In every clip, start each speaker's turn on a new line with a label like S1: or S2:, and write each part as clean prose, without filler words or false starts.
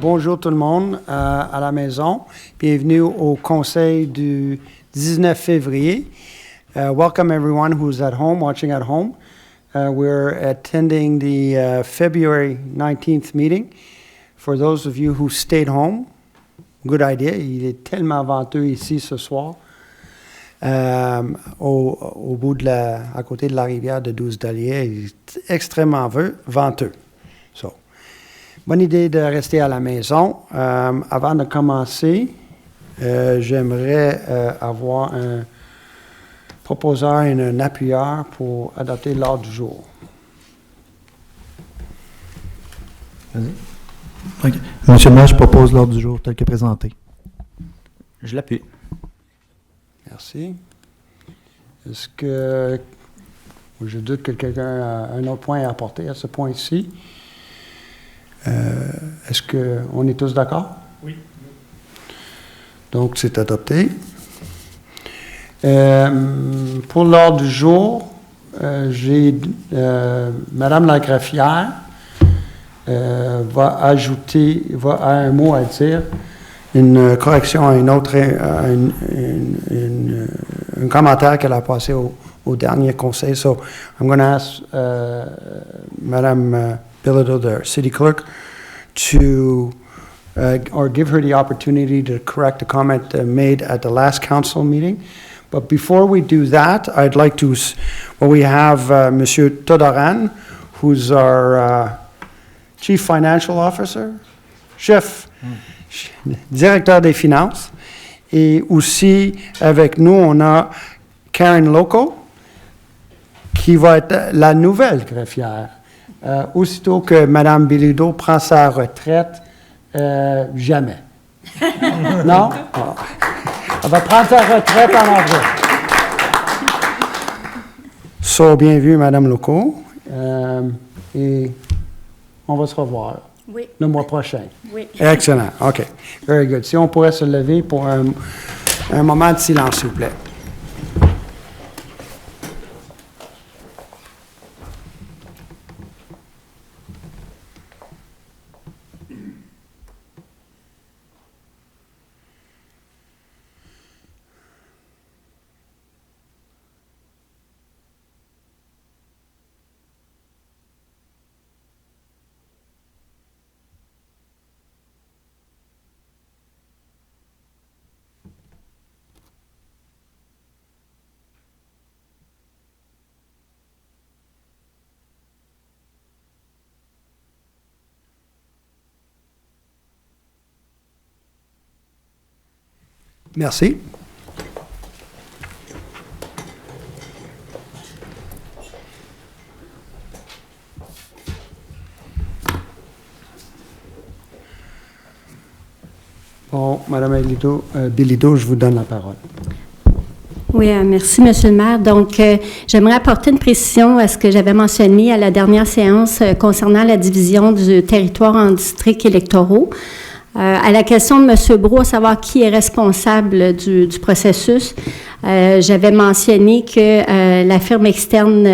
S1: Bonjour tout le monde à la maison. Bienvenue au conseil du 19 février. Welcome everyone who's at home, watching at home. We're attending the February 19th meeting. For those of you who stayed home, good idea. Il est tellement venteux ici ce soir. Au bout à côté de la rivière de 12 Dahlia, il est extrêmement venteux. So, bonne idée de rester à la maison. Avant de commencer, j'aimerais avoir un proposeur et un appuyeur pour adopter l'ordre du jour.
S2: Vas-y. Okay. Monsieur le maire, je propose l'ordre du jour tel que présenté.
S3: Je l'appuie.
S1: Merci. Est-ce que... Je doute que quelqu'un a un autre point à apporter à ce point-ci. Est-ce qu'on est tous d'accord?
S4: Oui.
S1: Donc, c'est adopté. Pour l'ordre du jour, j'ai Madame la greffière va un mot à dire, une correction à une autre, un commentaire qu'elle a passé au dernier conseil. So, I'm going to ask Madame Bilodeau, the city clerk, to or give her the opportunity to correct a comment made at the last council meeting. But before we do that, I'd like to, we have Monsieur Todoran, who's our Chief Financial Officer, directeur des finances. Et aussi, avec nous, on a Karen Loco, qui va être la nouvelle greffière. Aussitôt que Mme Bilodeau prend sa retraite, jamais. Non? Oh. Elle va prendre sa retraite en avril. So, bien vu, Mme Loco. Et on va se revoir.
S5: Oui.
S1: Le mois prochain.
S5: Oui.
S1: Excellent. OK. Very good. Si on pourrait se lever pour un moment de silence, s'il vous plaît. Merci. Bon, Mme Bilodeau, je vous donne la parole.
S5: Oui, merci, Monsieur le maire. Donc, j'aimerais apporter une précision à ce que j'avais mentionné à la dernière séance concernant la division du territoire en districts électoraux. À la question de M. Brault, à savoir qui est responsable du processus, j'avais mentionné que la firme externe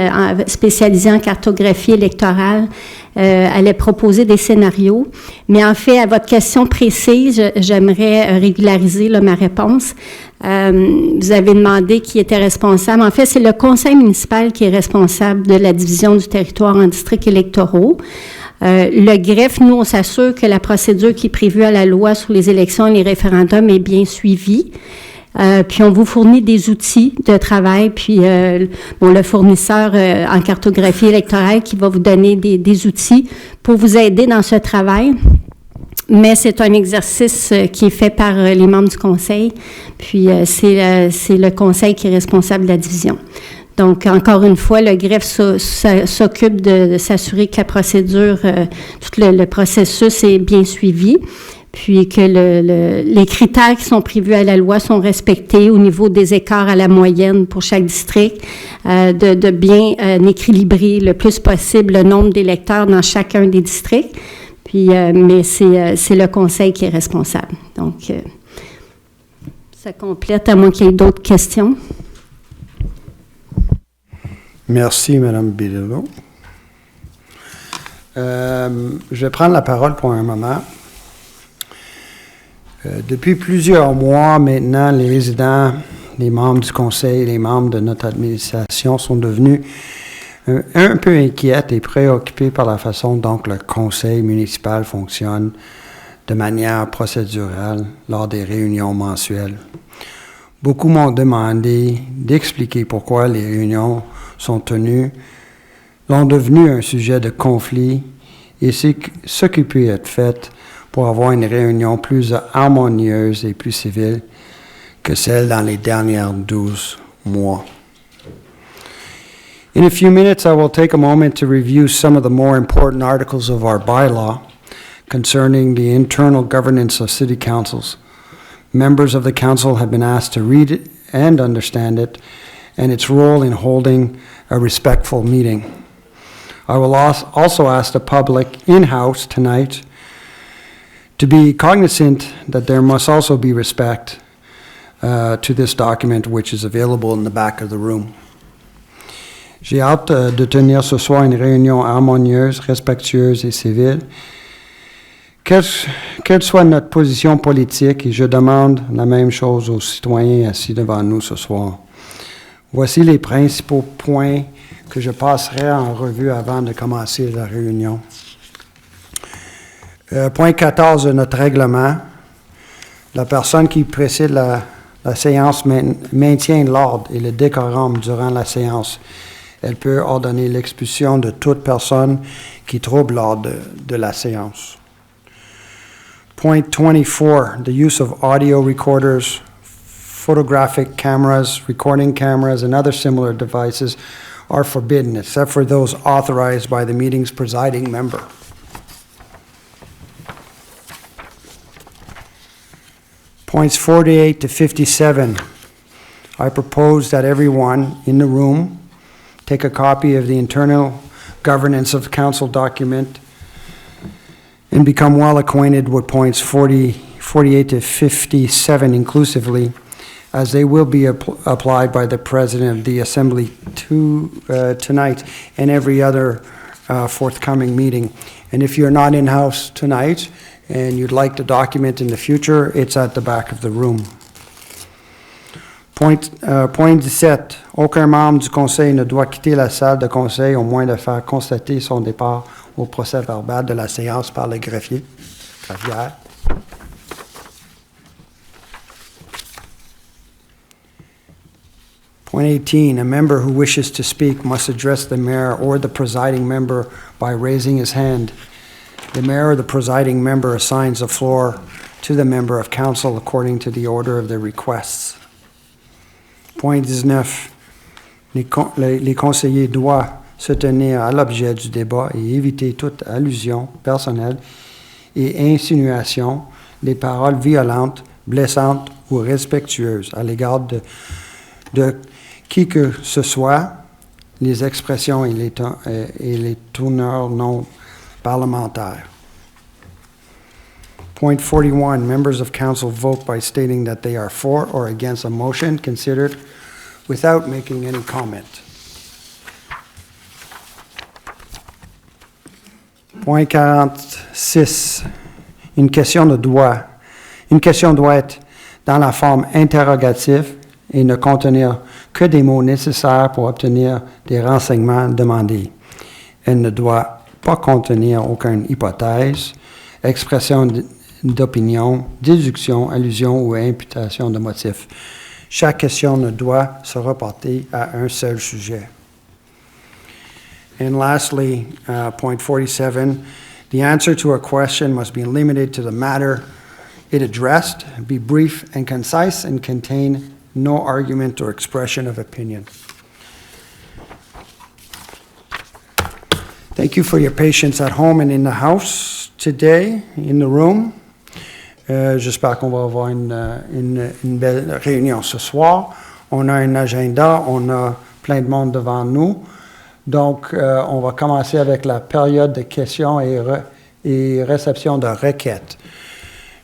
S5: spécialisée en cartographie électorale allait proposer des scénarios. Mais en fait, à votre question précise, j'aimerais régulariser ma réponse. Vous avez demandé qui était responsable. En fait, c'est le conseil municipal qui est responsable de la division du territoire en districts électoraux. Le greffe, nous, on s'assure que la procédure qui est prévue à la loi sur les élections et les référendums est bien suivie. Puis on vous fournit des outils de travail, puis le fournisseur en cartographie électorale qui va vous donner des outils pour vous aider dans ce travail. Mais c'est un exercice qui est fait par les membres du conseil, puis c'est le conseil qui est responsable de la division. Donc, encore une fois, le greffe s'occupe de s'assurer que la procédure, tout le processus est bien suivi, puis que les critères qui sont prévus à la loi sont respectés au niveau des écarts à la moyenne pour chaque district, de bien équilibrer le plus possible le nombre d'électeurs dans chacun des districts. Puis, mais c'est le conseil qui est responsable. Donc, ça complète, à moins qu'il y ait d'autres questions.
S1: Merci, Mme Bilodeau. Je vais prendre la parole pour un moment. Depuis plusieurs mois maintenant, les résidents, les membres du conseil, les membres de notre administration sont devenus un peu inquiets et préoccupés par la façon dont le conseil municipal fonctionne de manière procédurale lors des réunions mensuelles. Beaucoup m'ont demandé d'expliquer pourquoi les réunions sont devenues un sujet de conflit et ce qui peut être fait pour avoir une réunion plus harmonieuse et plus civile que celle dans les dernières 12 mois. In a few minutes, I will take a moment to review some of the more important articles of our bylaw concerning the internal governance of city councils. Members of the council have been asked to read it and understand it and its role in holding a respectful meeting. I will also ask the public in-house tonight to be cognizant that there must also be respect to this document, which is available in the back of the room. J'ai hâte de tenir ce soir une réunion harmonieuse, respectueuse et civile. Quelle soit notre position politique, et je demande la même chose aux citoyens assis devant nous ce soir. Voici les principaux points que je passerai en revue avant de commencer la réunion. Point 14 de notre règlement. La personne qui précède la séance maintient l'ordre et le décorum durant la séance. Elle peut ordonner l'expulsion de toute personne qui trouble l'ordre de la séance. Point 24, the use of audio recorders, photographic cameras, recording cameras, and other similar devices are forbidden, except for those authorized by the meeting's presiding member. Points 48 to 57. I propose that everyone in the room take a copy of the internal governance of council document and become well acquainted with points 48 to 57 inclusively, as they will be applied by the President of the Assembly tonight and every other forthcoming meeting. And if you're not in-house tonight and you'd like the document in the future, it's at the back of the room. Point 17. Aucun membre du conseil ne doit quitter la salle de conseil au moins de faire constater son départ au procès-verbal de la séance par le greffier. Point 18. A member who wishes to speak must address the mayor or the presiding member by raising his hand. The mayor or the presiding member assigns the floor to the member of council according to the order of the requests. Point 19. Les conseillers doivent se tenir à l'objet du débat et éviter toute allusion personnelle et insinuation, des paroles violentes, blessantes ou respectueuses à l'égard de qui que ce soit, les expressions et les tourneurs non parlementaires. Point 41, members of council vote by stating that they are for or against a motion considered without making any comment. Point 46, une question doit être dans la forme interrogative et ne contenir que des mots nécessaires pour obtenir des renseignements demandés. Elle ne doit pas contenir aucune hypothèse, expression d'opinion, déduction, allusion ou imputation de motif. Chaque question ne doit se reporter à un seul sujet. And lastly, point 47, the answer to a question must be limited to the matter it addressed, be brief and concise, and contain no argument or expression of opinion. Thank you for your patience at home and in the house today, in the room. J'espère qu'on va avoir une belle réunion ce soir. On a un agenda, on a plein de monde devant nous. Donc, on va commencer avec la période de questions et réception de requêtes.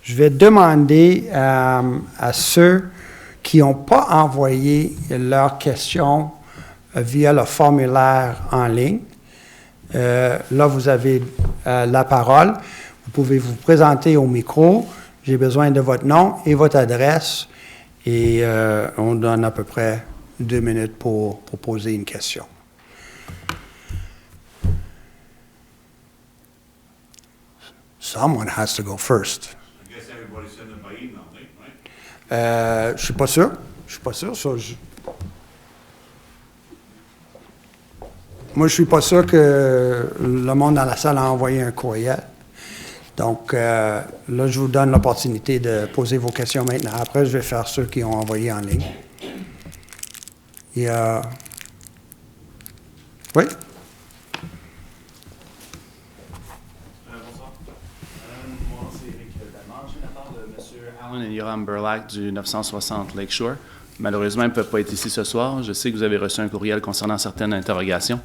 S1: Je vais demander à ceux qui n'ont pas envoyé leurs questions via le formulaire en ligne. Là, vous avez la parole. Vous pouvez vous présenter au micro. J'ai besoin de votre nom et votre adresse et on donne à peu près 2 minutes pour poser une question. Someone has to go first.
S4: I guess everybody send it by email, right?
S1: Je suis pas sûr. Je suis pas sûr. Moi, je suis pas sûr que le monde dans la salle a envoyé un courriel. Donc, là, je vous donne l'opportunité de poser vos questions maintenant. Après, je vais faire ceux qui ont envoyé en ligne. Il y a... Oui?
S6: Bonsoir. Moi, c'est Eric Dalmar. Je viens de la part de M. Alan et Yoram Burlack du 960 Lakeshore. Malheureusement, ils ne peuvent pas être ici ce soir. Je sais que vous avez reçu un courriel concernant certaines interrogations.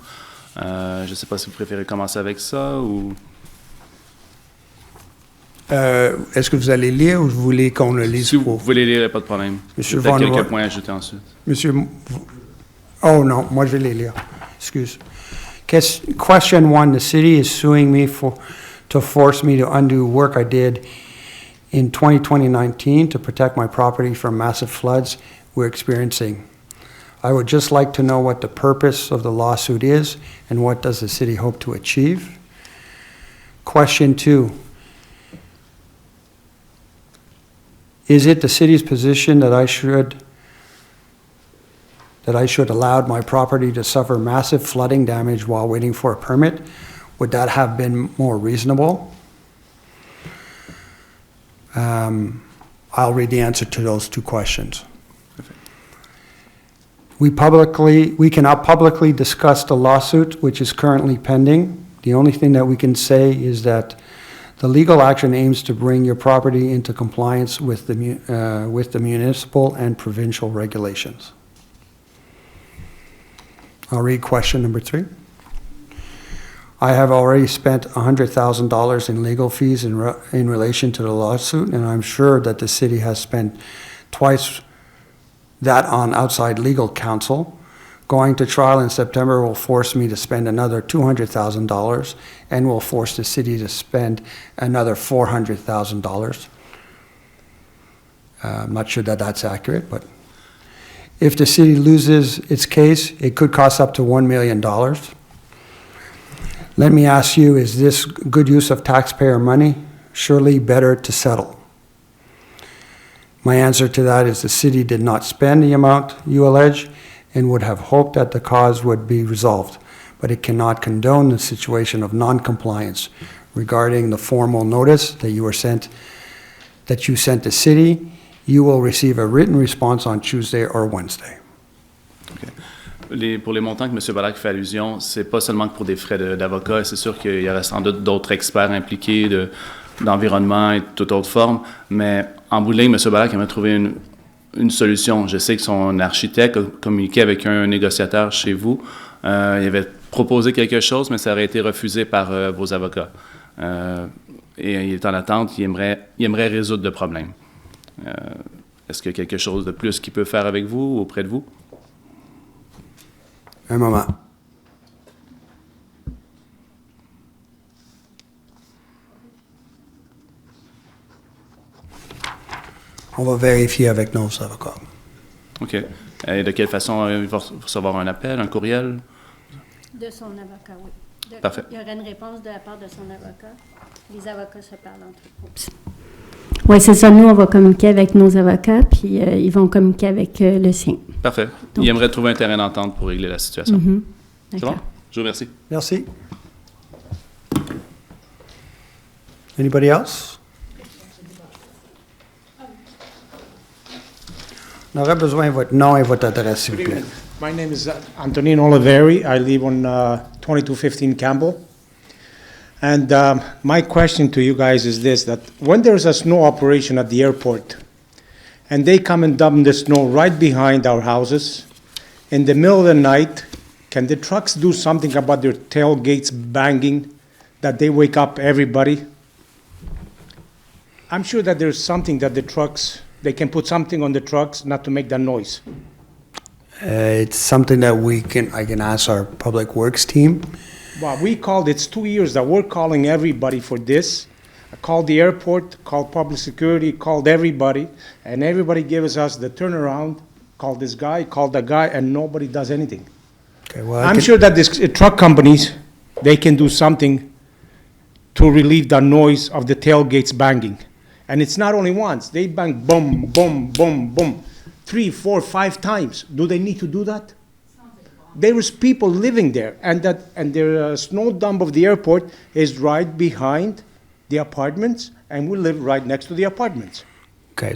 S6: Je ne sais pas si vous préférez commencer avec ça ou...
S1: Est-ce que vous allez lire ou vous voulez qu'on le lise?
S6: Si vous voulez lire, pas de problème.
S1: Monsieur
S6: Peut-être
S1: Von
S6: quelques points à ajouter ensuite.
S1: Monsieur... Oh non, moi je vais les lire. Excuse. Question 1. The city is suing me to force me to undo work I did in 2019 to protect my property from massive floods we're experiencing. I would just like to know what the purpose of the lawsuit is and what does the city hope to achieve. Question 2. Is it the city's position that I should allow my property to suffer massive flooding damage while waiting for a permit? Would that have been more reasonable? I'll read the answer to those 2 questions. We cannot publicly discuss the lawsuit, which is currently pending. The only thing that we can say is that the legal action aims to bring your property into compliance with the municipal and provincial regulations. I'll read question number 3. I have already spent $100,000 in legal fees in relation to the lawsuit, and I'm sure that the city has spent twice that on outside legal counsel. Going to trial in September will force me to spend another $200,000 and will force the city to spend another $400,000. I'm not sure that that's accurate, but if the city loses its case, it could cost up to $1 million. Let me ask you, is this good use of taxpayer money? Surely better to settle. My answer to that is the city did not spend the amount you allege and would have hoped that the cause would be resolved, but it cannot condone the situation of non-compliance regarding the formal notice that you sent the city. You will receive a written response on Tuesday or Wednesday.
S6: Pour les montants que M. Burlack fait allusion, c'est pas seulement que pour des frais d'avocat. C'est sûr qu'il y aura sans doute d'autres experts impliqués d'environnement et de toute autre forme, mais en bout de ligne, M. Burlack aimerait trouver une solution. Je sais que son architecte a communiqué avec un négociateur chez vous. Il avait proposé quelque chose, mais ça aurait été refusé par vos avocats. Et il est en attente, il aimerait résoudre le problème. Est-ce qu'il y a quelque chose de plus qu'il peut faire avec vous, auprès de vous?
S1: Un moment. On va vérifier avec nos avocats.
S6: OK. Et de quelle façon il va recevoir un appel, un courriel?
S5: De son avocat, oui.
S6: Parfait.
S5: Il y aura une réponse de la part de son avocat. Les avocats se parlent entre eux. Oui, c'est ça. Nous, on va communiquer avec nos avocats, puis ils vont communiquer avec le sien.
S6: Parfait.
S5: Donc,
S6: il aimerait trouver un terrain d'entente pour régler la situation. C'est bon? Je vous remercie.
S1: Merci. Anybody else? On aurait besoin de votre nom et votre adresse, s'il vous plaît.
S7: My name is Antonino Oliveri. I live on 2215 Campbell. And my question to you guys is this, that when there's a snow operation at the airport, and they come and dump the snow right behind our houses, in the middle of the night, can the trucks do something about their tailgates banging, that they wake up everybody? I'm sure that there's something that the trucks, they can put something on the trucks not to make that noise.
S1: It's something that I can ask our public works team.
S7: Well, it's 2 years that we're calling everybody for this. I called the airport, called public security, called everybody, and everybody gives us the turnaround, called this guy, called that guy, and nobody does anything.
S1: Okay, well,
S7: I'm sure that these truck companies, they can do something to relieve the noise of the tailgates banging. And it's not only once. They bang boom, boom, boom, boom, 3, 4, 5 times. Do they need to do that? There is people living there, and the snow dump of the airport is right behind the apartments, and we live right next to the apartments.
S1: Okay,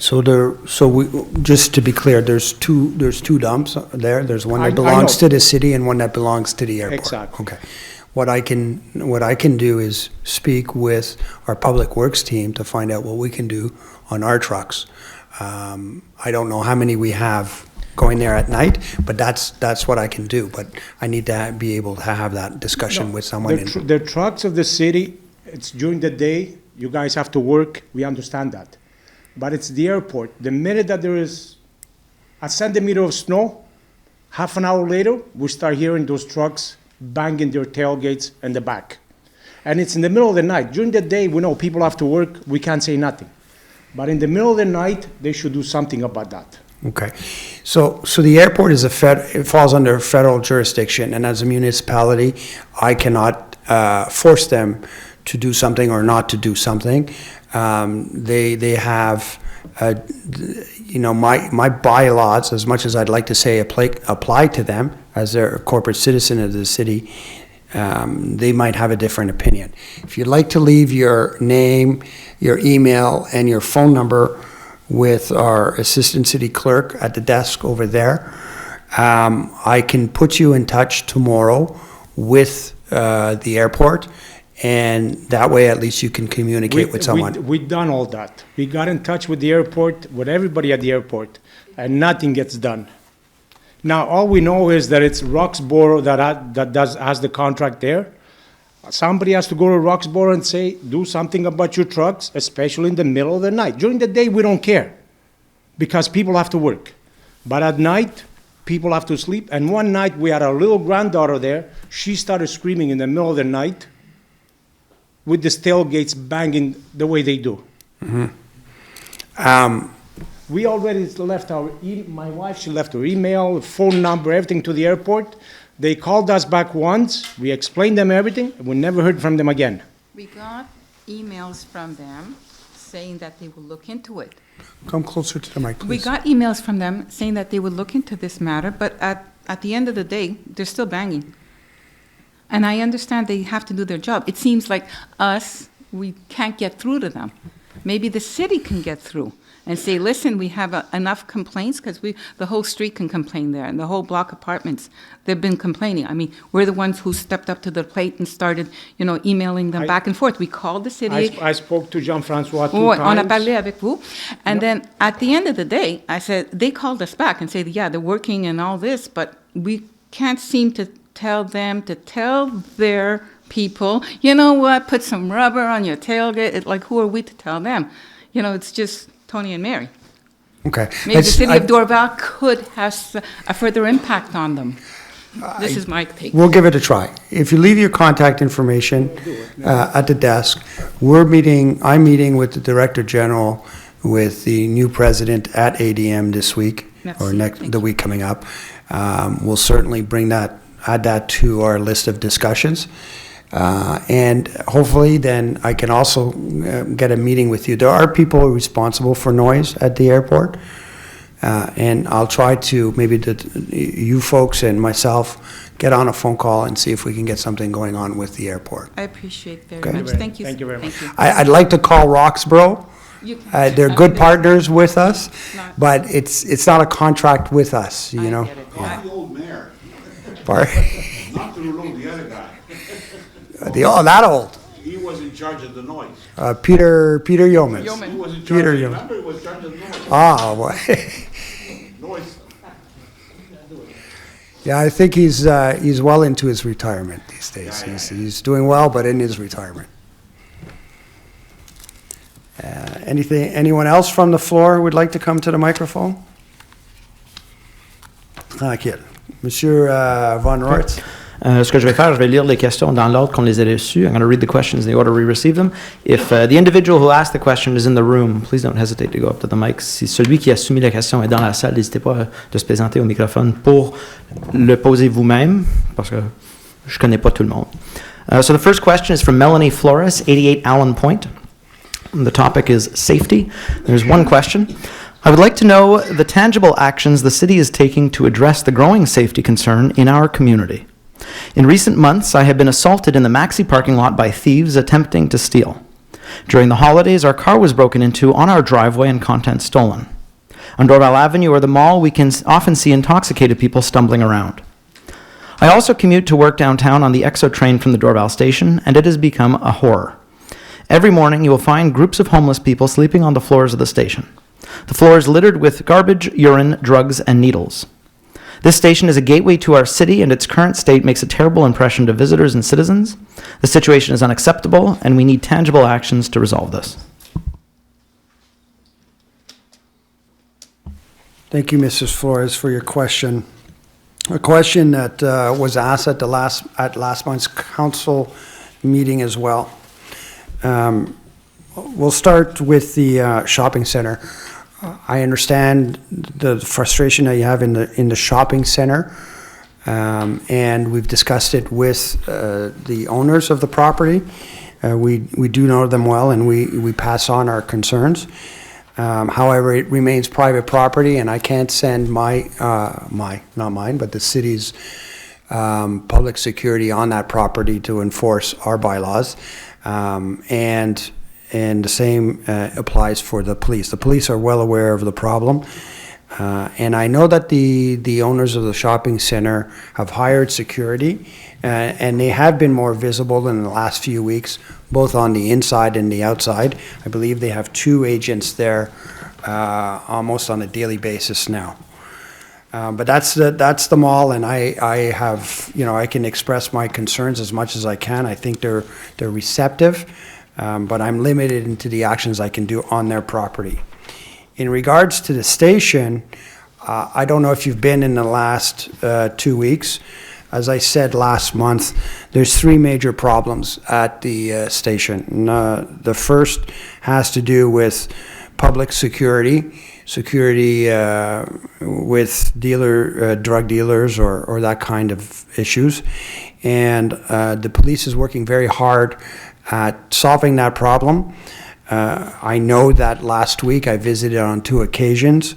S1: just to be clear, there's two dumps there. There's one
S7: I
S1: that belongs
S7: know.
S1: to the city and one that belongs to the airport.
S7: Exactly.
S1: Okay. What I can do is speak with our public works team to find out what we can do on our trucks. I don't know how many we have going there at night, but that's what I can do. But I need to be able to have that discussion with someone.
S7: The trucks of the city, it's during the day, you guys have to work, we understand that. But it's the airport. The minute that there is a centimeter of snow, half an hour later, we start hearing those trucks banging their tailgates in the back. And it's in the middle of the night. During the day, we know people have to work, we can't say nothing. But in the middle of the night, they should do something about that.
S1: Okay, so the airport is it falls under federal jurisdiction, and as a municipality, I cannot force them to do something or not to do something. They have, my bylaws, as much as I'd like to say apply to them as they're a corporate citizen of the city, they might have a different opinion. If you'd like to leave your name, your email, and your phone number with our assistant city clerk at the desk over there, I can put you in touch tomorrow with the airport, and that way at least you can communicate with someone.
S7: We've done all that. We got in touch with the airport, with everybody at the airport, and nothing gets done. Now, all we know is that it's Roxborough that has the contract there. Somebody has to go to Roxborough and say, do something about your trucks, especially in the middle of the night. During the day, we don't care, because people have to work. But at night, people have to sleep. And one night, we had our little granddaughter there. She started screaming in the middle of the night with the tailgates banging the way they do.
S1: Mm-hmm.
S7: We already left my wife, she left her email, phone number, everything to the airport. They called us back once, we explained them everything, and we never heard from them again.
S8: We got emails from them saying that they will look into it.
S1: Come closer to the mic, please.
S8: We got emails from them saying that they would look into this matter, but at the end of the day, they're still banging. And I understand they have to do their job. It seems like we can't get through to them. Maybe the city can get through and say, listen, we have enough complaints, because the whole street can complain there, and the whole block apartments, they've been complaining. I mean, we're the ones who stepped up to the plate and started, emailing them back and forth. We called the city.
S7: I spoke to Jean-François 2 times.
S8: On a parlé avec vous. And then at the end of the day, I said, they called us back and said, yeah, they're working and all this, but we can't seem to tell them to tell their people, you know what, put some rubber on your tailgate. Like, who are we to tell them? It's just Tony and Mary.
S1: Okay.
S8: Maybe the city of Dorval could have a further impact on them. This is my take.
S1: We'll give it a try. If you leave your contact information at the desk, I'm meeting with the Director General, with the new president at ADM this week, or the week coming up. We'll certainly add that to our list of discussions. And hopefully then I can also get a meeting with you. There are people responsible for noise at the airport. And I'll try to, maybe you folks and myself, get on a phone call and see if we can get something going on with the airport.
S8: I appreciate very
S1: Okay.
S8: much. Thank you.
S7: Thank you very much.
S1: I'd like to call Roxborough. They're good partners with us, but it's not a contract with us, you know.
S8: I get it.
S4: Not the old mayor,
S1: Pardon?
S4: not the other guy.
S1: That old.
S4: He was in charge of the noise.
S1: Peter Yeomans.
S4: He was in charge,
S1: Peter Yeomans.
S4: remember, he was in charge of the noise.
S1: Ah, well,
S4: Noise.
S1: yeah, I think he's well into his retirement these days. He's doing well, but in his retirement. Anyone else from the floor who would like to come to the microphone? Monsieur Von Roitz.
S3: Ce que je vais faire, je vais lire les questions dans l'ordre qu'on les a reçues. I'm going to read the questions in the order we received them. If the individual who asked the question is in the room, please don't hesitate to go up to the mic. Si celui qui a soumis la question est dans la salle, n'hésitez pas de se présenter au microphone pour le poser vous-même, parce que je connais pas tout le monde. So the first question is from Melanie Flores, 88 Allen Point. The topic is safety. There's one question. I would like to know the tangible actions the city is taking to address the growing safety concern in our community. In recent months, I have been assaulted in the Maxi parking lot by thieves attempting to steal. During the holidays, our car was broken into on our driveway and contents stolen. On Dorval Avenue or the mall, we can often see intoxicated people stumbling around. I also commute to work downtown on the EXO train from the Dorval station, and it has become a horror. Every morning, you will find groups of homeless people sleeping on the floors of the station. The floor is littered with garbage, urine, drugs, and needles. This station is a gateway to our city, and its current state makes a terrible impression to visitors and citizens. The situation is unacceptable, and we need tangible actions to resolve this.
S1: Thank you, Mrs. Flores, for your question. A question that was asked at last month's council meeting as well. We'll start with the shopping center. I understand the frustration that you have in the shopping center, and we've discussed it with the owners of the property. We do know them well, and we pass on our concerns. However, it remains private property, and I can't send not mine, but the city's public security on that property to enforce our bylaws. And the same applies for the police. The police are well aware of the problem. And I know that the owners of the shopping center have hired security, and they have been more visible in the last few weeks, both on the inside and the outside. I believe they have 2 agents there almost on a daily basis now. But that's the mall, and I have, I can express my concerns as much as I can. I think they're receptive. But I'm limited into the actions I can do on their property. In regards to the station, I don't know if you've been in the last 2 weeks. As I said last month, there's 3 major problems at the station. The first has to do with public security with drug dealers or that kind of issues. And the police is working very hard at solving that problem. I know that last week I visited on 2 occasions.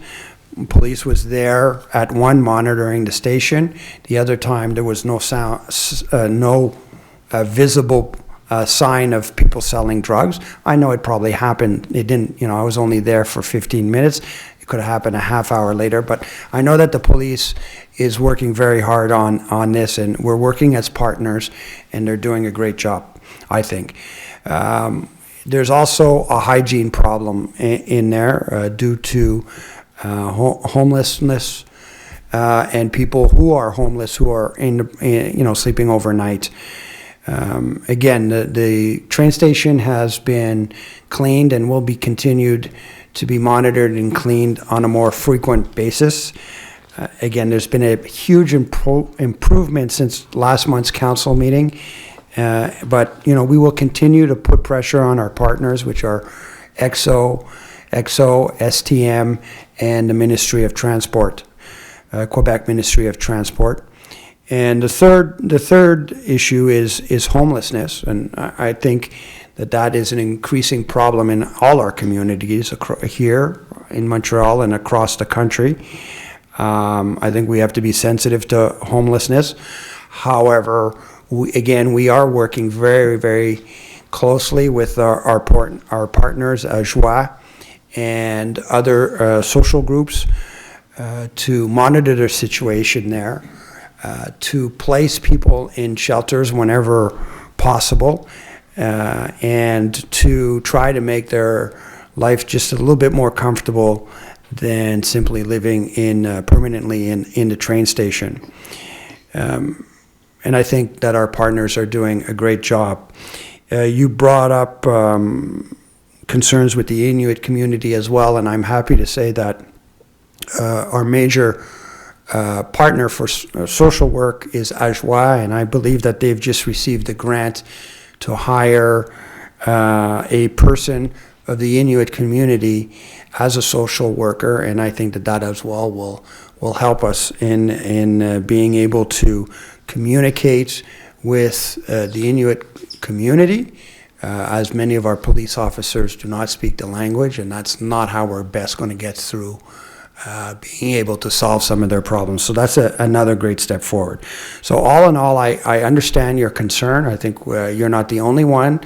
S1: Police was there at one monitoring the station. The other time there was no visible sign of people selling drugs. I know it probably happened. It didn't, I was only there for 15 minutes. It could have happened a half hour later, but I know that the police is working very hard on this, and we're working as partners, and they're doing a great job, I think. There's also a hygiene problem in there due to homelessness and people who are homeless who are sleeping overnight. Again, the train station has been cleaned and will be continued to be monitored and cleaned on a more frequent basis. Again, there's been a huge improvement since last month's council meeting. But we will continue to put pressure on our partners, which are EXO, STM, and the Ministry of Transport, Quebec Ministry of Transport. And the third issue is homelessness, and I think that is an increasing problem in all our communities here in Montreal and across the country. I think we have to be sensitive to homelessness. However, we are working very, very closely with our partners, Joie, and other social groups to monitor their situation there, to place people in shelters whenever possible, and to try to make their life just a little bit more comfortable than simply living permanently in the train station. And I think that our partners are doing a great job. You brought up concerns with the Inuit community as well, and I'm happy to say that our major partner for social work is Ajwa, and I believe that they've just received a grant to hire a person of the Inuit community as a social worker, and I think that as well will help us in being able to communicate with the Inuit community, as many of our police officers do not speak the language, and that's not how we're best going to get through being able to solve some of their problems. So that's another great step forward. So all in all, I understand your concern. I think you're not the only one.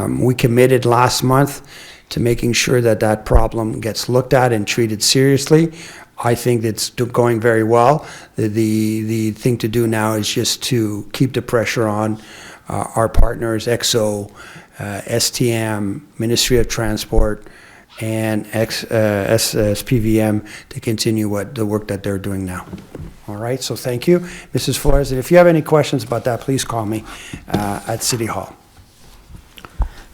S1: We committed last month to making sure that problem gets looked at and treated seriously. I think it's going very well. The thing to do now is just to keep the pressure on our partners, EXO, STM, Ministry of Transport, and SPVM to continue the work that they're doing now. All right, so thank you. Mrs. Flores, and if you have any questions about that, please call me at City Hall.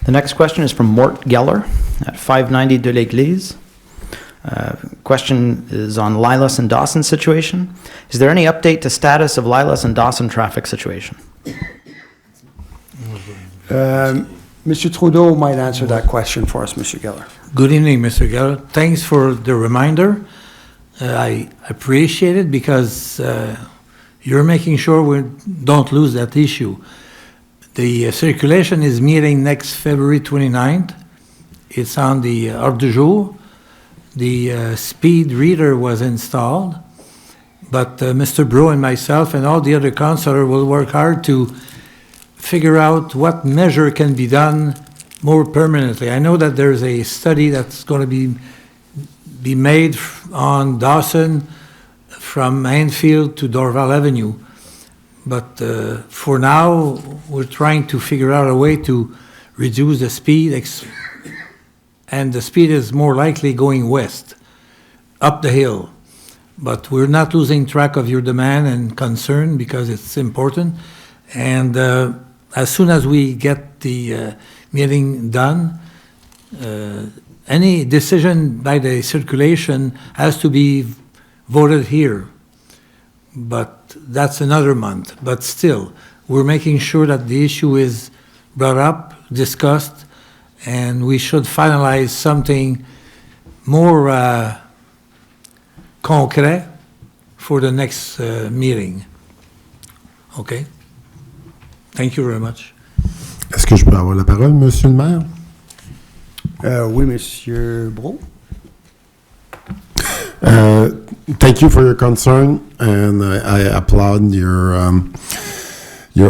S3: The next question is from Mort Geller at 590 de l'Église. Question is on Lilas and Dawson situation. Is there any update to status of Lilas and Dawson traffic situation?
S1: Mr. Trudeau might answer that question for us, Mr. Geller.
S9: Good evening, Mr. Geller. Thanks for the reminder. I appreciate it because you're making sure we don't lose that issue. The circulation is meeting next February 29th. It's on the ordre du jour. The speed reader was installed, but Mr. Bro and myself and all the other councillors will work hard to figure out what measure can be done more permanently. I know that there's a study that's going to be made on Dawson from Anfield to Dorval Avenue. But for now, we're trying to figure out a way to reduce the speed, and the speed is more likely going west, up the hill. But we're not losing track of your demand and concern because it's important. And as soon as we get the meeting done, any decision by the circulation has to be voted here. But that's another month. But still, we're making sure that the issue is brought up, discussed, and we should finalize something more concret for the next meeting. Okay? Thank you very much.
S10: Est-ce que je peux avoir la parole, Monsieur le maire?
S1: Oui, Monsieur Bro.
S10: Thank you for your concern, and I applaud your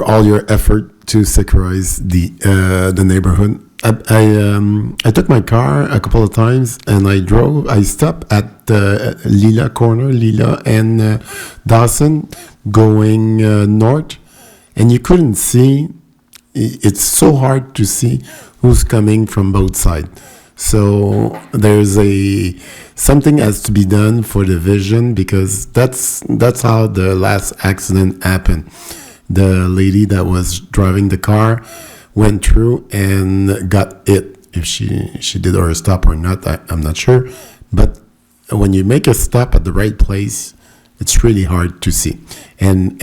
S10: all your effort to securize the neighborhood. I took my car a couple of times, and I stopped at Lila corner, Lila and Dawson, going north, and you couldn't see. It's so hard to see who's coming from both sides. So there's something has to be done for the vision, because that's how the last accident happened. The lady that was driving the car went through and got hit. If she did or stop or not, I'm not sure. But when you make a stop at the right place, it's really hard to see. And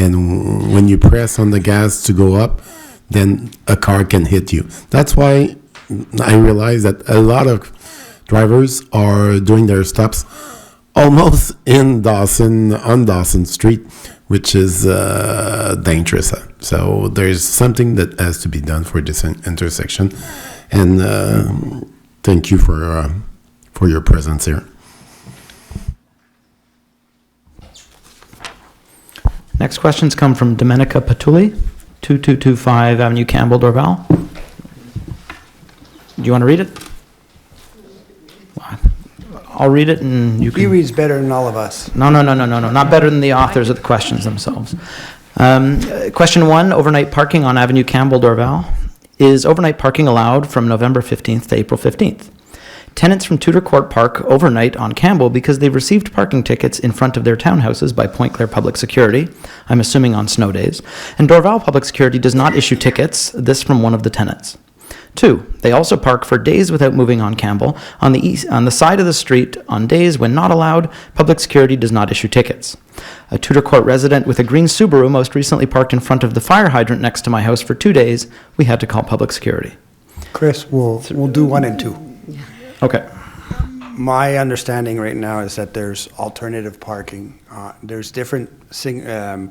S10: when you press on the gas to go up, then a car can hit you. That's why I realize that a lot of drivers are doing their stops almost in Dawson, on Dawson Street, which is dangerous. So there's something that has to be done for this intersection. And thank you for your presence here.
S3: Next questions come from Domenica Patulli, 2225 Avenue Campbell, Dorval. Do you want to read it? I'll read it and you can...
S1: He reads better than all of us.
S3: No. Not better than the authors of the questions themselves. Question 1, overnight parking on Avenue Campbell, Dorval. Is overnight parking allowed from November 15th to April 15th? Tenants from Tudor Court park overnight on Campbell because they've received parking tickets in front of their townhouses by Point Claire Public Security, I'm assuming on snow days, and Dorval Public Security does not issue tickets, this from one of the tenants. 2, they also park for days without moving on Campbell on the side of the street on days when not allowed. Public security does not issue tickets. A Tudor Court resident with a green Subaru most recently parked in front of the fire hydrant next to my house for 2 days. We had to call public security.
S1: Chris, we'll do 1 and 2.
S3: Okay.
S1: My understanding right now is that there's alternative parking. There's different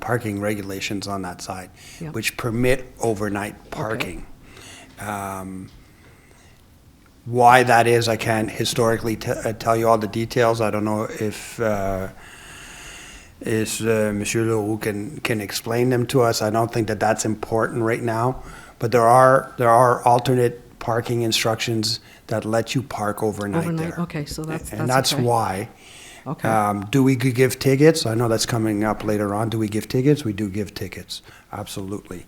S1: parking regulations on that side,
S11: Yep.
S1: which permit overnight parking. Why that is, I can't historically tell you all the details. I don't know if Monsieur Leroux can explain them to us. I don't think that that's important right now, but there are alternate parking instructions that let you park overnight there.
S11: Okay, so that's
S1: that's
S11: okay.
S1: why.
S11: Okay.
S1: Do we give tickets? I know that's coming up later on. Do we give tickets? We do give tickets, absolutely.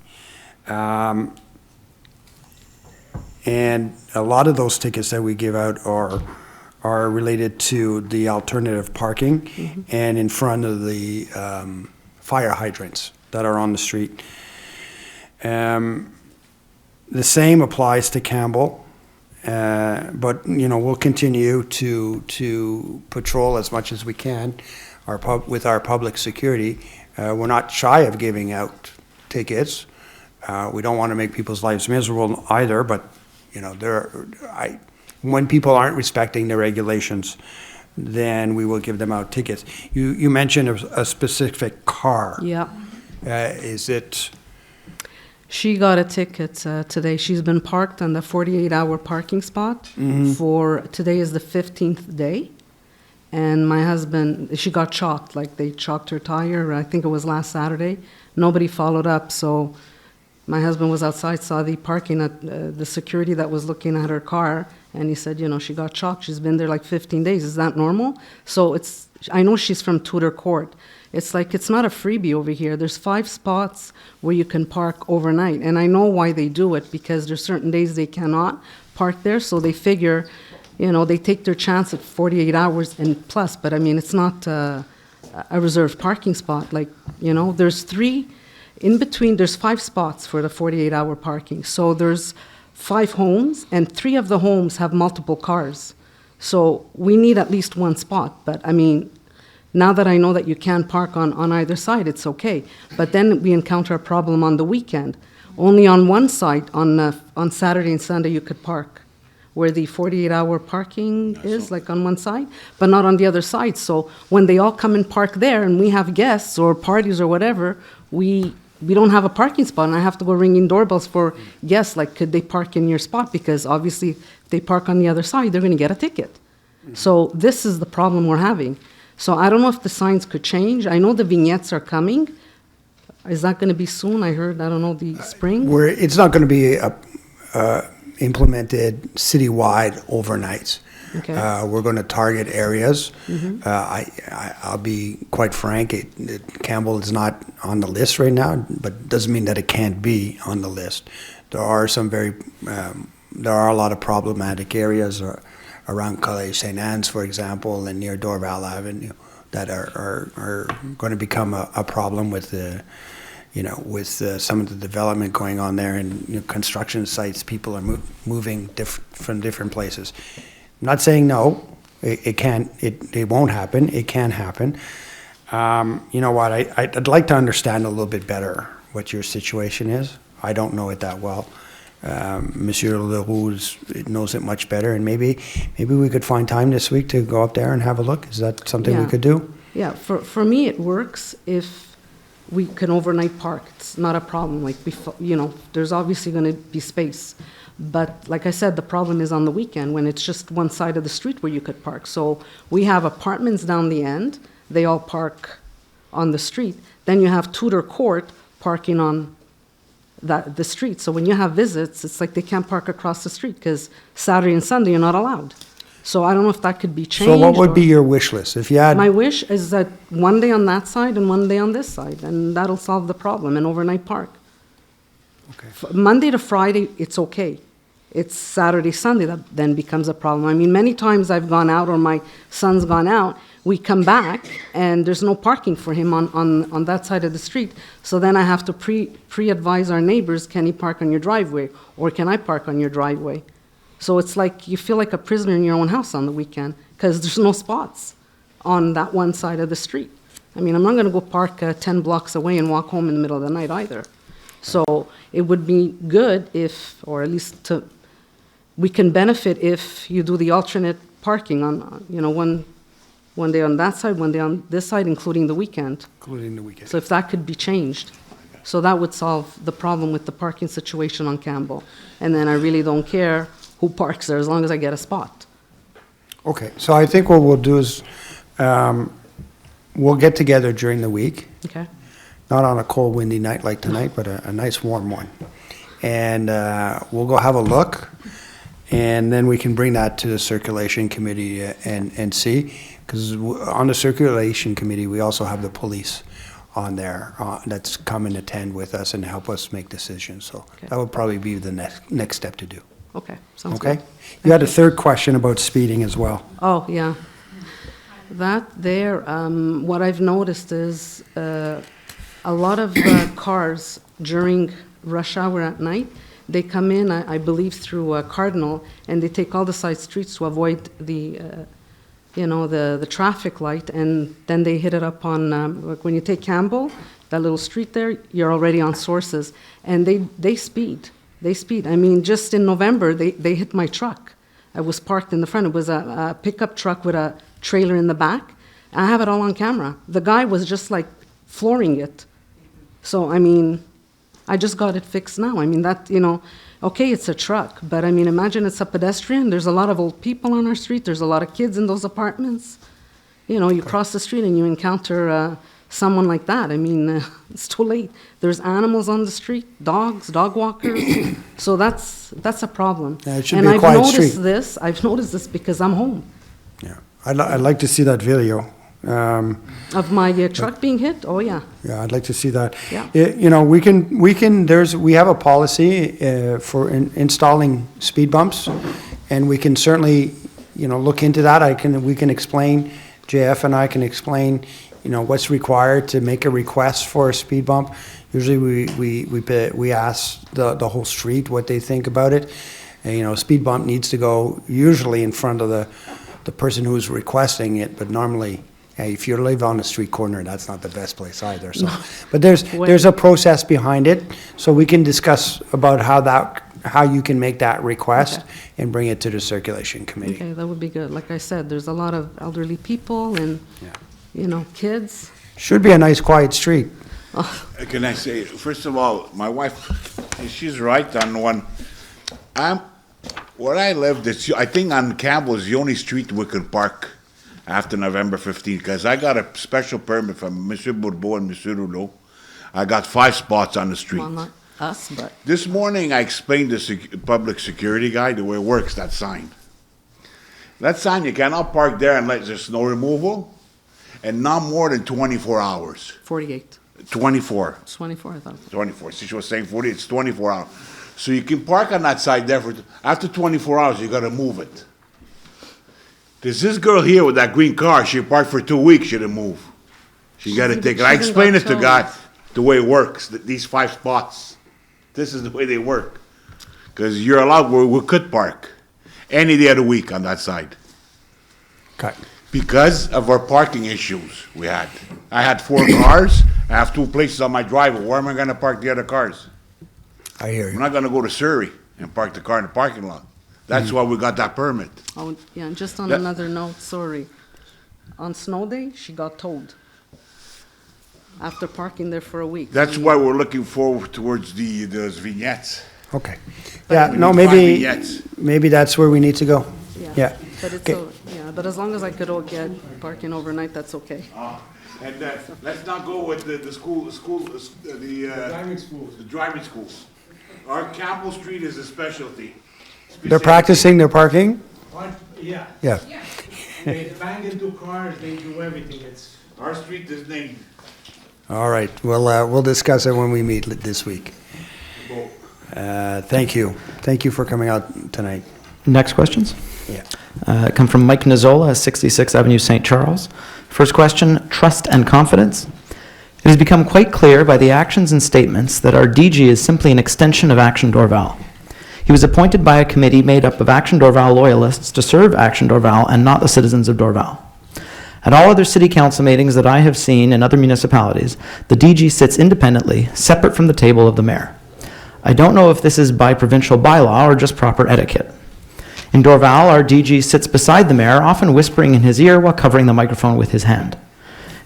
S1: And a lot of those tickets that we give out are related to the alternative parking and in front of the fire hydrants that are on the street. The same applies to Campbell, but we'll continue to patrol as much as we can with our public security. We're not shy of giving out tickets. We don't want to make people's lives miserable either, but when people aren't respecting the regulations, then we will give them out tickets. You mentioned a specific car.
S11: Yeah.
S1: Is it?
S11: She got a ticket today. She's been parked on the 48-hour parking spot for, today is the 15th day. And my husband, she got chalked, like they chalked her tire, I think it was last Saturday. Nobody followed up, so my husband was outside, saw the parking at the security that was looking at her car, and he said, she got chalked. She's been there like 15 days. Is that normal? So I know she's from Tudor Court. It's like, it's not a freebie over here. There's 5 spots where you can park overnight, and I know why they do it, because there's certain days they cannot park there, so they figure, they take their chance at 48 hours and plus, but I mean, it's not a reserved parking spot. Like, there's 3, in between, there's 5 spots for the 48-hour parking. So there's 5 homes, and 3 of the homes have multiple cars. So we need at least 1 spot, but I mean, now that I know that you can park on either side, it's okay. But then we encounter a problem on the weekend. Only on one side, on Saturday and Sunday, you could park, where the 48-hour parking is, like on one side, but not on the other side. So when they all come and park there, and we have guests or parties or whatever, we don't have a parking spot, and I have to go ringing doorbells for guests, like, could they park in your spot? Because obviously, if they park on the other side, they're going to get a ticket. So this is the problem we're having. So I don't know if the signs could change. I know the vignettes are coming. Is that going to be soon? I heard, I don't know, the spring?
S1: It's not going to be implemented citywide overnight.
S11: Okay.
S1: We're going to target areas. I'll be quite frank, Campbell is not on the list right now, but doesn't mean that it can't be on the list. There are a lot of problematic areas around Collège St. Anne's, for example, and near Dorval Avenue that are going to become a problem with some of the development going on there, and construction sites. People are moving from different places. I'm not saying no, it won't happen. It can happen. You know what? I'd like to understand a little bit better what your situation is. I don't know it that well. Monsieur Leroux knows it much better, and maybe we could find time this week to go up there and have a look. Is that something we could do?
S11: Yeah, for me it works if we can overnight park. It's not a problem. Like, there's obviously going to be space. But like I said, the problem is on the weekend when it's just one side of the street where you could park. So we have apartments down the end. They all park on the street. Then you have Tudor Court parking on the street. So when you have visits, it's like they can't park across the street because Saturday and Sunday you're not allowed. So I don't know if that could be changed.
S1: So what would be your wish list if you had?
S11: My wish is that one day on that side and one day on this side, and that'll solve the problem, an overnight park.
S1: Okay.
S11: Monday to Friday, it's okay. It's Saturday, Sunday that then becomes a problem. I mean, many times I've gone out or my son's gone out, We come back, and there's no parking for him on that side of the street. So then I have to pre-advise our neighbors, can he park on your driveway, or can I park on your driveway? So it's like you feel like a prisoner in your own house on the weekend, because there's no spots on that one side of the street. I mean, I'm not going to go park 10 blocks away and walk home in the middle of the night either. So it would be good if, or at least we can benefit if you do the alternate parking on, one day on that side, one day on this side, including the weekend.
S1: Including the weekend.
S11: So if that could be changed, so that would solve the problem with the parking situation on Campbell. And then I really don't care who parks there as long as I get a spot.
S1: Okay, so I think what we'll do is, we'll get together during the week,
S11: Okay?
S1: not on a cold, windy night like tonight, but a nice, warm one. And we'll go have a look, and then we can bring that to the circulation committee and see, because on the circulation committee, we also have the police on there that's come and attend with us and help us make decisions. So
S11: Okay.
S1: that would probably be the next step to do.
S11: Okay, sounds good.
S1: Okay? You had a third question about speeding as well.
S11: Oh, yeah. That there, what I've noticed is a lot of cars during rush hour at night, they come in, I believe, through Cardinal, and they take all the side streets to avoid the traffic light, and then they hit it up on, like when you take Campbell, that little street there, you're already on Sources, and they speed. They speed. I mean, just in November, they hit my truck. I was parked in the front. It was a pickup truck with a trailer in the back. I have it all on camera. The guy was just like flooring it. So, I mean, I just got it fixed now. I mean, that, okay, it's a truck, but I mean, imagine it's a pedestrian. There's a lot of old people on our street. There's a lot of kids in those apartments. You cross the street and you encounter someone like that. I mean, it's too late. There's animals on the street, dogs, dog walkers. So that's a problem.
S1: Yeah, it should be a quiet street.
S11: I've noticed this because I'm home.
S1: Yeah, I'd like to see that video.
S11: Of my truck being hit? Oh, yeah.
S1: Yeah, I'd like to see that.
S11: Yeah.
S1: We have a policy for installing speed bumps, and we can certainly, look into that. We can explain, JF and I can explain, what's required to make a request for a speed bump. Usually we ask the whole street what they think about it. And, a speed bump needs to go usually in front of the person who's requesting it, but normally, if you live on a street corner, that's not the best place either. So, but there's a process behind it, so we can discuss about how you can make that request and bring it to the circulation committee.
S11: Okay, that would be good. Like I said, there's a lot of elderly people and, kids.
S1: Should be a nice, quiet street.
S4: Can I say, first of all, my wife, she's right on one. Where I live, I think on Campbell is the only street we can park after November 15th, because I got a special permit from Monsieur Bourbeau and Monsieur Rouleau. I got 5 spots on the street.
S11: Well, not us, but.
S4: This morning, I explained to the public security guy the way it works, that sign. That sign, you cannot park there unless there's snow removal, and not more than 24 hours.
S11: 48.
S4: 24.
S11: It's 24, I thought.
S4: 24. See, she was saying 40, it's 24 hours. So you can park on that side there after 24 hours, you gotta move it. There's this girl here with that green car, she parked for 2 weeks, she didn't move. She got to take it. I explained it to God, the way it works, these 5 spots. This is the way they work. Because you're allowed, we could park any day of the week on that side.
S1: Okay.
S4: Because of our parking issues we had. I had 4 cars, I have 2 places on my driveway. Where am I gonna park the other cars?
S1: I hear
S4: I'm
S1: you.
S4: not gonna go to Surrey and park the car in the parking lot. That's why we got that permit.
S11: Oh, yeah, and just on
S4: That-
S11: another note, sorry. On snow day, she got towed. After parking there for a week.
S4: That's why we're looking forward towards those vignettes.
S1: Okay. Yeah,
S4: We
S1: no,
S4: need 5
S1: maybe
S4: vignettes.
S1: that's where we need to go. Yeah.
S11: But it's,
S1: Okay.
S11: but as long as I could all get parking overnight, that's okay.
S4: And let's not go with the driving schools. Our Campbell Street is a specialty.
S1: They're practicing their parking?
S7: Yeah.
S1: Yeah.
S7: They bang into cars, they do everything.
S4: Our street is named.
S1: All right, we'll discuss it when we meet this week. Thank you. Thank you for coming out tonight.
S3: Next questions?
S1: Yeah.
S3: Come from Mike Nizzola, 66 Avenue, St. Charles. First question, trust and confidence. It has become quite clear by the actions and statements that our DG is simply an extension of Action Dorval. He was appointed by a committee made up of Action Dorval loyalists to serve Action Dorval and not the citizens of Dorval. At all other city council meetings that I have seen in other municipalities, the DG sits independently, separate from the table of the mayor. I don't know if this is by provincial bylaw or just proper etiquette. In Dorval, our DG sits beside the mayor, often whispering in his ear while covering the microphone with his hand.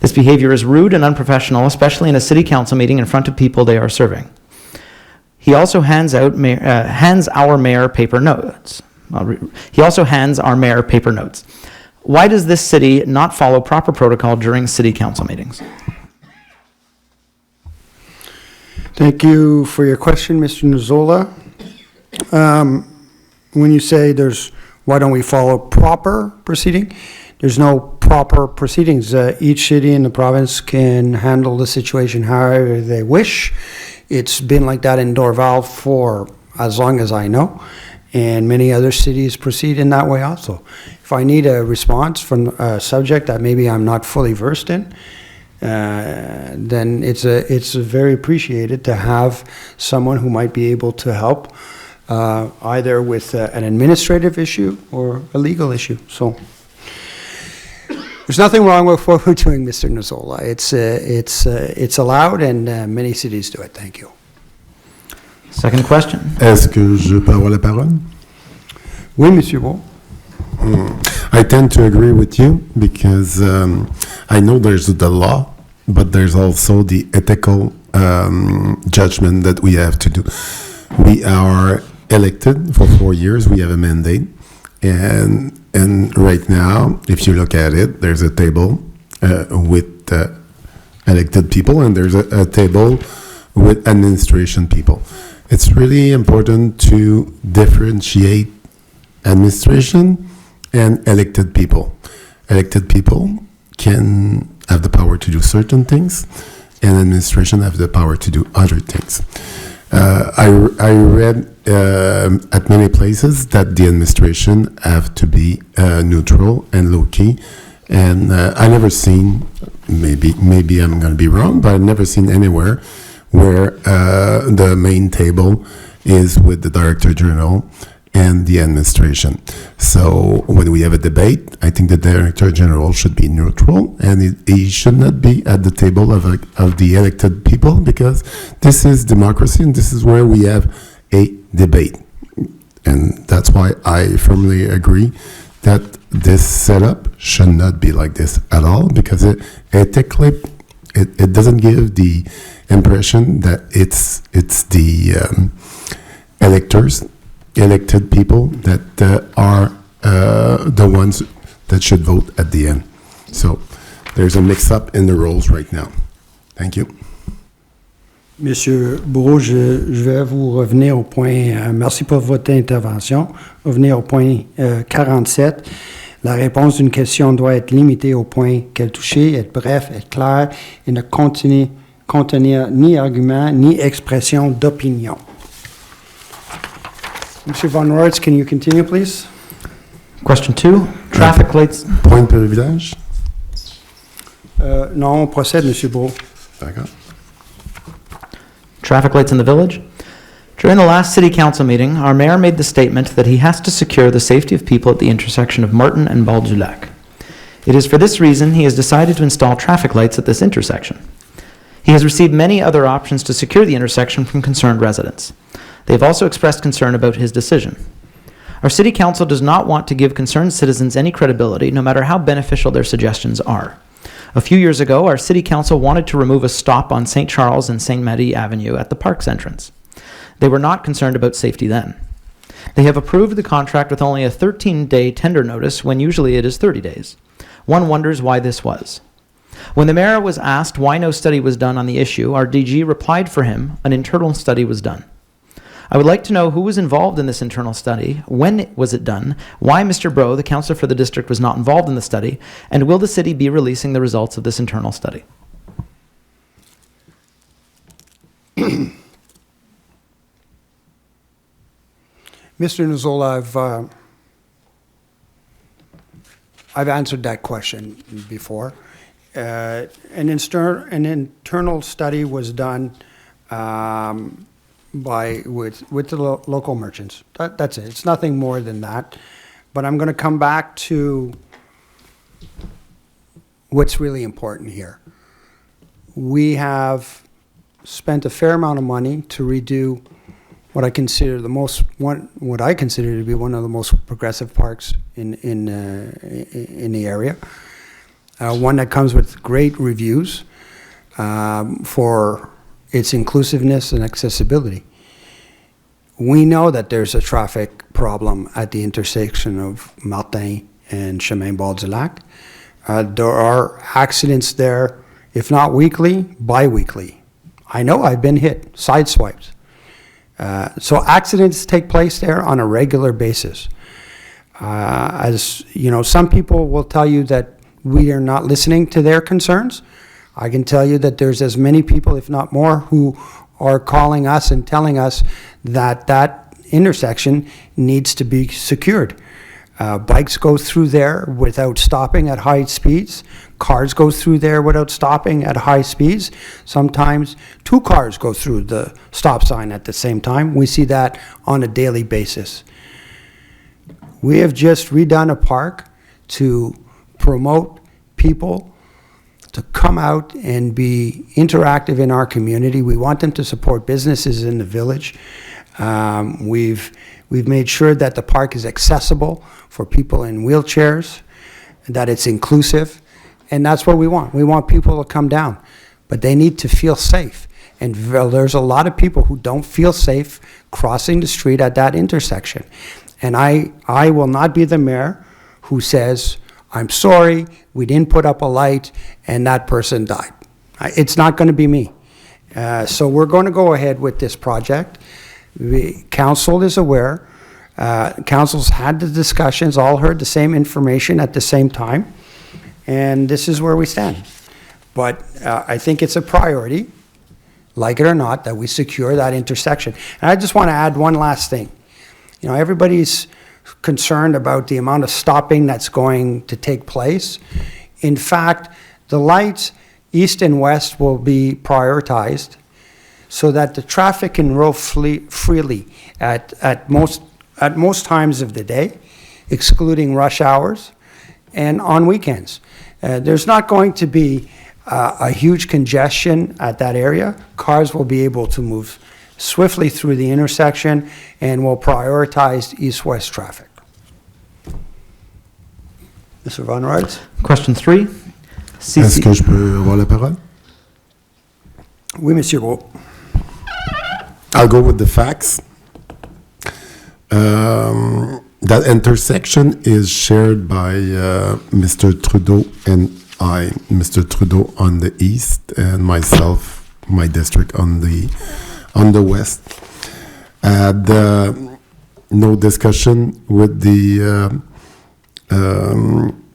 S3: This behavior is rude and unprofessional, especially in a city council meeting in front of people they are serving. He also hands our mayor paper notes. Why does this city not follow proper protocol during city council meetings?
S1: Thank you for your question, Mr. Nuzzola. When you say why don't we follow proper proceeding? There's no proper proceedings. Each city in the province can handle the situation however they wish. It's been like that in Dorval for as long as I know, and many other cities proceed in that way also. If I need a response from a subject that maybe I'm not fully versed in, then it's very appreciated to have someone who might be able to help either with an administrative issue or a legal issue. So there's nothing wrong with what we're doing, Mr. Nuzzola. It's allowed, and many cities do it. Thank you.
S3: Second question.
S10: Est-ce que je peux avoir la parole?
S1: Oui, Monsieur Beau.
S10: I tend to agree with you because I know there's the law, but there's also the ethical judgment that we have to do. We are elected for 4 years. We have a mandate. And right now, if you look at it, there's a table with elected people, and there's a table with administration people. It's really important to differentiate administration and elected people. Elected people can have the power to do certain things, and administration have the power to do other things. I read at many places that the administration have to be neutral and low-key, and I never seen, maybe I'm going to be wrong, but I've never seen anywhere where the main table is with the Director General and the administration. So when we have a debate, I think the Director General should be neutral, and he should not be at the table of the elected people, because this is democracy, and this is where we have a debate. And that's why I firmly agree that this setup should not be like this at all, because ethically, it doesn't give the impression that it's the elected people that are the ones that should vote at the end. So there's a mix-up in the roles right now. Thank you.
S1: Monsieur Bourreau, je vais vous revenir au point, merci pour votre intervention, revenir au point 47. La réponse d'une question doit être limitée au point qu'elle touche, être bref, être clair et ne contenir ni argument ni expression d'opinion. Monsieur Von Roerts, can you continue, please?
S3: Question 2, traffic lights.
S10: Point per village?
S1: Non, on procède, Monsieur Bourreau.
S10: D'accord.
S3: Traffic lights in the village. During the last city council meeting, our mayor made the statement that he has to secure the safety of people at the intersection of Martin and Bal-du-Lac. It is for this reason he has decided to install traffic lights at this intersection. He has received many other options to secure the intersection from concerned residents. They have also expressed concern about his decision. Our city council does not want to give concerned citizens any credibility, no matter how beneficial their suggestions are. A few years ago, our city council wanted to remove a stop on St. Charles and St. Marie Avenue at the park's entrance. They were not concerned about safety then. They have approved the contract with only a 13-day tender notice when usually it is 30 days. One wonders why this was. When the mayor was asked why no study was done on the issue, our DG replied for him, an internal study was done. I would like to know who was involved in this internal study, when was it done, why Mr. Bro, the councillor for the district, was not involved in the study, and will the city be releasing the results of this internal study?
S1: Mr. Nuzzola, I've answered that question before. An internal study was done with the local merchants. That's it. It's nothing more than that. But I'm going to come back to what's really important here. We have spent a fair amount of money to redo what I consider to be one of the most progressive parks in the area. One that comes with great reviews for its inclusiveness and accessibility. We know that there's a traffic problem at the intersection of Martin and Chemin Bord du Lac. There are accidents there, if not weekly, bi-weekly. I know I've been hit, sideswiped. So accidents take place there on a regular basis. As you know, some people will tell you that we are not listening to their concerns. I can tell you that there's as many people, if not more, who are calling us and telling us that that intersection needs to be secured. Bikes go through there without stopping at high speeds. Cars go through there without stopping at high speeds. Sometimes 2 cars go through the stop sign at the same time. We see that on a daily basis. We have just redone a park to promote people to come out and be interactive in our community. We want them to support businesses in the village. We've made sure that the park is accessible for people in wheelchairs, that it's inclusive, and that's what we want. We want people to come down, but they need to feel safe. And there's a lot of people who don't feel safe crossing the street at that intersection. And I will not be the mayor who says, I'm sorry, we didn't put up a light and that person died. It's not going to be me. So we're going to go ahead with this project. The council is aware. Council's had the discussions, all heard the same information at the same time. And this is where we stand. But I think it's a priority, like it or not, that we secure that intersection. And I just want to add one last thing. You know, everybody's concerned about the amount of stopping that's going to take place. In fact, the lights east and west will be prioritized so that the traffic can roll freely at most times of the day, excluding rush hours and on weekends. There's not going to be a huge congestion at that area. Cars will be able to move swiftly through the intersection and will prioritize east-west traffic. Mr. Van Ruyt?
S3: Question 3.
S10: Est-ce que je peux avoir la parole?
S1: Oui, Monsieur Gros.
S10: I'll go with the facts. That intersection is shared by Mr. Trudeau and I. Mr. Trudeau on the east and myself, my district on the west. No discussion with the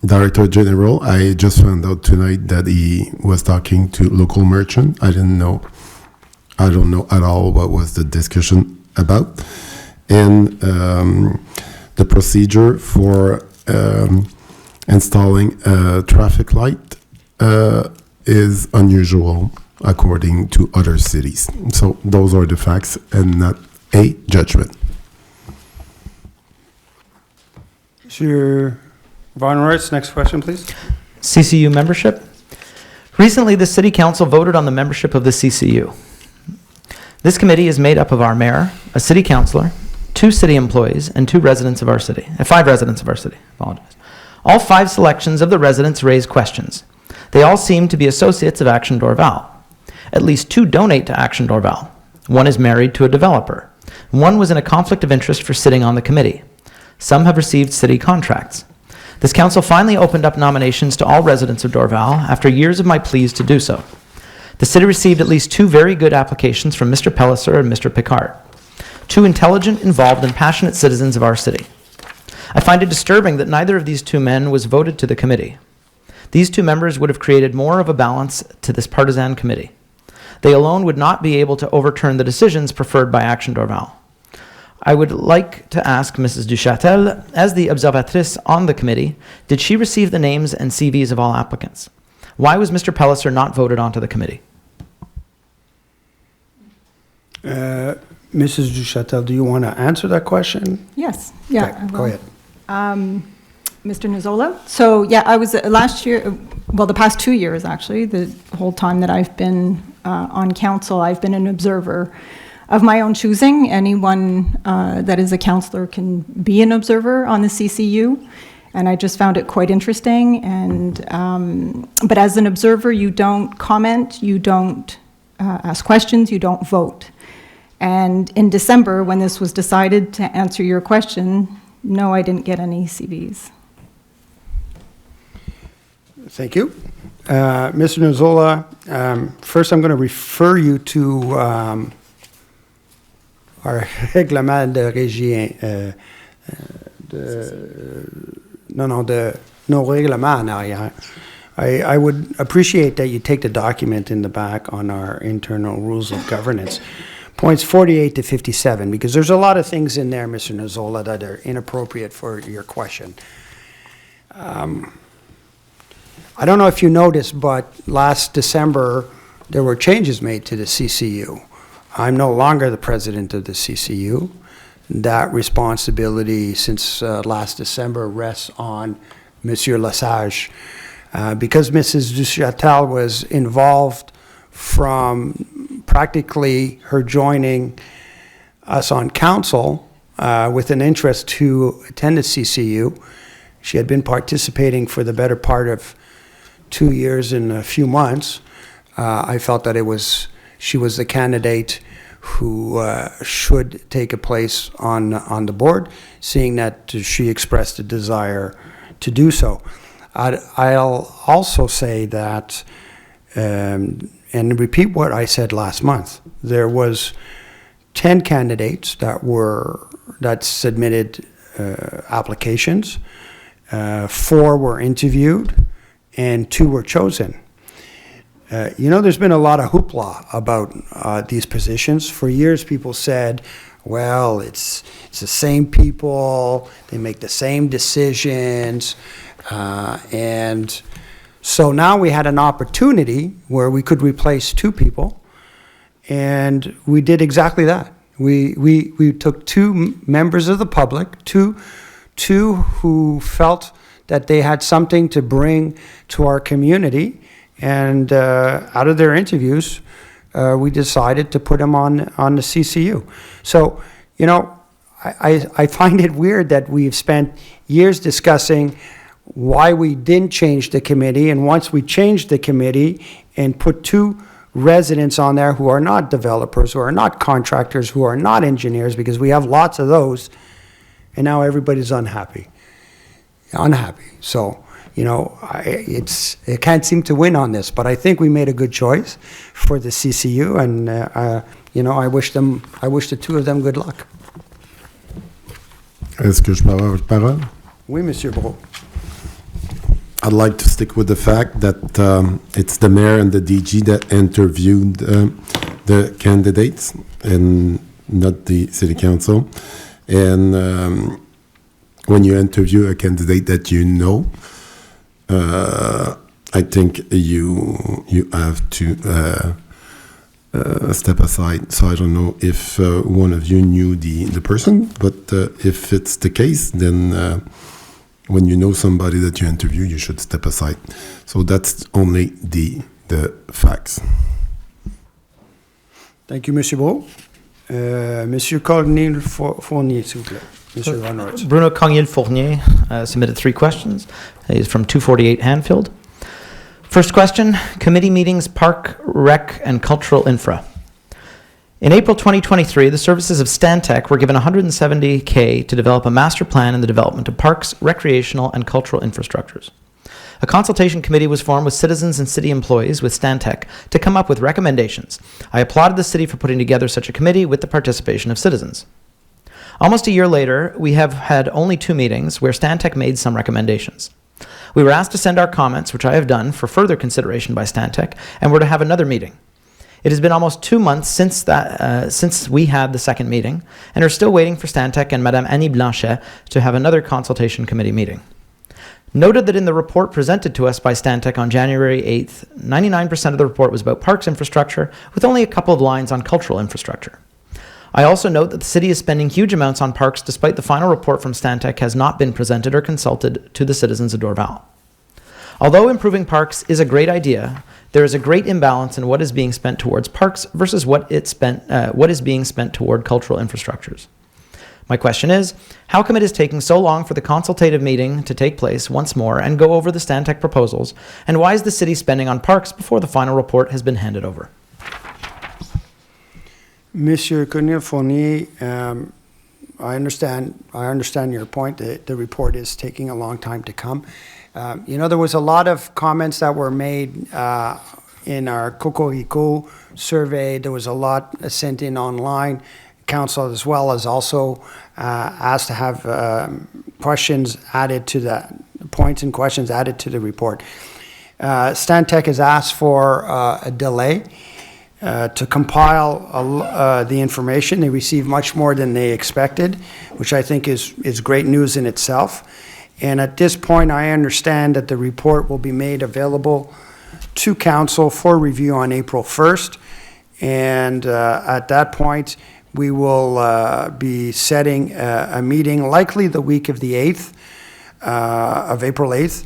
S10: Director General. I just found out tonight that he was talking to local merchant. I don't know at all what was the discussion about. And the procedure for installing a traffic light is unusual according to other cities. So those are the facts and not a judgment.
S1: Monsieur Van Ruyt, next question, please.
S3: CCU membership. Recently, the City Council voted on the membership of the CCU. This committee is made up of our mayor, a city councilor, 2 city employees, and 2 residents of our city, 5 residents of our city. Apologize. All 5 selections of the residents raise questions. They all seem to be associates of Action Dorval. At least 2 donate to Action Dorval. 1 is married to a developer. 1 was in a conflict of interest for sitting on the committee. Some have received city contracts. This council finally opened up nominations to all residents of Dorval after years of my pleas to do so. The city received at least 2 very good applications from Mr. Pellicer and Mr. Picard, 2 intelligent, involved, and passionate citizens of our city. I find it disturbing that neither of these 2 men was voted to the committee. These 2 members would have created more of a balance to this partisan committee. They alone would not be able to overturn the decisions preferred by Action Dorval. I would like to ask Mrs. Duchâtel, as the observatrice on the committee, did she receive the names and CVs of all applicants? Why was Mr. Pellicer not voted onto the committee?
S1: Mrs. Duchâtel, do you want to answer that question?
S12: Yes, yeah.
S1: Okay,
S12: I will.
S1: go ahead.
S12: Mr. Nuzzola. So, yeah, I was last year, well, the past 2 years, actually, the whole time that I've been on council, I've been an observer of my own choosing. Anyone that is a councillor can be an observer on the CCU, and I just found it quite interesting. And but as an observer, you don't comment, you don't ask questions, you don't vote. And in December, when this was decided, to answer your question, no, I didn't get any CVs.
S1: Thank you. Mr. Nuzzola, first I'm going to refer you to our règlement de régie, nos règlements en arrière. I would appreciate that you take the document in the back on our internal rules of governance. Points 48 to 57, because there's a lot of things in there, Mr. Nuzzola, that are inappropriate for your question. I don't know if you noticed, but last December, there were changes made to the CCU. I'm no longer the president of the CCU. That responsibility since last December rests on Monsieur Lesage. Because Mrs. Duchâtel was involved from practically her joining us on council with an interest to attend the CCU. She had been participating for the better part of 2 years and a few months. I felt that she was the candidate who should take a place on the board, seeing that she expressed a desire to do so. I'll also say that, and repeat what I said last month, there was 10 candidates that submitted applications. 4 were interviewed, and 2 were chosen. There's been a lot of hoopla about these positions. For years, people said, well, it's the same people, they make the same decisions, and so now we had an opportunity where we could replace 2 people, and we did exactly that. We took 2 members of the public, two who felt that they had something to bring to our community, and out of their interviews, we decided to put them on the CCU. So, I find it weird that we've spent years discussing why we didn't change the committee, and once we changed the committee and put 2 residents on there who are not developers, who are not contractors, who are not engineers, because we have lots of those, and now everybody's unhappy. So, it can't seem to win on this, but I think we made a good choice for the CCU, and I wish the 2 of them good luck.
S10: Est-ce que je peux avoir votre parole?
S1: Oui, Monsieur Brault.
S10: I'd like to stick with the fact that it's the mayor and the DG that interviewed the candidates and not the city council. And when you interview a candidate that you know, I think you have to step aside. So I don't know if one of you knew the person, but if it's the case, then when you know somebody that you interview, you should step aside. So that's only the facts.
S1: Thank you, Monsieur Brault. Monsieur Cornil-Fournier, s'il vous plaît. Monsieur Van Roots.
S3: Bruno Cogniel-Fournier submitted 3 questions. He's from 248 Hanfield. First question, committee meetings, park, rec, and cultural infra. In April 2023, the services of Stantec were given $170K to develop a master plan in the development of parks, recreational, and cultural infrastructures. A consultation committee was formed with citizens and city employees with Stantec to come up with recommendations. I applauded the city for putting together such a committee with the participation of citizens. Almost a year later, we have had only 2 meetings where Stantec made some recommendations. We were asked to send our comments, which I have done, for further consideration by Stantec, and we're to have another meeting. It has been almost 2 months since we had the second meeting, and are still waiting for Stantec and Madame Annie Blanchet to have another consultation committee meeting. Noted that in the report presented to us by Stantec on January 8th, 99% of the report was about parks infrastructure, with only a couple of lines on cultural infrastructure. I also note that the city is spending huge amounts on parks despite the final report from Stantec has not been presented or consulted to the citizens of Dorval. Although improving parks is a great idea, there is a great imbalance in what is being spent towards parks versus what is being spent toward cultural infrastructures. My question is, how come it is taking so long for the consultative meeting to take place once more and go over the Stantec proposals, and why is the city spending on parks before the final report has been handed over?
S1: Monsieur Corneille-Fournier, I understand your point. The report is taking a long time to come. There was a lot of comments that were made in our Cocorico survey. There was a lot sent in online. Council as well as also asked to have questions added to the points and questions added to the report. Stantec has asked for a delay to compile the information. They received much more than they expected, which I think is great news in itself. And at this point, I understand that the report will be made available to Council for review on April 1st. And at that point, we will be setting a meeting, likely the week of the 8th, of April 8th,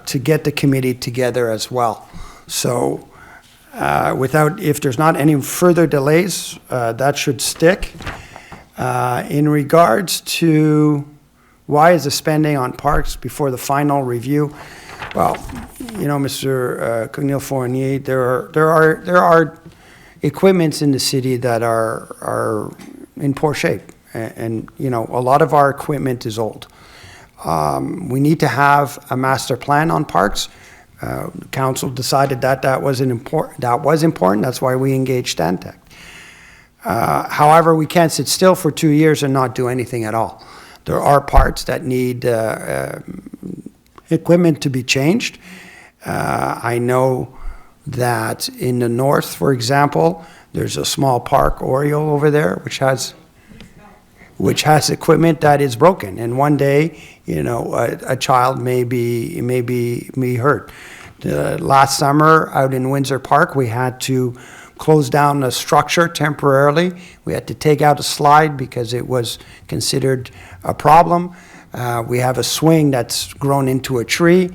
S1: to get the committee together as well. So if there's not any further delays, that should stick. In regards to why is the spending on parks before the final review? Well, Mr. Corneille-Fournier, there are equipments in the city that are in poor shape, and a lot of our equipment is old. We need to have a master plan on parks. Council decided that was important. That's why we engaged Stantec. However, we can't sit still for 2 years and not do anything at all. There are parts that need equipment to be changed. I know that in the north, for example, there's a small park, Oriole, over there, which has equipment that is broken, and one day, a child may be hurt. Last summer, out in Windsor Park, we had to close down the structure temporarily. We had to take out a slide because it was considered a problem. We have a swing that's grown into a tree,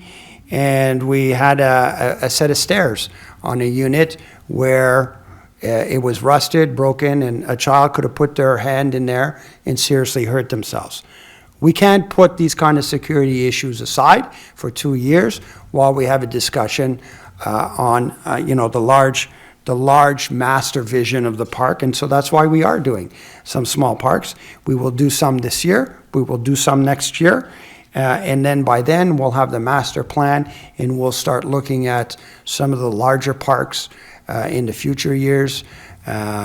S1: and we had a set of stairs on a unit where it was rusted, broken, and a child could have put their hand in there and seriously hurt themselves. We can't put these kind of security issues aside for 2 years while we have a discussion on the large master vision of the park, and so that's why we are doing some small parks. We will do some this year, we will do some next year, and then by then we'll have the master plan, and we'll start looking at some of the larger parks in the future years.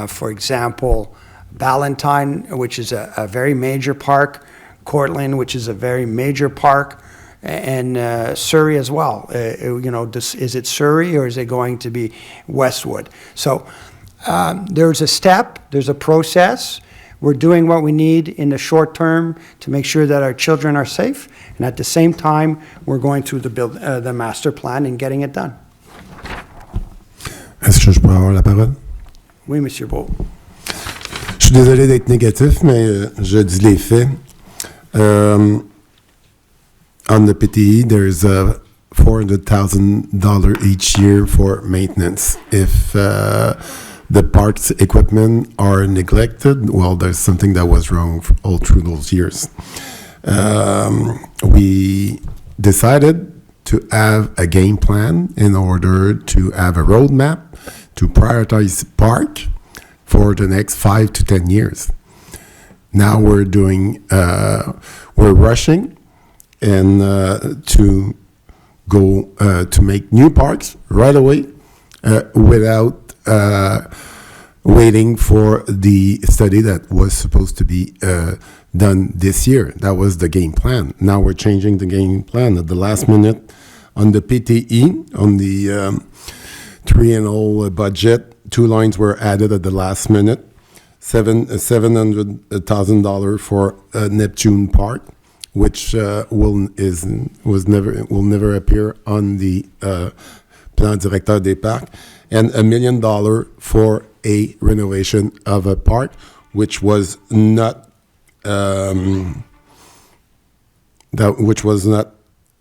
S1: For example, Ballantyne, which is a very major park, Cortland, which is a very major park, and Surrey as well. Is it Surrey or is it going to be Westwood? So there's a step, there's a process. We're doing what we need in the short term to make sure that our children are safe, and at the same time, we're going through the master plan and getting it done.
S10: Est-ce que je peux avoir la parole?
S1: Oui, Monsieur Beau.
S10: Je suis désolé d'être négatif, mais je dis les faits. On the PTE, there's $400,000 each year for maintenance. If the parks equipment are neglected, well, there's something that was wrong all through those years. We decided to have a game plan in order to have a roadmap to prioritize park for the next 5 to 10 years. Now we're rushing and to go to make new parks right away without waiting for the study that was supposed to be done this year. That was the game plan. Now we're changing the game plan at the last minute on the PTE, on the triennial budget. two lines were added at the last minute. $700,000 for Neptune Park, which will never appear on the plan directeur des parcs, and $1 million for a renovation of a park, which was not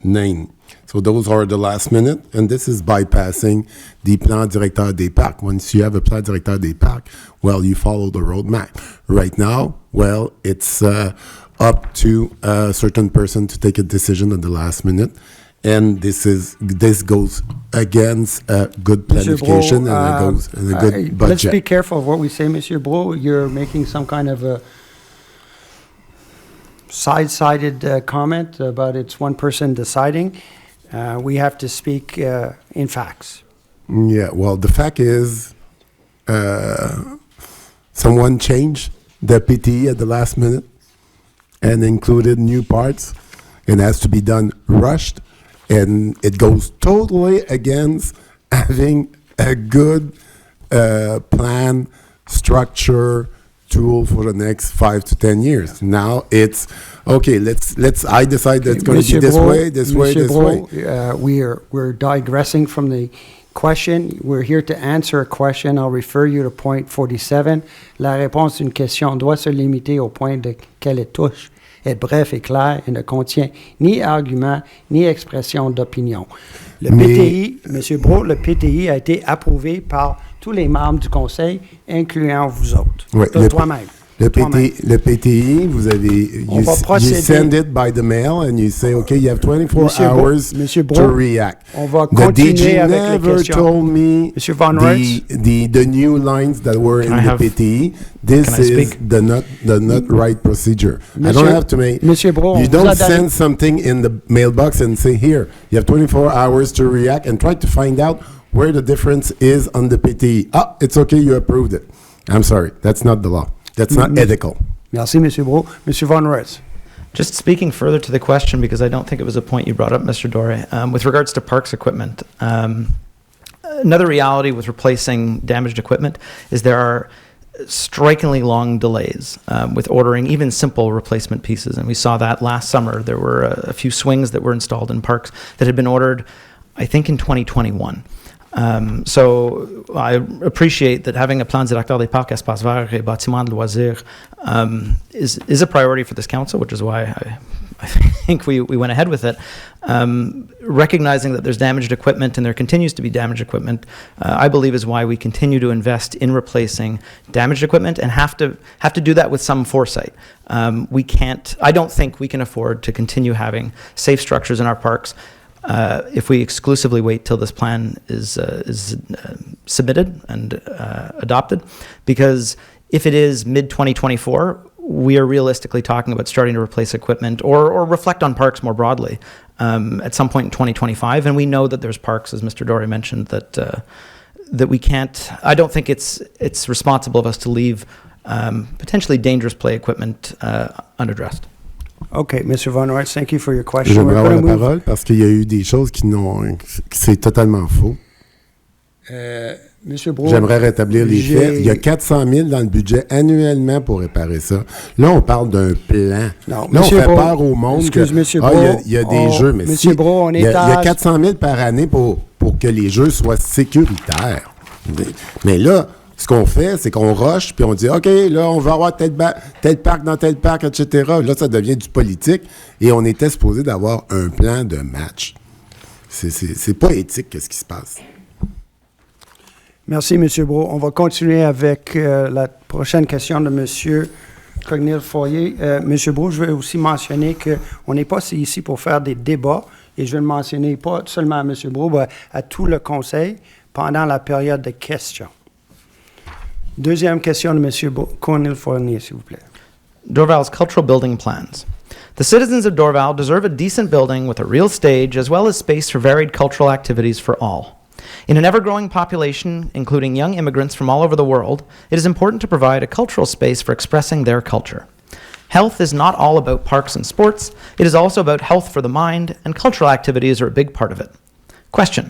S10: named. So those are the last minute, and this is bypassing the plan directeur des parcs. Once you have a plan directeur des parcs, well, you follow the roadmap. Right now, well, it's up to a certain person to take a decision at the last minute, and this goes against good planification and a good budget.
S1: Let's be careful of what we say, Monsieur Brault. You're making some kind of a side-sided comment about it's one person deciding. We have to speak in facts.
S10: Yeah, well, the fact is someone changed the PTE at the last minute and included new parts, and has to be done rushed, and it goes totally against having a good plan, structure, tool for the next 5 to 10 years. Now it's okay. I decide that it's going to be this way, this way, this way.
S1: We're digressing from the question. We're here to answer a question. I'll refer you to point 47. La réponse d'une question doit se limiter au point qu'elle est touche, être bref et clair et ne contient ni argument ni expression d'opinion. PTI, M. Brault, le PTI a été approuvé par tous les membres du conseil, incluant vous autres.
S10: Oui,
S1: Toi-même.
S10: Le PTI, vous avez, you send it by the mail and you say, okay, you have 24 hours to react.
S1: On va
S10: The
S1: continuer
S10: DG
S1: avec les
S10: never
S1: questions.
S10: told me the new lines that were in the PTI. This is the not right procedure. I don't have to make.
S1: Monsieur Brault,
S10: you don't send something in the mailbox and say, here, you have 24 hours to react, and try to find out where the difference is on the PTE. Ah, it's okay, you approved it. I'm sorry, that's not the law. That's not ethical.
S1: Merci, Monsieur Brault. Monsieur Von Ritz.
S3: Just speaking further to the question, because I don't think it was a point you brought up, Mr. Doré, with regards to parks equipment. Another reality with replacing damaged equipment is there are strikingly long delays with ordering even simple replacement pieces. And we saw that last summer. There were a few swings that were installed in parks that had been ordered, I think, in 2021. So I appreciate that having a plan directeur des parcs, espaces verts et bâtiments de loisirs is a priority for this council, which is why I think we went ahead with it. Recognizing that there's damaged equipment and there continues to be damaged equipment, I believe is why we continue to invest in replacing damaged equipment and have to do that with some foresight. I don't think we can afford to continue having safe structures in our parks if we exclusively wait till this plan is submitted and adopted, because if it is mid-2024, we are realistically talking about starting to replace equipment or reflect on parks more broadly at some point in 2025. And we know that there's parks, as Mr. Doré mentioned, that we can't. I don't think it's responsible of us to leave potentially dangerous play equipment unaddressed.
S1: Okay, Mr. Von Ritz, thank you for your question.
S10: J'aimerais avoir la parole parce qu'il y a eu des choses qui c'est totalement faux.
S1: Monsieur Brault,
S10: j'aimerais rétablir les faits. Il y a 400 000 dans le budget annuellement pour réparer ça. Là, on parle d'un plan.
S1: Non,
S10: là, on fait
S1: Brault,
S10: peur au monde.
S1: Monsieur Brault,
S10: il y a des jeux, mais
S1: Monsieur Brault,
S10: il y a 400 000 par année pour que les jeux soient sécuritaires. Mais là, ce qu'on fait, c'est qu'on rush, puis on dit, OK, là, on va avoir tel parc dans tel parc, etc. Là, ça devient du politique, et on était supposé d'avoir un plan de match. C'est pas éthique, qu'est-ce qui se passe.
S1: Merci, M. Brault. On va continuer avec la prochaine question de M. Cognil-Foyer. M. Brault, je veux aussi mentionner qu'on n'est pas ici pour faire des débats, et je vais le mentionner pas seulement à M. Brault, mais à tout le conseil pendant la période de questions. Deuxième question de M. Cognil-Foyer, s'il vous plaît.
S3: Dorval's cultural building plans. The citizens of Dorval deserve a decent building with a real stage as well as space for varied cultural activities for all. In an ever-growing population, including young immigrants from all over the world, it is important to provide a cultural space for expressing their culture. Health is not all about parks and sports. It is also about health for the mind, and cultural activities are a big part of it. Question: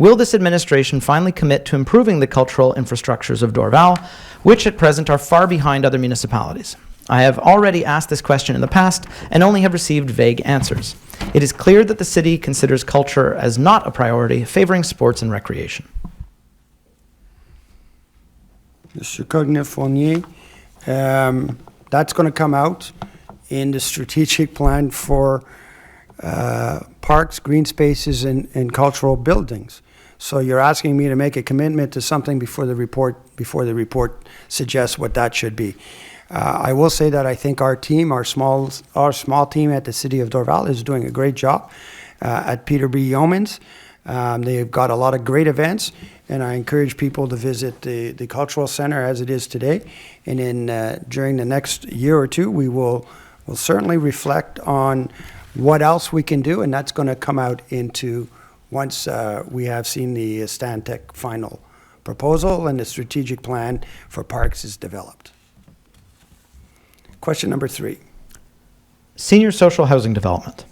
S3: Will this administration finally commit to improving the cultural infrastructures of Dorval, which at present are far behind other municipalities? I have already asked this question in the past and only have received vague answers. It is clear that the city considers culture as not a priority, favoring sports and recreation.
S1: Mr. Cognier-Fournier, that's going to come out in the strategic plan for parks, green spaces, and cultural buildings. So you're asking me to make a commitment to something before the report suggests what that should be. I will say that I think our small team at the City of Dorval is doing a great job at Peter B. Yeomans. They've got a lot of great events, and I encourage people to visit the cultural center as it is today. And during the next year or two, we'll certainly reflect on what else we can do, and that's going to come out into once we have seen the Stantec final proposal and the strategic plan for parks is developed. Question number 3.
S3: Senior social housing development.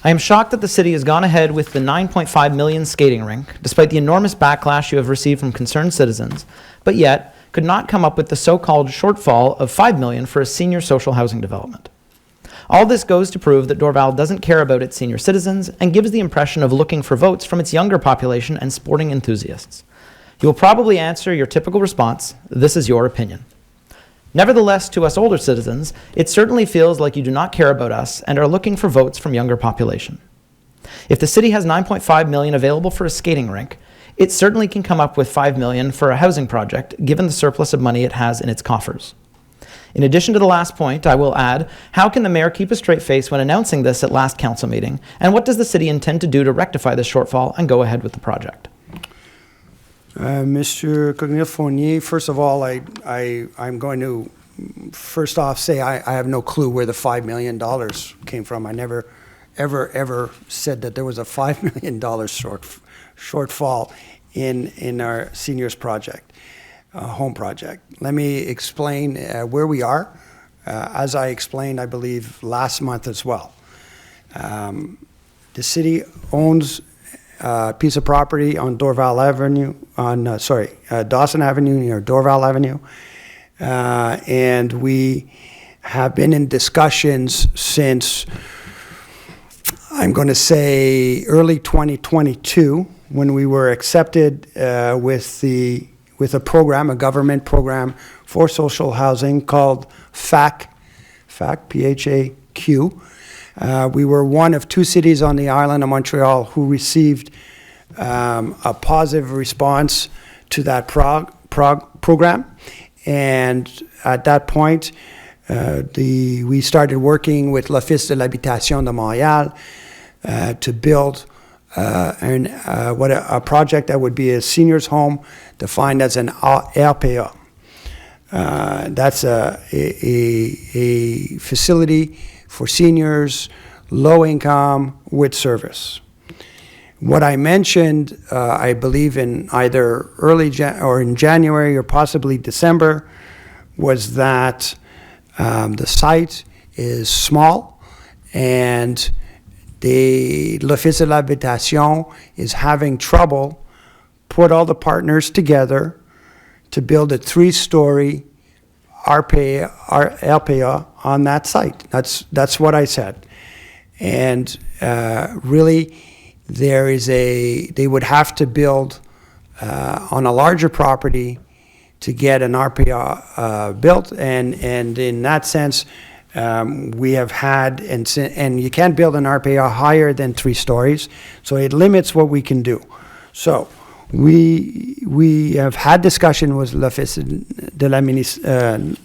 S3: I am shocked that the city has gone ahead with the $9.5 million skating rink, despite the enormous backlash you have received from concerned citizens, but yet could not come up with the so-called shortfall of $5 million for a senior social housing development. All this goes to prove that Dorval doesn't care about its senior citizens and gives the impression of looking for votes from its younger population and sporting enthusiasts. You will probably answer your typical response, "This is your opinion." Nevertheless, to us older citizens, it certainly feels like you do not care about us and are looking for votes from younger population. If the city has $9.5 million available for a skating rink, it certainly can come up with $5 million for a housing project, given the surplus of money it has in its coffers. In addition to the last point, I will add, how can the mayor keep a straight face when announcing this at last council meeting, and what does the city intend to do to rectify this shortfall and go ahead with the project?
S1: Mr. Cognier-Fournier, first of all, I'm going to first off say I have no clue where the $5 million came from. I never, ever said that there was a $5 million shortfall in our seniors project, home project. Let me explain where we are, as I explained, I believe, last month as well. The city owns piece of property on Dorval Avenue, Dawson Avenue near Dorval Avenue. And we have been in discussions since, I'm going to say, early 2022, when we were accepted with a program, a government program for social housing called FAQ, P-H-A-Q. We were one of 2 cities on the island of Montreal who received a positive response to that program. And at that point, we started working with l'Office de l'Habitation de Montréal to build a project that would be a seniors home defined as an RPA. That's a facility for seniors, low income, with service. What I mentioned, I believe in either in January or possibly December, was that the site is small and l'Office de l'Habitation is having trouble put all the partners together to build a 3-story RPA on that site. That's what I said. And really, they would have to build on a larger property to get an RPA built, and in that sense, we have had, and you can't build an RPA higher than 3 stories, so it limits what we can do. So we have had discussion with l'Office de l'Habitation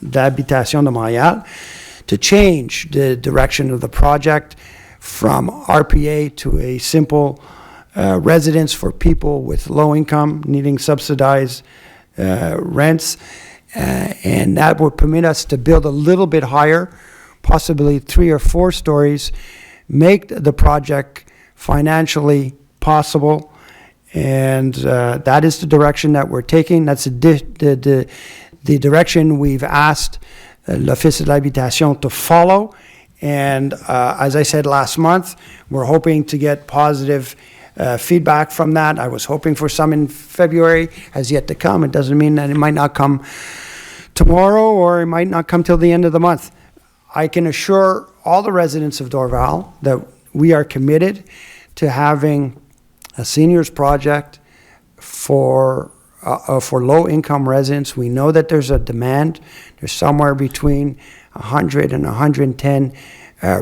S1: de Montréal to change the direction of the project from RPA to a simple residence for people with low income needing subsidized rents, and that would permit us to build a little bit higher, possibly 3 or 4 stories, make the project financially possible, and that is the direction that we're taking. That's the direction we've asked l'Office de l'Habitation to follow. And as I said last month, we're hoping to get positive feedback from that. I was hoping for some in February, has yet to come. It doesn't mean that it might not come tomorrow or it might not come till the end of the month. I can assure all the residents of Dorval that we are committed to having a seniors project for low-income residents. We know that there's a demand. There's somewhere between 100 and 110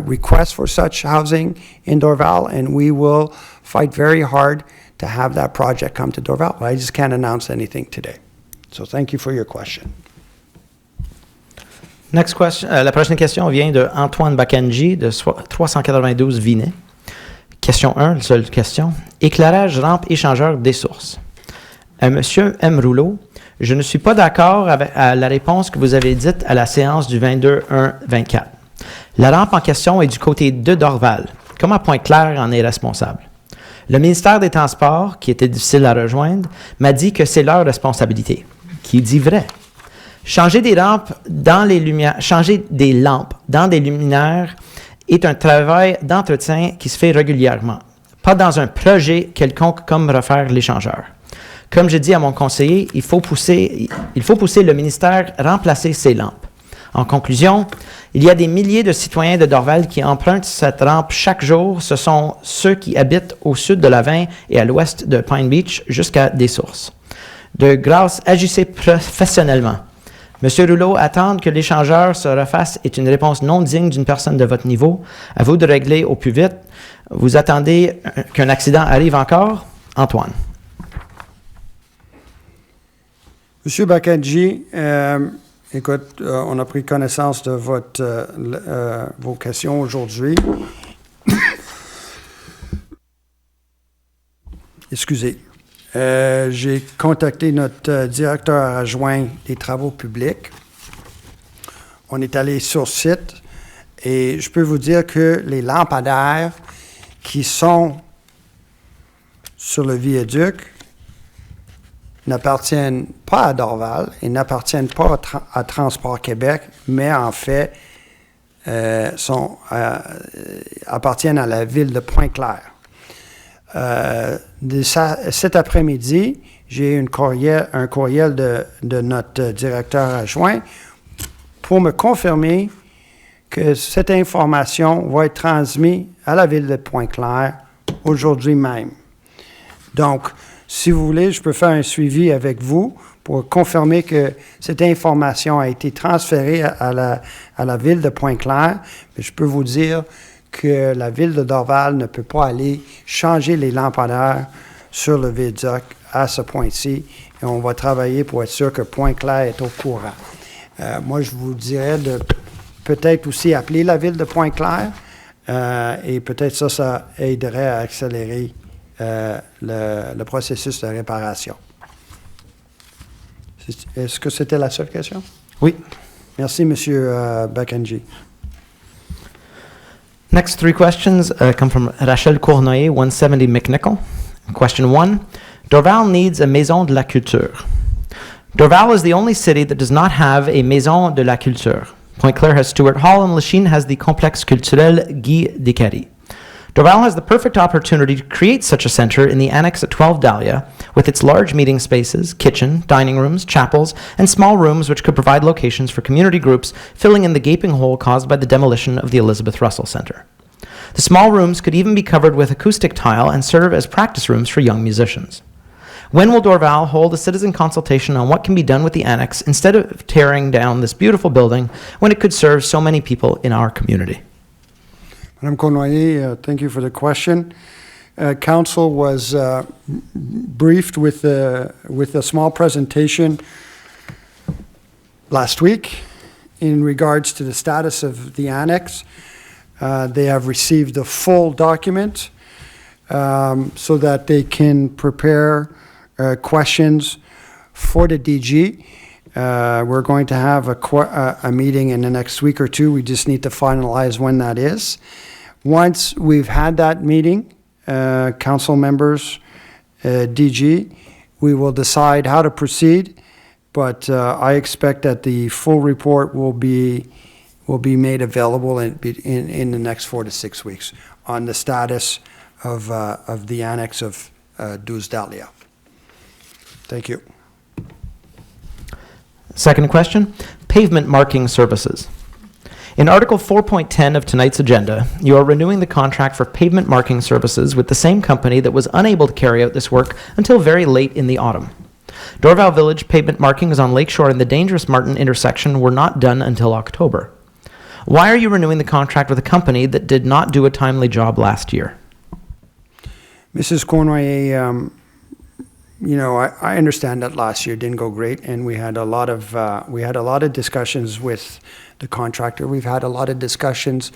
S1: requests for such housing in Dorval, and we will fight very hard to have that project come to Dorval. But I just can't announce anything today. So thank you for your question.
S3: Next question. La prochaine question vient de Antoine Bakanji de 392 Vinet. Question 1, seule question. Éclairage, rampe, échangeur des sources. Monsieur M. Rouleau, je ne suis pas d'accord avec la réponse que vous avez dite à la séance du 22-1-24. La rampe en question est du côté de Dorval. Comment Pointe-Claire en est responsable? Le ministère des Transports, qui était difficile à rejoindre, m'a dit que c'est leur responsabilité. Qui dit vrai? Changer des lampes dans les luminaires est un travail d'entretien qui se fait régulièrement, pas dans un projet quelconque comme refaire l'échangeur. Comme je dis à mon conseiller, il faut pousser le ministère à remplacer ces lampes. En conclusion, il y a des milliers de citoyens de Dorval qui empruntent cette rampe chaque jour. Ce sont ceux qui habitent au sud de la 20 et à l'ouest de Pine Beach jusqu'à des sources. De grâce, agissez professionnellement. Monsieur Rouleau, attendre que l'échangeur se refasse est une réponse non digne d'une personne de votre niveau. À vous de régler au plus vite. Vous attendez qu'un accident arrive encore? Antoine.
S1: Monsieur Bakanji, écoute, on a pris connaissance de vos questions aujourd'hui. Excusez. J'ai contacté notre directeur adjoint des travaux publics. On est allé sur site et je peux vous dire que les lampadaires qui sont sur le viaduc n'appartiennent pas à Dorval et n'appartiennent pas à Transport Québec, mais en fait appartiennent à la ville de Pointe-Claire. Cet après-midi, j'ai eu un courriel de notre directeur adjoint pour me confirmer que cette information va être transmise à la ville de Pointe-Claire aujourd'hui même. Donc, si vous voulez, je peux faire un suivi avec vous pour confirmer que cette information a été transférée à la ville de Pointe-Claire. Mais je peux vous dire que la ville de Dorval ne peut pas aller changer les lampadaires sur le viaduc à ce point-ci. Et on va travailler pour être sûr que Pointe-Claire est au courant. Moi, je vous dirais de peut-être aussi appeler la ville de Pointe-Claire et peut-être ça aiderait à accélérer le processus de réparation. Est-ce que c'était la seule question?
S3: Oui.
S1: Merci, M. Bakanji.
S3: Next three questions come from Rachel Cournoyer, 170 McNichol. Question 1. Dorval needs a Maison de la Culture. Dorval is the only city that does not have a Maison de la Culture. Pointe-Claire has Stuart Hall and Lachine has the Complexe Culturel Guy Descaries. Dorval has the perfect opportunity to create such a center in the annex at 12 Dahlia, with its large meeting spaces, kitchen, dining rooms, chapels, and small rooms which could provide locations for community groups, filling in the gaping hole caused by the demolition of the Elizabeth Russell Center. The small rooms could even be covered with acoustic tile and serve as practice rooms for young musicians. When will Dorval hold a citizen consultation on what can be done with the annex instead of tearing down this beautiful building when it could serve so many people in our community?
S1: Madame Cournoyer, thank you for the question. Council was briefed with a small presentation last week in regards to the status of the annex. They have received the full document so that they can prepare questions for the DG. We're going to have a meeting in the next week or two. We just need to finalize when that is. Once we've had that meeting, council members, DG, we will decide how to proceed. But I expect that the full report will be made available in the next 4 to 6 weeks on the status of the annex of 12 Dahlia. Thank you.
S3: Second question, pavement marking services. In Article 4.10 of tonight's agenda, you are renewing the contract for pavement marking services with the same company that was unable to carry out this work until very late in the autumn. Dorval Village pavement markings on Lakeshore and the Dangerous Martin intersection were not done until October. Why are you renewing the contract with a company that did not do a timely job last year?
S1: Mrs. Cornway, I understand that last year didn't go great, and we had a lot of discussions with the contractor. We've had a lot of discussions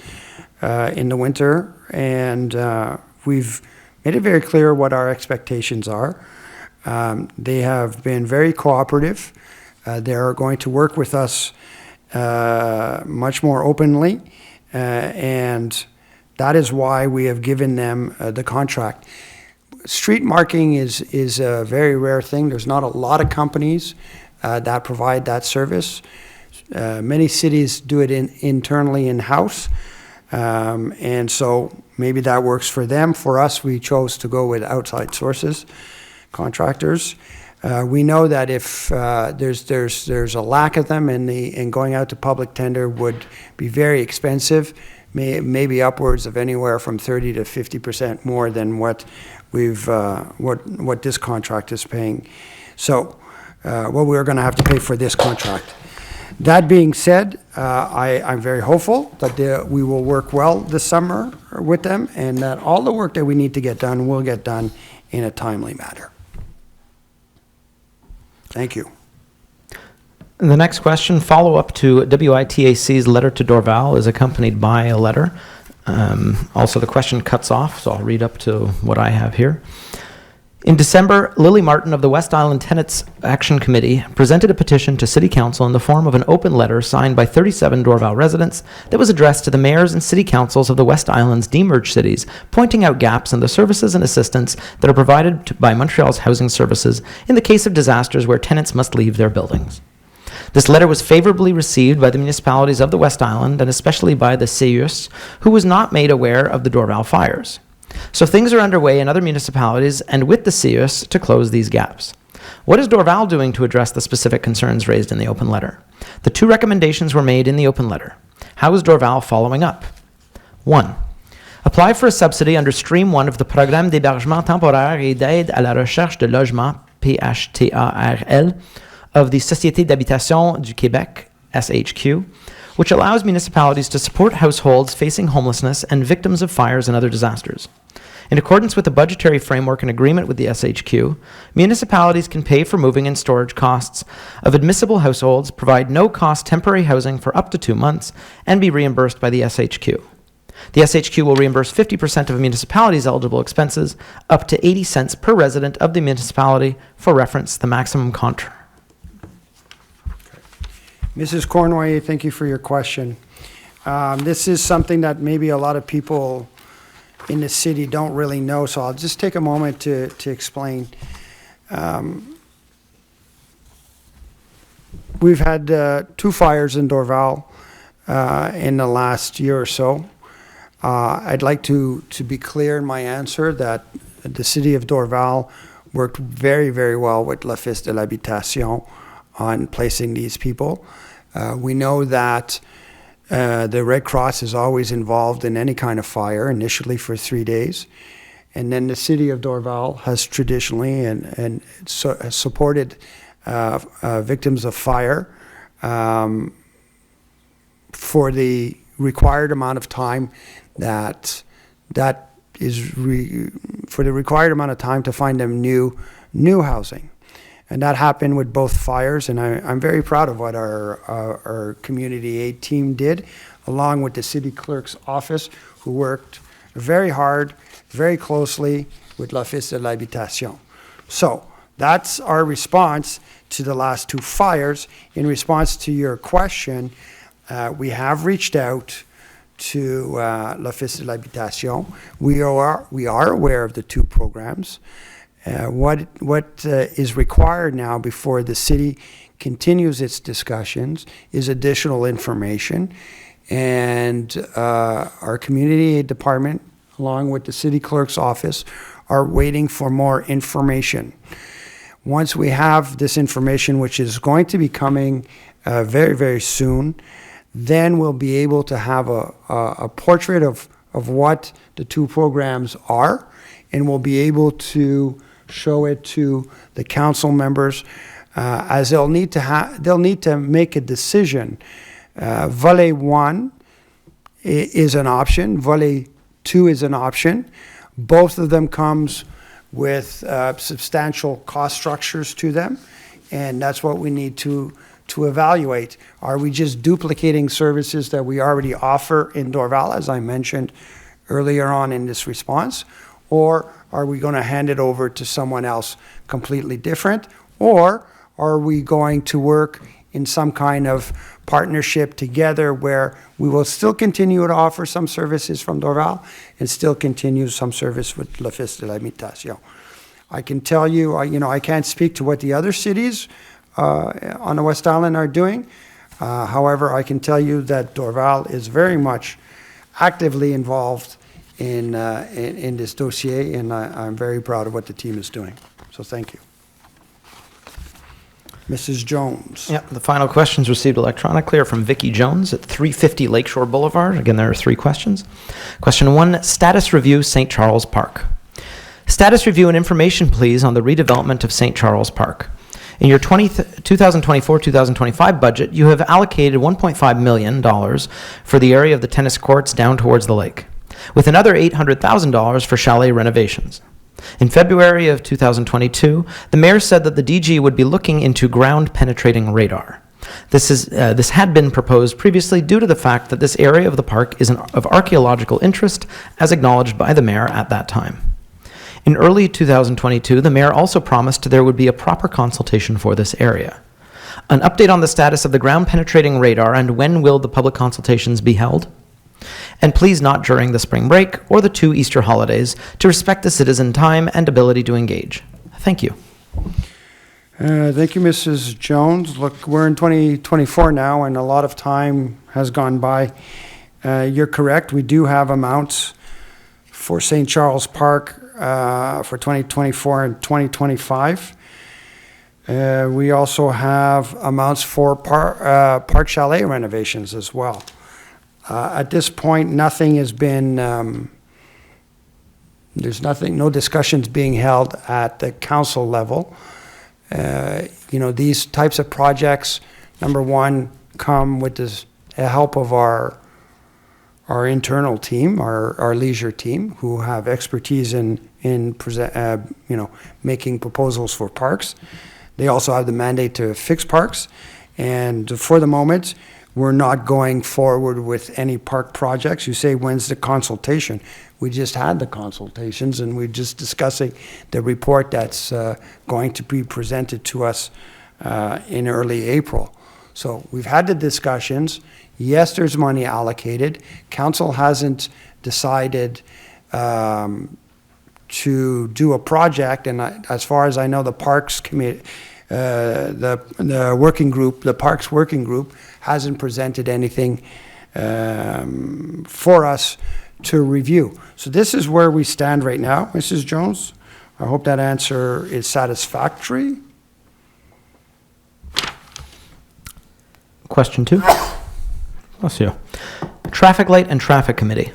S1: in the winter, and we've made it very clear what our expectations are. They have been very cooperative. They are going to work with us much more openly, and that is why we have given them the contract. Street marking is a very rare thing. There's not a lot of companies that provide that service. Many cities do it internally in-house, and so maybe that works for them. For us, we chose to go with outside sources, contractors. We know that if there's a lack of them, and going out to public tender would be very expensive, maybe upwards of anywhere from 30 to 50% more than what this contract is paying. So, what we're going to have to pay for this contract. That being said, I'm very hopeful that we will work well this summer with them, and that all the work that we need to get done will get done in a timely manner. Thank you.
S3: The next question, follow-up to WITAC's letter to Dorval, is accompanied by a letter. Also, the question cuts off, so I'll read up to what I have here. In December, Lily Martin of the West Island Tenants Action Committee presented a petition to City Council in the form of an open letter signed by 37 Dorval residents that was addressed to the mayors and city councils of the West Island's demerged cities, pointing out gaps in the services and assistance that are provided by Montreal's housing services in the case of disasters where tenants must leave their buildings. This letter was favorably received by the municipalities of the West Island and especially by the Séance, who was not made aware of the Dorval fires. So things are underway in other municipalities and with the Séance to close these gaps. What is Dorval doing to address the specific concerns raised in the open letter? The two recommendations were made in the open letter. How is Dorval following up? 1. Apply for a subsidy under Stream 1 of the Programme d'hébergement temporaire et d'aide à la recherche de logement, PHTARL, of the Société d'habitation du Québec, SHQ, which allows municipalities to support households facing homelessness and victims of fires and other disasters. In accordance with the budgetary framework and agreement with the SHQ, municipalities can pay for moving and storage costs of admissible households, provide no-cost temporary housing for up to 2 months, and be reimbursed by the SHQ. The SHQ will reimburse 50% of a municipality's eligible expenses, up to 80 cents per resident of the municipality. For reference, the maximum contract.
S1: Mrs. Cornway, thank you for your question. This is something that maybe a lot of people in the city don't really know, so I'll just take a moment to explain. We've had 2 fires in Dorval in the last year or so. I'd like to be clear in my answer that the city of Dorval worked very, very well with l'Office de l'Habitation on placing these people. We know that the Red Cross is always involved in any kind of fire, initially for 3 days. And then the city of Dorval has traditionally and has supported victims of fire for the required amount of time for the required amount of time to find them new housing. And that happened with both fires, and I'm very proud of what our community aid team did, along with the city clerk's office, who worked very hard, very closely with l'Office de l'Habitation. So that's our response to the last 2 fires. In response to your question, we have reached out to l'Office de l'Habitation. We are aware of the 2 programs. What is required now before the city continues its discussions is additional information, and our community aid department along with the city clerk's office, are waiting for more information. Once we have this information, which is going to be coming very, very soon, then we'll be able to have a portrait of what the two programs are, and we'll be able to show it to the council members, as they'll need to make a decision. Volley 1 is an option. Volley 2 is an option. Both of them comes with substantial cost structures to them, and that's what we need to evaluate. Are we just duplicating services that we already offer in Dorval, as I mentioned earlier on in this response, or are we going to hand it over to someone else completely different, or are we going to work in some kind of partnership together where we will still continue to offer some services from Dorval and still continue some service with l'Office de l'Habitation. I can tell you, I can't speak to what the other cities on the West Island are doing. However, I can tell you that Dorval is very much actively involved in this dossier, and I'm very proud of what the team is doing. So thank you. Mrs. Jones.
S3: Yeah, the final questions received electronically are from Vicki Jones at 350 Lakeshore Boulevard. Again, there are 3 questions. Question 1, status review, St. Charles Park. Status review and information, please, on the redevelopment of St. Charles Park. In your 2024-2025 budget, you have allocated $1.5 million for the area of the tennis courts down towards the lake, with another $800,000 for chalet renovations. In February of 2022, the mayor said that the DG would be looking into ground-penetrating radar. This had been proposed previously due to the fact that this area of the park is of archaeological interest, as acknowledged by the mayor at that time. In early 2022, the mayor also promised there would be a proper consultation for this area. An update on the status of the ground-penetrating radar and when will the public consultations be held? And please not during the spring break or the 2 Easter holidays, to respect the citizen time and ability to engage. Thank you.
S1: Thank you, Mrs. Jones. Look, we're in 2024 now, and a lot of time has gone by. You're correct. We do have amounts for St. Charles Park for 2024 and 2025. We also have amounts for park chalet renovations as well. At this point, nothing has been, no discussions being held at the council level. These types of projects, number one, come with the help of our internal team, our leisure team, who have expertise in making proposals for parks. They also have the mandate to fix parks, and for the moment, we're not going forward with any park projects. You say, when's the consultation? We just had the consultations, and we're just discussing the report that's going to be presented to us in early April. So we've had the discussions. Yes, there's money allocated. Council hasn't decided to do a project, and as far as I know, the Parks Committee, the working group, the Parks Working Group, hasn't presented anything for us to review. So this is where we stand right now, Mrs. Jones. I hope that answer is satisfactory.
S3: Question 2. Bless you. Traffic light and traffic committee.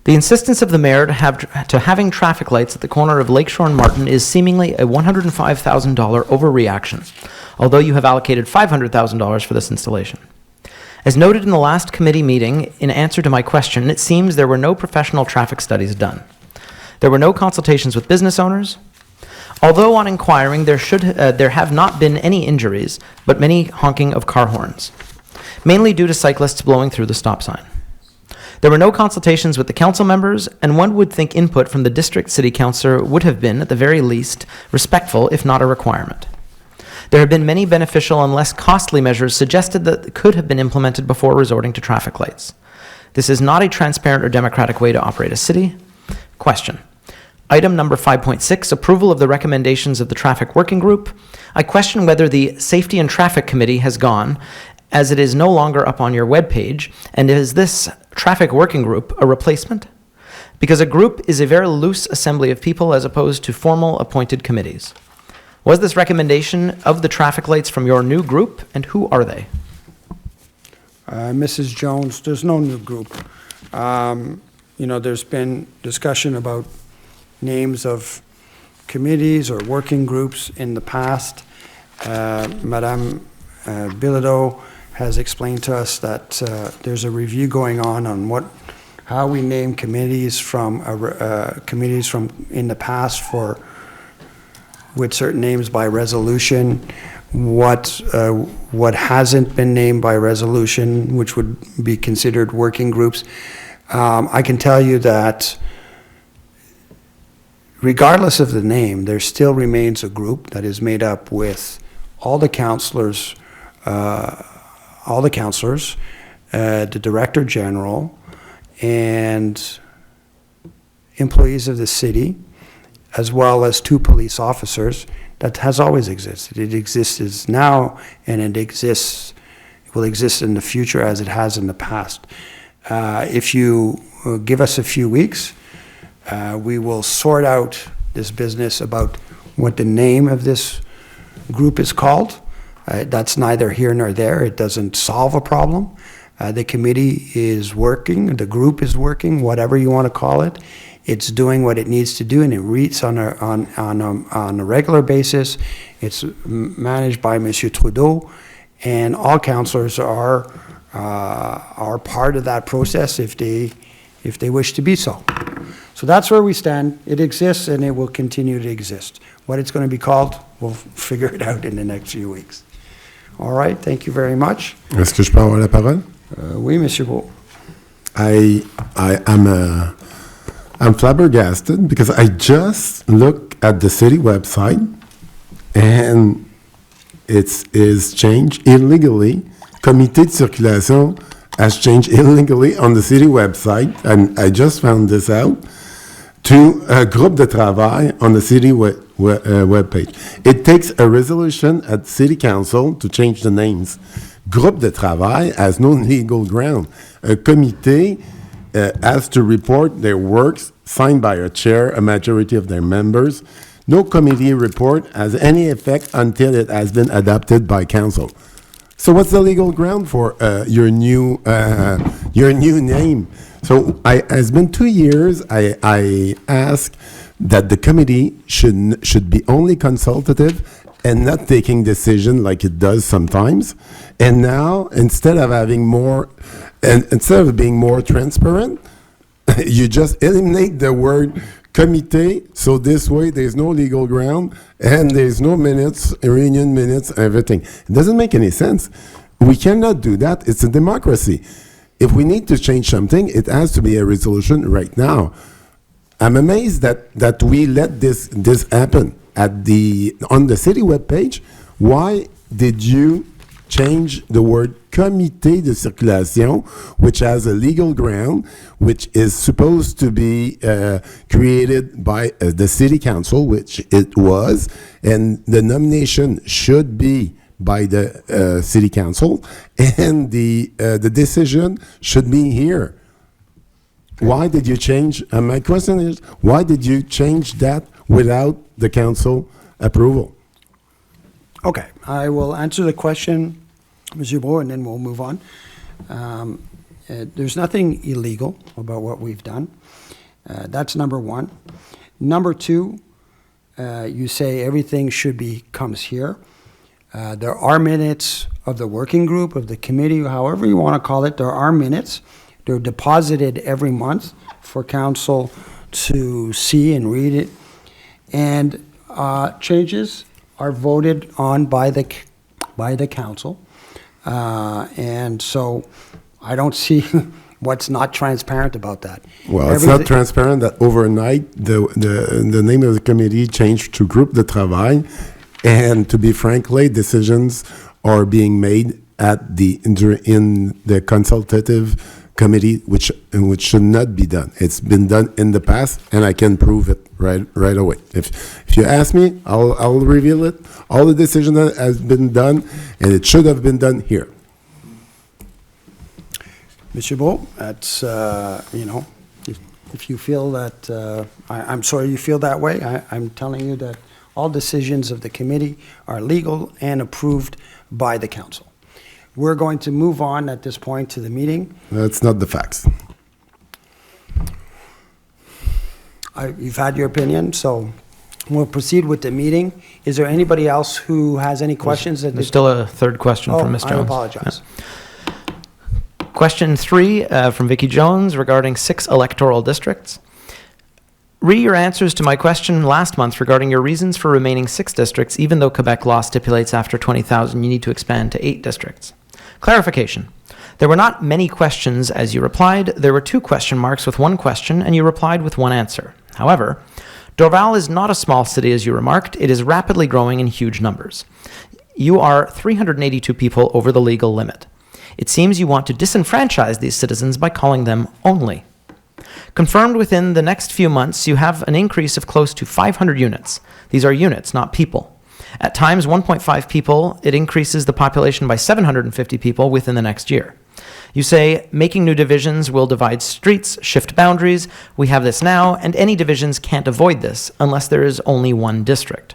S3: The insistence of the mayor to having traffic lights at the corner of Lakeshore and Martin is seemingly a $105,000 overreaction, although you have allocated $500,000 for this installation. As noted in the last committee meeting, in answer to my question, it seems there were no professional traffic studies done. There were no consultations with business owners. Although on inquiring, there have not been any injuries, but many honking of car horns, mainly due to cyclists blowing through the stop sign. There were no consultations with the council members, and one would think input from the district city councillor would have been, at the very least, respectful, if not a requirement. There have been many beneficial and less costly measures suggested that could have been implemented before resorting to traffic lights. This is not a transparent or democratic way to operate a city. Question. Item number 5.6, approval of the recommendations of the Traffic Working Group. I question whether the Safety and Traffic Committee has gone, as it is no longer up on your webpage, and is this Traffic Working Group a replacement? because a group is a very loose assembly of people as opposed to formal appointed committees. Was this recommendation of the traffic lights from your new group, and who are they?
S1: Mrs. Jones, there's no new group. There's been discussion about names of committees or working groups in the past. Madame Bilodeau has explained to us that there's a review going on how we name committees from in the past with certain names by resolution, what hasn't been named by resolution, which would be considered working groups. I can tell you that regardless of the name, there still remains a group that is made up with all the councillors, the Director General, and employees of the city, as well as 2 police officers. That has always existed. It exists now, and it will exist in the future as it has in the past. If you give us a few weeks, we will sort out this business about what the name of this group is called. That's neither here nor there. It doesn't solve a problem. The committee is working, the group is working, whatever you want to call it. It's doing what it needs to do, and it reads on a regular basis. It's managed by Monsieur Trudeau, and all councillors are part of that process if they wish to be so. So that's where we stand. It exists, and it will continue to exist. What it's going to be called, we'll figure it out in the next few weeks. All right, thank you very much.
S10: Est-ce que je peux avoir la parole?
S1: Oui, Monsieur Beau.
S10: I'm flabbergasted because I just looked at the city website and it is changed illegally. Comité de circulation has changed illegally on the city website, and I just found this out, to a groupe de travail on the city webpage. It takes a resolution at city council to change the names. Groupe de travail has no legal ground. A comité has to report their works signed by a chair, a majority of their members. No committee report has any effect until it has been adopted by council. So what's the legal ground for your new name? So it's been 2 years. I ask that the committee should be only consultative and not taking decision like it does sometimes. And now, instead of being more transparent, you just eliminate the word comité, so this way there's no legal ground and there's no minutes, reunion minutes, everything. It doesn't make any sense. We cannot do that. It's a democracy. If we need to change something, it has to be a resolution right now. I'm amazed that we let this happen on the city webpage. Why did you change the word comité de circulation, which has a legal ground, which is supposed to be created by the city council, which it was, and the nomination should be by the city council, and the decision should be here. Why did you change? My question is, why did you change that without the council approval?
S1: Okay, I will answer the question, Monsieur Beau, and then we'll move on. There's nothing illegal about what we've done. That's number one. Number two, you say everything comes here. There are minutes of the working group, of the committee, however you want to call it. There are minutes. They're deposited every month for council to see and read it. And changes are voted on by the council. And so I don't see what's not transparent about that.
S10: Well, it's not transparent that overnight the name of the committee changed to Groupe de Travail, and to be frankly, decisions are being made in the consultative committee, which should not be done. It's been done in the past, and I can prove it right away. If you ask me, I'll reveal it. All the decision that has been done, and it should have been done here.
S1: Monsieur Beau, that's, if you feel that, I'm sorry you feel that way. I'm telling you that all decisions of the committee are legal and approved by the council. We're going to move on at this point to the meeting.
S10: That's not the facts.
S1: You've had your opinion, so we'll proceed with the meeting. Is there anybody else who has any questions?
S3: There's still a third question from Ms. Jones.
S1: I apologize.
S3: Yeah. Question 3 from Vicky Jones regarding 6 electoral districts. Read your answers to my question last month regarding your reasons for remaining 6 districts, even though Quebec law stipulates after 20,000 you need to expand to 8 districts. Clarification. There were not many questions as you replied. There were 2 question marks with 1 question, and you replied with 1 answer. However, Dorval is not a small city as you remarked. It is rapidly growing in huge numbers. You are 382 people over the legal limit. It seems you want to disenfranchise these citizens by calling them only. Confirmed within the next few months, you have an increase of close to 500 units. These are units, not people. At times, 1.5 people, it increases the population by 750 people within the next year. You say, making new divisions will divide streets, shift boundaries. We have this now, and any divisions can't avoid this unless there is only 1 district.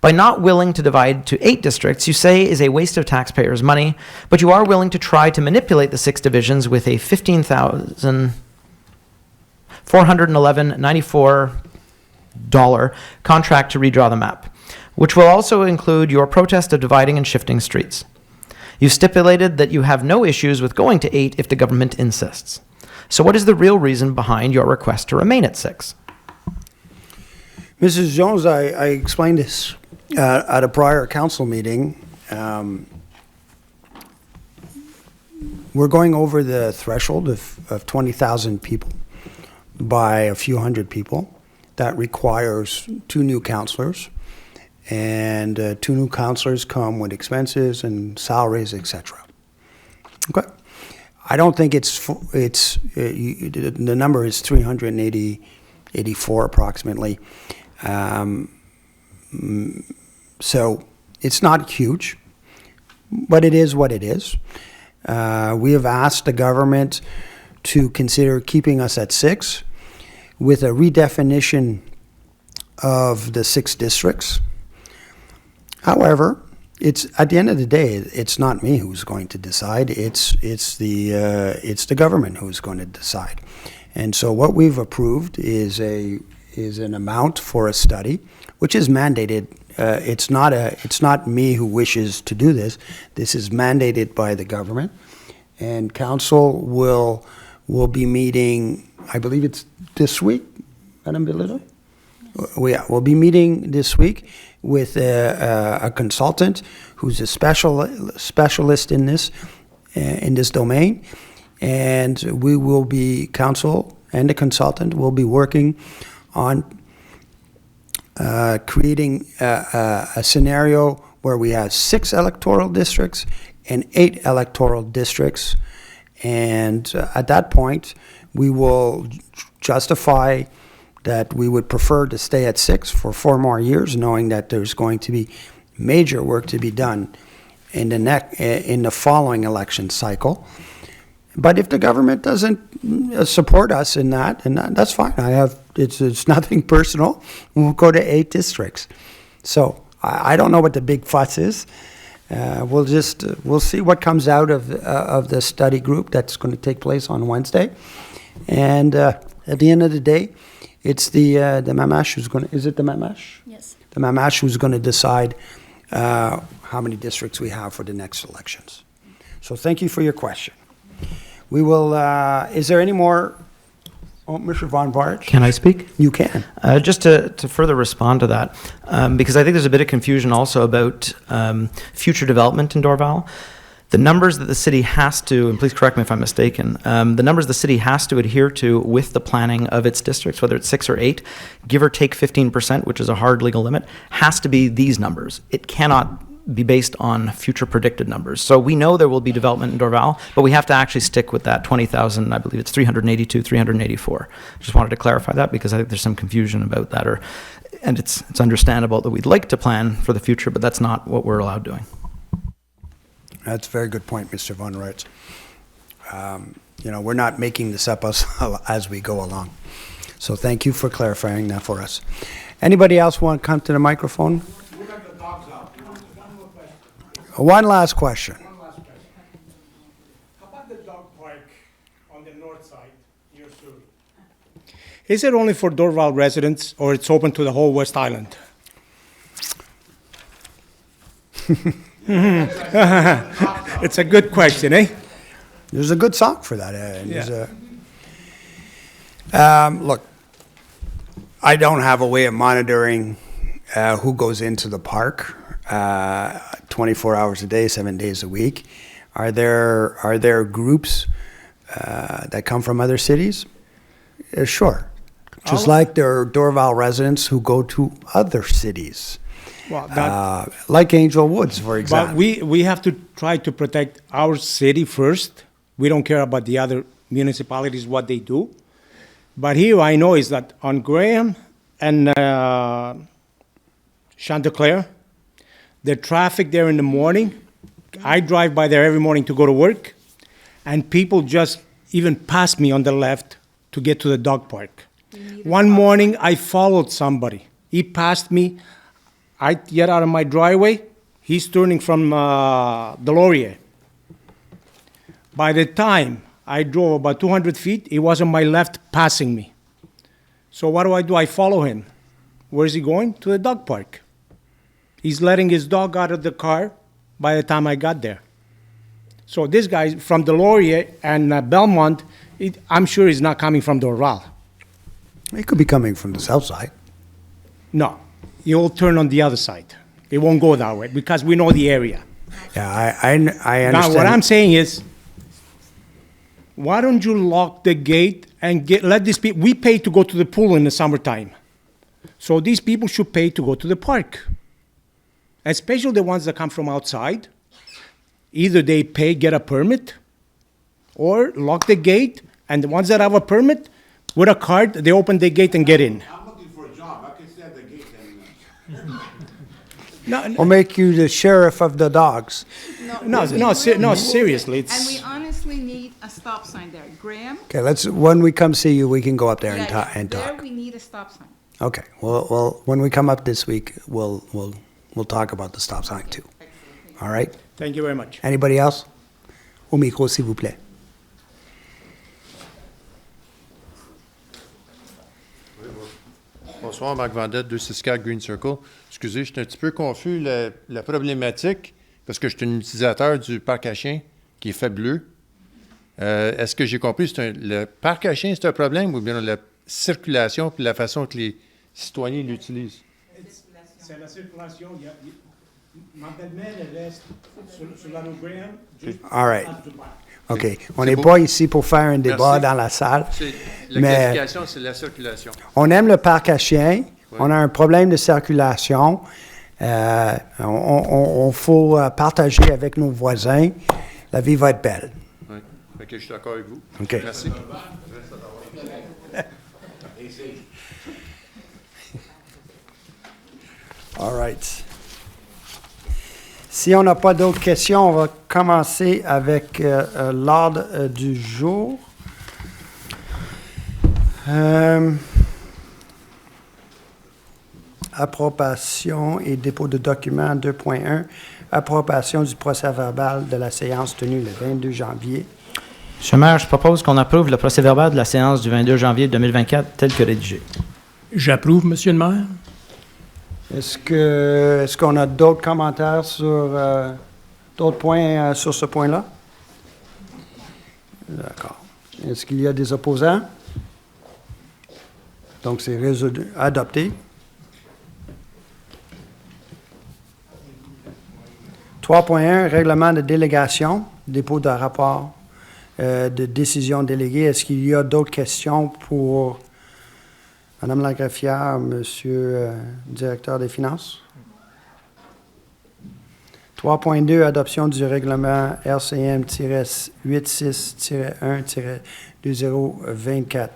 S3: By not willing to divide to 8 districts, you say is a waste of taxpayers' money, but you are willing to try to manipulate the 6 divisions with a $15,411.94 contract to redraw the map, which will also include your protest of dividing and shifting streets. You stipulated that you have no issues with going to 8 if the government insists. So what is the real reason behind your request to remain at 6?
S1: Mrs. Jones, I explained this at a prior council meeting. We're going over the threshold of 20,000 people by a few hundred people. That requires 2 new councillors. And 2 new councillors come with expenses and salaries, etc. Okay. I don't think the number is 384 approximately. So it's not huge, but it is what it is. We have asked the government to consider keeping us at 6 with a redefinition of the 6 districts. However, it's at the end of the day, it's not me who's going to decide. It's the government who's going to decide. And so what we've approved is an amount for a study, which is mandated. It's not me who wishes to do this. This is mandated by the government, and council will be meeting. I believe it's this week, Madame Belito. We'll be meeting this week with a consultant who's a specialist in this domain, and we will be, council and the consultant will be working on creating a scenario where we have 6 electoral districts and 8 electoral districts, and at that point we will justify that we would prefer to stay at 6 for 4 more years, knowing that there's going to be major work to be done in the following election cycle. But if the government doesn't support us in that, and that's fine. It's nothing personal. We'll go to 8 districts. So I don't know what the big fuss is. We'll see what comes out of the study group that's going to take place on Wednesday. And at the end of the day, it's the Mamash who's going to, is it the Mamash?
S5: Yes.
S1: The Mamash who's going to decide how many districts we have for the next elections. So thank you for your question. We will, is there any more? Oh, Mr. Von Barge?
S3: Can I speak?
S1: You can.
S3: Just to further respond to that, because I think there's a bit of confusion also about future development in Dorval. The numbers that the city has to, and please correct me if I'm mistaken, the numbers the city has to adhere to with the planning of its districts, whether it's 6 or 8, give or take 15%, which is a hard legal limit, has to be these numbers. It cannot be based on future predicted numbers. So we know there will be development in Dorval, but we have to actually stick with that 20,000, I believe it's 382, 384. Just wanted to clarify that because I think there's some confusion about that, and it's understandable that we'd like to plan for the future, but that's not what we're allowed doing.
S1: That's a very good point, Mr. Von Reitz. we're not making this up as we go along. So thank you for clarifying that for us. Anybody else want to come to the microphone? One last question.
S7: How about the dog park on the north side, near Surrey? Is it only for Dorval residents, or it's open to the whole West Island? It's a good question, eh?
S1: There's a good song for that. Look, I don't have a way of monitoring who goes into the park 24 hours a day, 7 days a week. Are there groups that come from other cities? Sure. Just like there are Dorval residents who go to other cities.
S7: Well,
S1: like Angel Woods, for example.
S7: But we have to try to protect our city first. We don't care about the other municipalities, what they do. But here I know is that on Graham and Chanticleer, the traffic there in the morning, I drive by there every morning to go to work, and people just even pass me on the left to get to the dog park. One morning I followed somebody. He passed me. I get out of my driveway. He's turning from the Laurier. By the time I drove about 200 feet, he was on my left passing me. So what do? I follow him. Where is he going? To the dog park. He's letting his dog out of the car by the time I got there. So this guy from the Laurier and Belmont, I'm sure he's not coming from Dorval.
S1: He could be coming from the south side.
S7: No, he'll turn on the other side. It won't go that way because we know the area.
S1: Yeah, I understand.
S7: Now, what I'm saying is, why don't you lock the gate and let these people, we pay to go to the pool in the summertime. So these people should pay to go to the park. Especially the ones that come from outside. Either they pay, get a permit, or lock the gate, and the ones that have a permit, with a card, they open the gate and get in.
S4: I'm looking for a job. I can stay at the gate and...
S1: We'll make you the sheriff of the dogs.
S7: Seriously.
S8: And we honestly need a stop sign there. Graham?
S1: Okay, when we come see you, we can go up there and
S8: There
S1: talk.
S8: we need a stop sign.
S1: Okay, well, when we come up this week, we'll talk about the stop sign too. All right?
S7: Thank you very much.
S1: Anybody else? Au micro, s'il vous plaît.
S13: Bonsoir, Marc Vendette, 264 Green Circle. Excusez, je suis un petit peu confus. La problématique, parce que je suis un utilisateur du parc à chiens qui est fabuleux. Est-ce que j'ai compris, le parc à chiens, c'est un problème ou bien la circulation et la façon que les citoyens l'utilisent?
S7: C'est la circulation. Ma belle-mère, elle reste sur la rue Graham.
S1: All right. OK. On n'est pas ici pour faire un débat dans la salle.
S13: La qualification, c'est la circulation.
S1: On aime le parc à chiens. Oui. On a un problème de circulation. On faut partager avec nos voisins. La vie va être belle.
S13: Oui. OK, je suis d'accord avec vous.
S1: OK.
S13: Merci.
S1: All right. Si on n'a pas d'autres questions, on va commencer avec l'ordre du jour. Approbation et dépôt de documents 2.1. Approbation du procès-verbal de la séance tenue le 22 janvier.
S3: Monsieur le maire, je propose qu'on approuve le procès-verbal de la séance du 22 janvier 2024 tel que rédigé.
S14: J'approuve, Monsieur le maire.
S1: Est-ce qu'on a d'autres commentaires sur d'autres points sur ce point-là? D'accord. Est-ce qu'il y a des opposants? Donc, c'est adopté. 3.1, règlement de délégation, dépôt de rapport de décision déléguée. Est-ce qu'il y a d'autres questions pour Madame la greffière, Monsieur le directeur des finances? 3.2, adoption du règlement RCM-86-1-2024.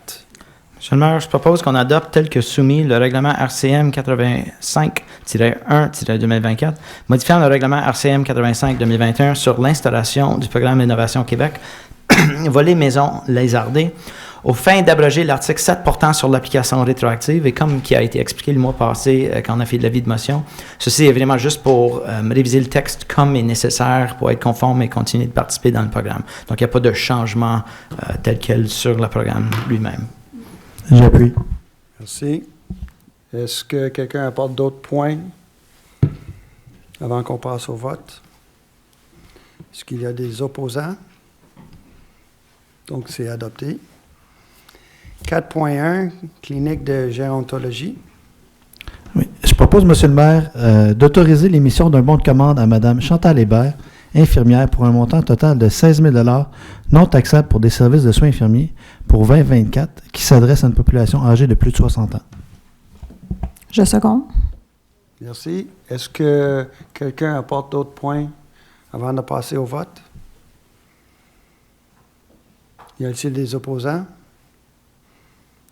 S3: Monsieur le maire, je propose qu'on adopte tel que soumis le règlement RCM 85-1-2024, modifiant le règlement RCM 85-2021 sur l'installation du programme Innovation Québec, volet maison lézardée, aux fins d'abroger l'article 7 portant sur l'application rétroactive. Et comme qui a été expliqué le mois passé quand on a fait de l'avis de motion, ceci est vraiment juste pour réviser le texte comme est nécessaire pour être conforme et continuer de participer dans le programme. Donc, il n'y a pas de changement tel quel sur le programme lui-même.
S2: J'appuie.
S1: Merci. Est-ce que quelqu'un apporte d'autres points avant qu'on passe au vote? Est-ce qu'il y a des opposants? Donc, c'est adopté. 4.1, clinique de gérontologie.
S2: Oui. Je propose, Monsieur le maire, d'autoriser l'émission d'un bon de commande à Mme Chantal Hébert, infirmière, pour un montant total de 16 000 non taxable pour des services de soins infirmiers pour 2024, qui s'adresse à une population âgée de plus de 60 ans.
S12: Je seconde.
S1: Merci. Est-ce que quelqu'un apporte d'autres points avant de passer au vote? Y a-t-il des opposants?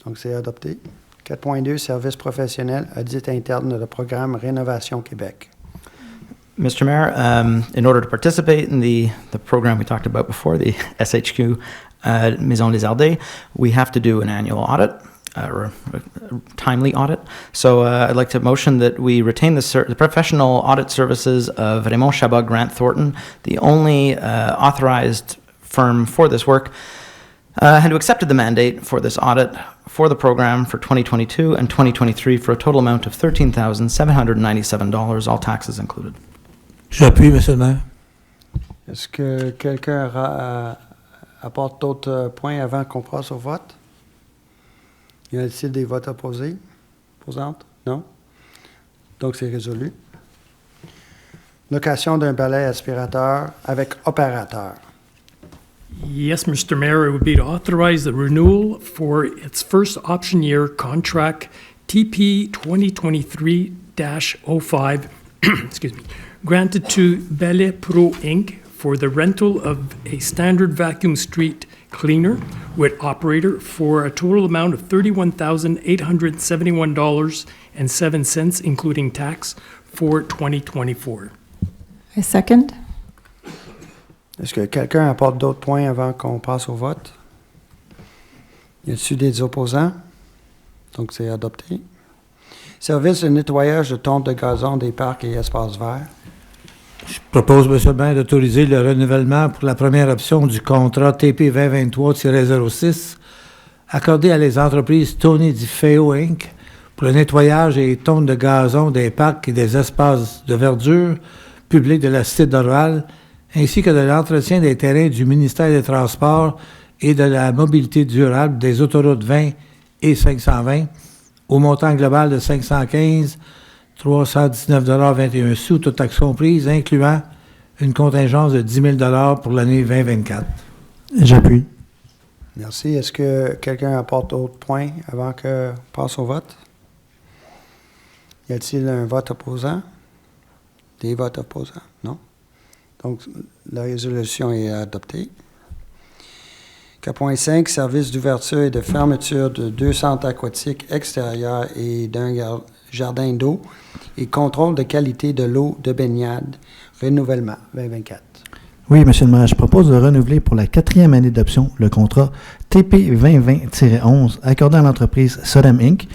S1: Donc, c'est adopté. 4.2, service professionnel, audit interne de programme Rénovation Québec.
S3: Mr. Mayor, in order to participate in the program we talked about before, the SHQ Maison Lézardée, we have to do an annual audit, or a timely audit. So I'd like to motion that we retain the professional audit services of Raymond Chabot Grant Thornton, the only authorized firm for this work, and who accepted the mandate for this audit for the program for 2022 and 2023 for a total amount of $13,797, all taxes included.
S9: J'appuie, Monsieur le maire.
S1: Est-ce que quelqu'un apporte d'autres points avant qu'on passe au vote? Y a-t-il des votes opposés? Opposantes? Non? Donc, c'est résolu. Location d'un balai aspirateur avec opérateur.
S14: Yes, Mr. Mayor, it would be to authorize the renewal for its first option year contract TP 2023-05, excuse me, granted to Belle Pro Inc. for the rental of a standard vacuum street cleaner with operator for a total amount of $31,871.07, including tax, for 2024.
S12: I second.
S1: Est-ce que quelqu'un apporte d'autres points avant qu'on passe au vote? Y a-t-il des opposants? Donc, c'est adopté. Service de nettoyage de tonte de gazon des parcs et espaces verts.
S9: Je propose, Monsieur le maire, d'autoriser le renouvellement pour la première option du contrat TP 2023-06 accordé à les entreprises Tony Di Feo Inc. pour le nettoyage et tonte de gazon des parcs et des espaces de verdure publics de la cité de Dorval, ainsi que de l'entretien des terrains du ministère des Transports et de la mobilité durable des autoroutes 20 et 520, au montant global de 515 319,21 $, toutes taxes comprises, incluant une contingence de 10 000 pour l'année 2024.
S2: J'appuie.
S1: Merci. Est-ce que quelqu'un apporte d'autres points avant qu'on passe au vote? Y a-t-il un vote opposant? Des votes opposants? Non? Donc, la résolution est adoptée. 4.5, service d'ouverture et de fermeture de 2 centres aquatiques extérieurs et d'un jardin d'eau et contrôle de qualité de l'eau de baignade, renouvellement 2024.
S2: Oui, Monsieur le maire, je propose de renouveler pour la 4e année d'option le contrat TP 2020-11 accordé à l'entreprise Sodam Inc.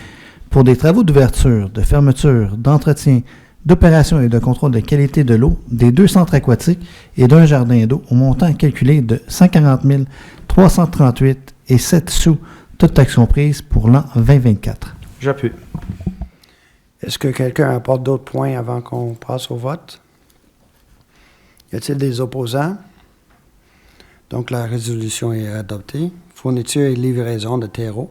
S2: pour des travaux d'ouverture, de fermeture, d'entretien, d'opération et de contrôle de qualité de l'eau des 2 centres aquatiques et d'un jardin d'eau au montant calculé de 140 338 et 7 sous, toutes taxes comprises pour l'an 2024.
S3: J'appuie.
S1: Est-ce que quelqu'un apporte d'autres points avant qu'on passe au vote? Y a-t-il des opposants? Donc, la résolution est adoptée. Fourniture et livraison de terreau.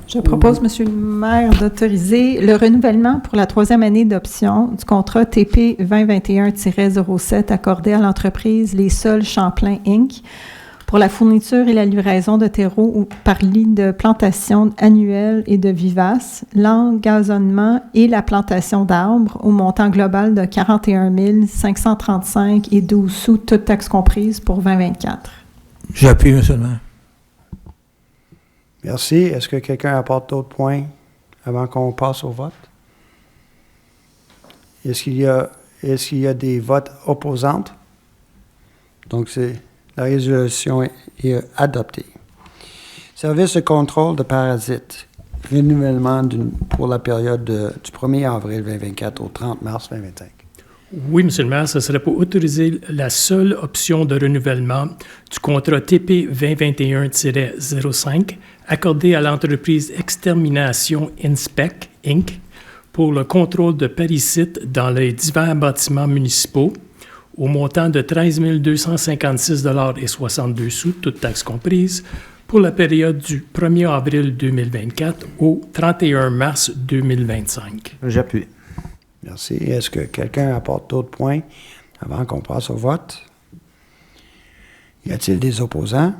S12: Je propose, Monsieur le maire, d'autoriser le renouvellement pour la 3e année d'option du contrat TP 2021-07 accordé à l'entreprise Les Sols Champlain Inc. pour la fourniture et la livraison de terreau par lit de plantation annuelle et de vivaces, l'engazonnement et la plantation d'arbres au montant global de 41 535 et 12 sous, toutes taxes comprises pour 2024.
S9: J'appuie, Monsieur le maire.
S1: Merci. Est-ce que quelqu'un apporte d'autres points avant qu'on passe au vote? Est-ce qu'il y a des votes opposantes? Donc, la résolution est adoptée. Service de contrôle de parasites. Renouvellement pour la période du 1er avril 2024 au 30 mars 2025.
S14: Oui, Monsieur le maire, ce serait pour autoriser la seule option de renouvellement du contrat TP 2021-05 accordé à l'entreprise Extermination Inspec, Inc. pour le contrôle de parasites dans les divers bâtiments municipaux au montant de 13 256,62 $, toutes taxes comprises, pour la période du 1er avril 2024 au 31 mars 2025.
S3: J'appuie.
S1: Merci. Est-ce que quelqu'un apporte d'autres points avant qu'on passe au vote? Y a-t-il des opposants?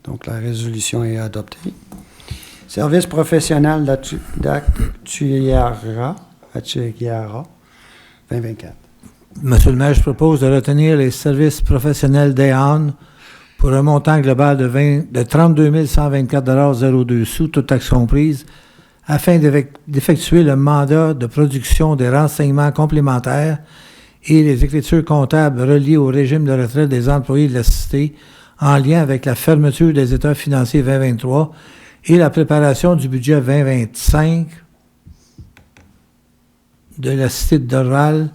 S1: Donc, la résolution est adoptée. Service professionnel d'actuariat 2024.
S9: Monsieur le maire, je propose de retenir les services professionnels d'EAN pour un montant global de 32 124,02 $, toutes taxes comprises, afin d'effectuer le mandat de production des renseignements complémentaires et les écritures comptables reliées au régime de retraite des employés de la Cité en lien avec la fermeture des états financiers 2023 et la préparation du budget 2025 de la Cité de Dorval,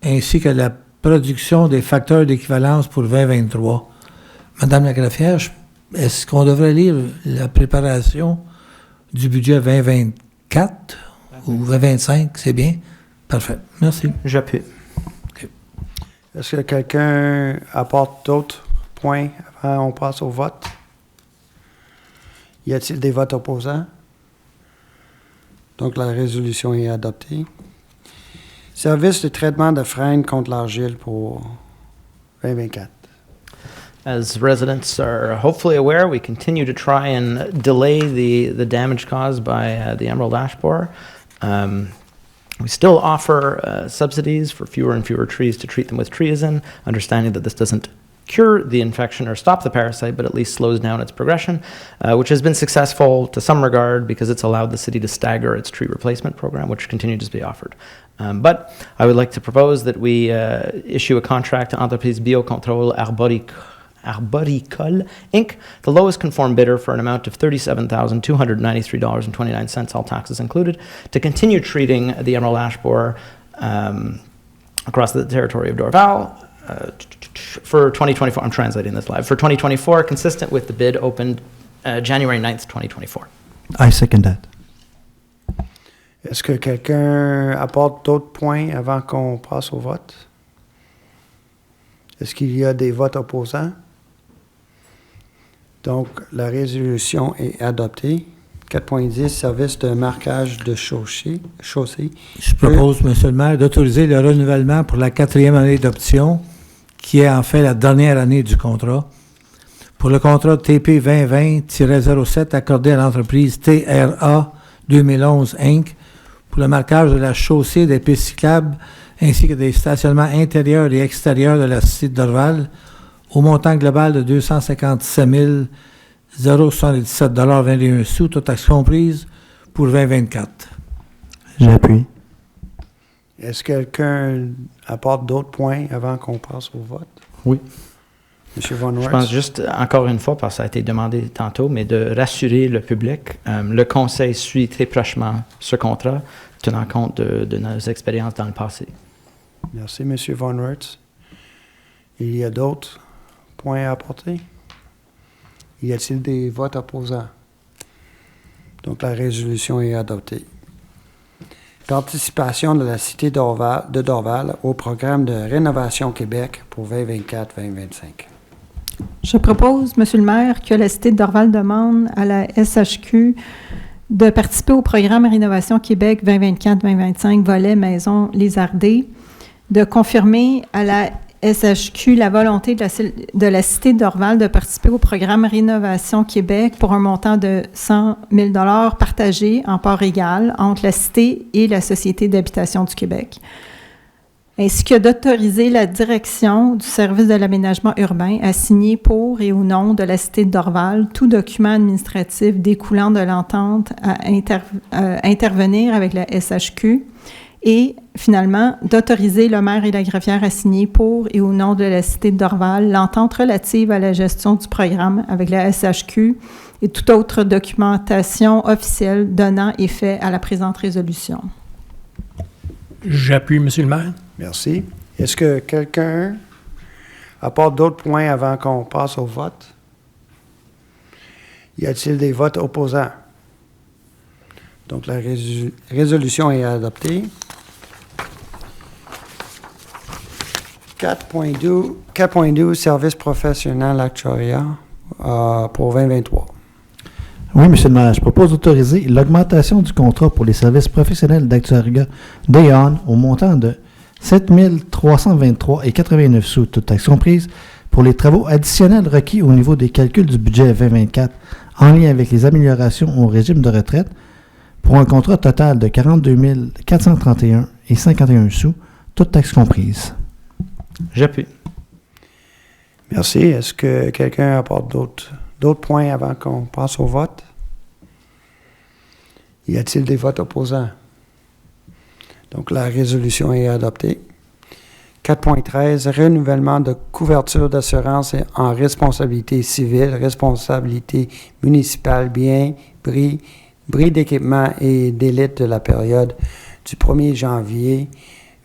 S9: ainsi que la production des facteurs d'équivalence pour 2023. Madame la greffière, est-ce qu'on devrait lire la préparation du budget 2024 ou 2025? C'est bien? Parfait. Merci.
S3: J'appuie.
S1: Okay. Est-ce que quelqu'un apporte d'autres points avant qu'on passe au vote? Y a-t-il des votes opposants? Donc, la résolution est adoptée. Service de traitement de freins contre l'argile pour 2024.
S3: As residents are hopefully aware, we continue to try and delay the damage caused by the emerald ash borer. We still offer subsidies for fewer and fewer trees to treat them with triazine, understanding that this doesn't cure the infection or stop the parasite, but at least slows down its progression, which has been successful to some regard because it's allowed the city to stagger its tree replacement program, which continues to be offered. But I would like to propose that we issue a contract to Entreprise Biocontrôle Arboricole, Inc., the lowest conformed bidder for an amount of $37,293.29, all taxes included, to continue treating the emerald ash borer across the territory of Dorval for 2024. I'm translating this live. For 2024, consistent with the bid opened January 9th, 2024.
S2: I second that.
S1: Est-ce que quelqu'un apporte d'autres points avant qu'on passe au vote? Est-ce qu'il y a des votes opposants? Donc, la résolution est adoptée. 4.10, service de marquage de chaussée.
S9: Je propose, Monsieur le maire, d'autoriser le renouvellement pour la 4e année d'option, qui est en fait la dernière année du contrat. Pour le contrat TP 2020-07 accordé à l'entreprise TRA 2011 Inc. pour le marquage de la chaussée des pistes cyclables ainsi que des stationnements intérieurs et extérieurs de la cité de Dorval, au montant global de 257 077,21 $, toutes taxes comprises, pour 2024.
S2: J'appuie.
S1: Est-ce que quelqu'un apporte d'autres points avant qu'on passe au vote?
S2: Oui.
S1: Monsieur Von
S3: Je pense juste, encore une fois, parce que ça a été demandé tantôt, mais de rassurer le public. Le conseil suit très prochement ce contrat, tenant compte de nos expériences dans le passé.
S1: Merci, Monsieur Von Wertz. Il y a d'autres points à apporter? Y a-t-il des votes opposants? Donc, la résolution est adoptée. Participation de la Cité de Dorval au programme de Rénovation Québec pour 2024-2025.
S12: Je propose, Monsieur le maire, que la Cité de Dorval demande à la SHQ de participer au programme Rénovation Québec 2024-2025, volet Maison Lézardée, de confirmer à la SHQ la volonté de la Cité de Dorval de participer au programme Rénovation Québec pour un montant de 100 000 $ partagé en part égale entre la Cité et la Société d'habitation du Québec. ainsi que d'autoriser la direction du service de l'aménagement urbain à signer pour et au nom de la cité de Dorval tout document administratif découlant de l'entente à intervenir avec la SHQ et, finalement, d'autoriser le maire et la greffière à signer pour et au nom de la cité de Dorval l'entente relative à la gestion du programme avec la SHQ et toute autre documentation officielle donnant effet à la présente résolution.
S14: J'appuie, Monsieur le maire.
S1: Merci. Est-ce que quelqu'un apporte d'autres points avant qu'on passe au vote? Y a-t-il des votes opposants? Donc, la résolution est adoptée. 4.12, service professionnel actuariat pour 2023.
S2: Oui, Monsieur le maire, je propose d'autoriser l'augmentation du contrat pour les services professionnels d'actuariat d'Aon au montant de 7 323,89 sous, toute taxe comprise, pour les travaux additionnels requis au niveau des calculs du budget 2024 en lien avec les améliorations au régime de retraite pour un contrat total de 42 431,51 sous, toute taxe comprise.
S3: J'appuie.
S1: Merci. Est-ce que quelqu'un apporte d'autres points avant qu'on passe au vote? Y a-t-il des votes opposants? Donc, la résolution est adoptée. 4.13, renouvellement de couverture d'assurance en responsabilité civile, responsabilité municipale, bien, bris d'équipement et d'élite de la période du 1er janvier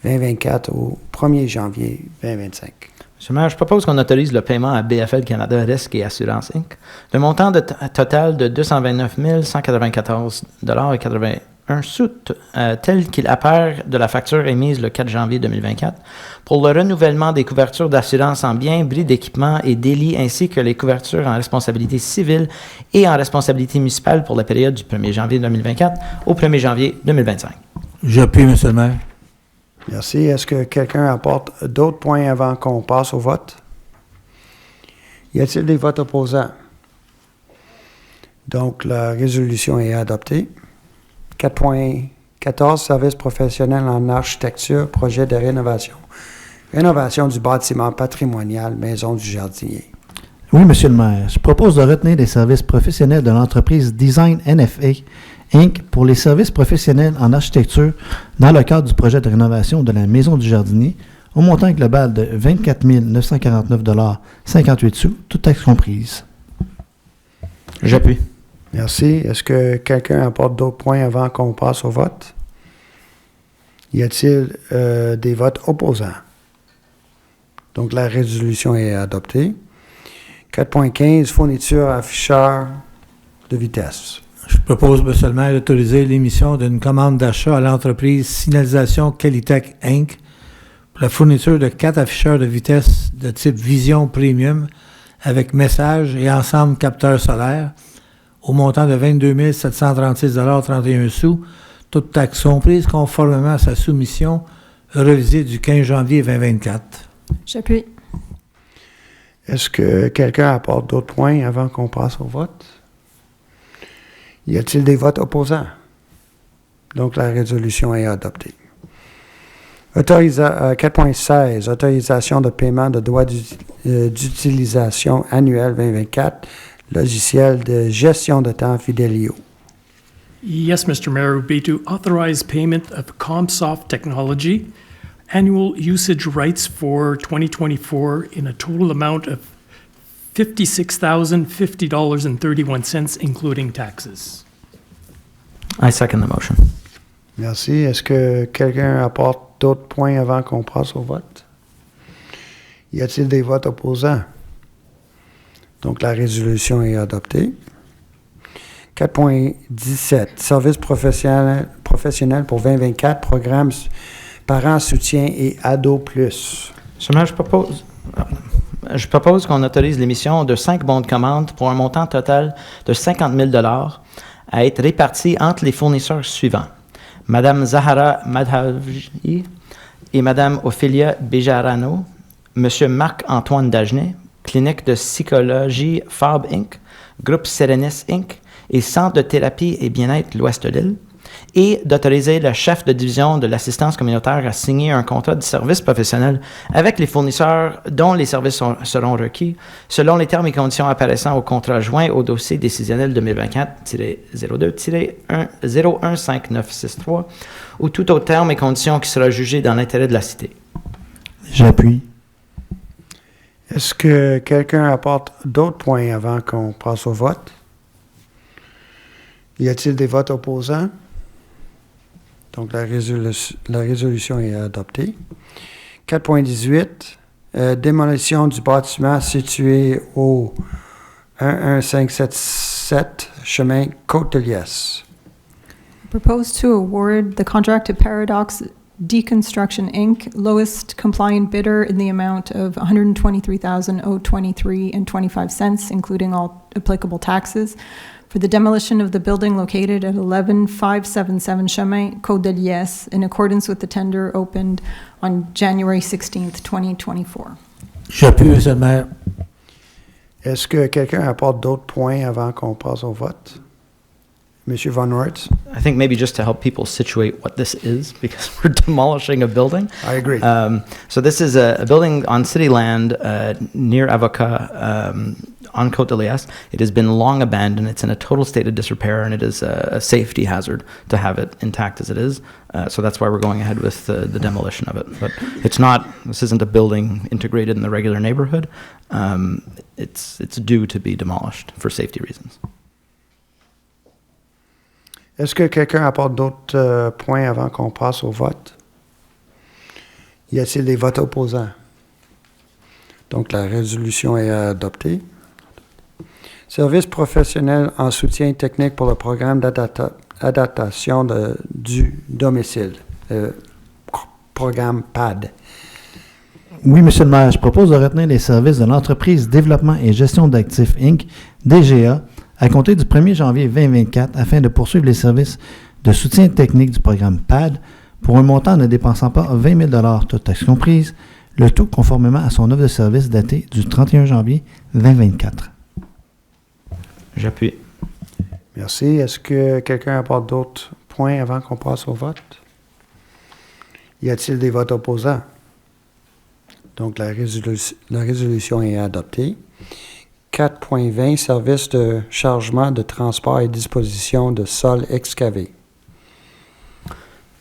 S1: 2024 au 1er janvier 2025.
S3: Monsieur le maire, je propose qu'on autorise le paiement à BFL Canada Risque et Assurance Inc. Le montant total de 229 194,81 sous, tel qu'il apparaît de la facture émise le 4 janvier 2024, pour le renouvellement des couvertures d'assurance en biens, bris d'équipement et délits, ainsi que les couvertures en responsabilité civile et en responsabilité municipale pour la période du 1er janvier 2024 au 1er janvier 2025.
S9: J'appuie, Monsieur le maire.
S1: Merci. Est-ce que quelqu'un apporte d'autres points avant qu'on passe au vote? Y a-t-il des votes opposants? Donc, la résolution est adoptée. 4.14, service professionnel en architecture, projet de rénovation. Rénovation du bâtiment patrimonial, maison du jardinier.
S2: Oui, Monsieur le maire, je propose de retenir les services professionnels de l'entreprise Design NFA Inc. pour les services professionnels en architecture dans le cadre du projet de rénovation de la maison du jardinier au montant global de 24 949,58 sous, toute taxe comprise.
S3: J'appuie.
S1: Merci. Est-ce que quelqu'un apporte d'autres points avant qu'on passe au vote? Y a-t-il des votes opposants? Donc, la résolution est adoptée. 4.15, fourniture afficheur de vitesse.
S9: Je propose, Monsieur le maire, d'autoriser l'émission d'une commande d'achat à l'entreprise Signalisation Qualitech Inc. pour la fourniture de 4 afficheurs de vitesse de type Vision Premium avec message et ensemble capteur solaire au montant de 22 736,31 sous, toute taxe comprise conformément à sa soumission révisée du 15 janvier 2024.
S12: J'appuie.
S1: Est-ce que quelqu'un apporte d'autres points avant qu'on passe au vote? Y a-t-il des votes opposants? Donc, la résolution est adoptée. 4.16, autorisation de paiement de droits d'utilisation annuel 2024, logiciel de gestion de temps Fidelio.
S14: Yes, Mr. Mayor, would be to authorize payment of ComSoft Technology annual usage rights for 2024 in a total amount of $56,050.31, including taxes.
S3: I second the motion.
S1: Merci. Est-ce que quelqu'un apporte d'autres points avant qu'on passe au vote? Y a-t-il des votes opposants? Donc, la résolution est adoptée. 4.17, service professionnel pour 2024, programme Parents Soutien et Ado Plus.
S3: Seulement, je propose qu'on autorise l'émission de 5 bons de commande pour un montant total de 50 000 à être répartis entre les fournisseurs suivants. Madame Zahara Madhavi et Madame Ophélia Bejarano, Monsieur Marc-Antoine Dagenet, Clinique de psychologie FAB Inc., Groupe Serenis Inc. et Centre de thérapie et bien-être l'Ouest de l'île. et d'autoriser le chef de division de l'assistance communautaire à signer un contrat de service professionnel avec les fournisseurs dont les services seront requis, selon les termes et conditions apparaissant au contrat joint au dossier décisionnel 2024-02-015963 ou tout autre terme et condition qui sera jugé dans l'intérêt de la cité.
S2: J'appuie.
S1: Est-ce que quelqu'un apporte d'autres points avant qu'on passe au vote? Y a-t-il des votes opposants? Donc, la résolution est adoptée. 4.18, démolition du bâtiment situé au 11577 chemin Côte-de-Liesse.
S12: Propose to award the contract to Paradox Deconstruction, Inc., lowest compliant bidder in the amount of $123,023.25, including all applicable taxes, for the demolition of the building located at 11577 Chemin Côte-de-Liesse in accordance with the tender opened on January 16th, 2024.
S9: J'appuie, Monsieur le maire.
S1: Est-ce que quelqu'un apporte d'autres points avant qu'on passe au vote? Monsieur Von Wertz?
S3: I think maybe just to help people situate what this is, because we're demolishing a building.
S1: I agree.
S3: So this is a building on city land near Avoca on Côte-de-Liesse. It has been long abandoned. It's in a total state of disrepair, and it is a safety hazard to have it intact as it is. So that's why we're going ahead with the demolition of it. But this isn't a building integrated in the regular neighborhood. It's due to be demolished for safety reasons.
S1: Est-ce que quelqu'un apporte d'autres points avant qu'on passe au vote? Y a-t-il des votes opposants? Donc, la résolution est adoptée. Service professionnel en soutien technique pour le programme d'adaptation du domicile, programme PAD.
S2: Oui, Monsieur le maire, je propose de retenir les services de l'entreprise Développement et Gestion d'actifs Inc., DGA, à compter du 1er janvier 2024 afin de poursuivre les services de soutien technique du programme PAD pour un montant ne dépensant pas 20 000 toutes taxes comprises, le tout conformément à son offre de service datée du 31 janvier 2024.
S3: J'appuie.
S1: Merci. Est-ce que quelqu'un apporte d'autres points avant qu'on passe au vote? Y a-t-il des votes opposants? Donc, la résolution est adoptée. 4.20, service de chargement de transport et disposition de sol excavé.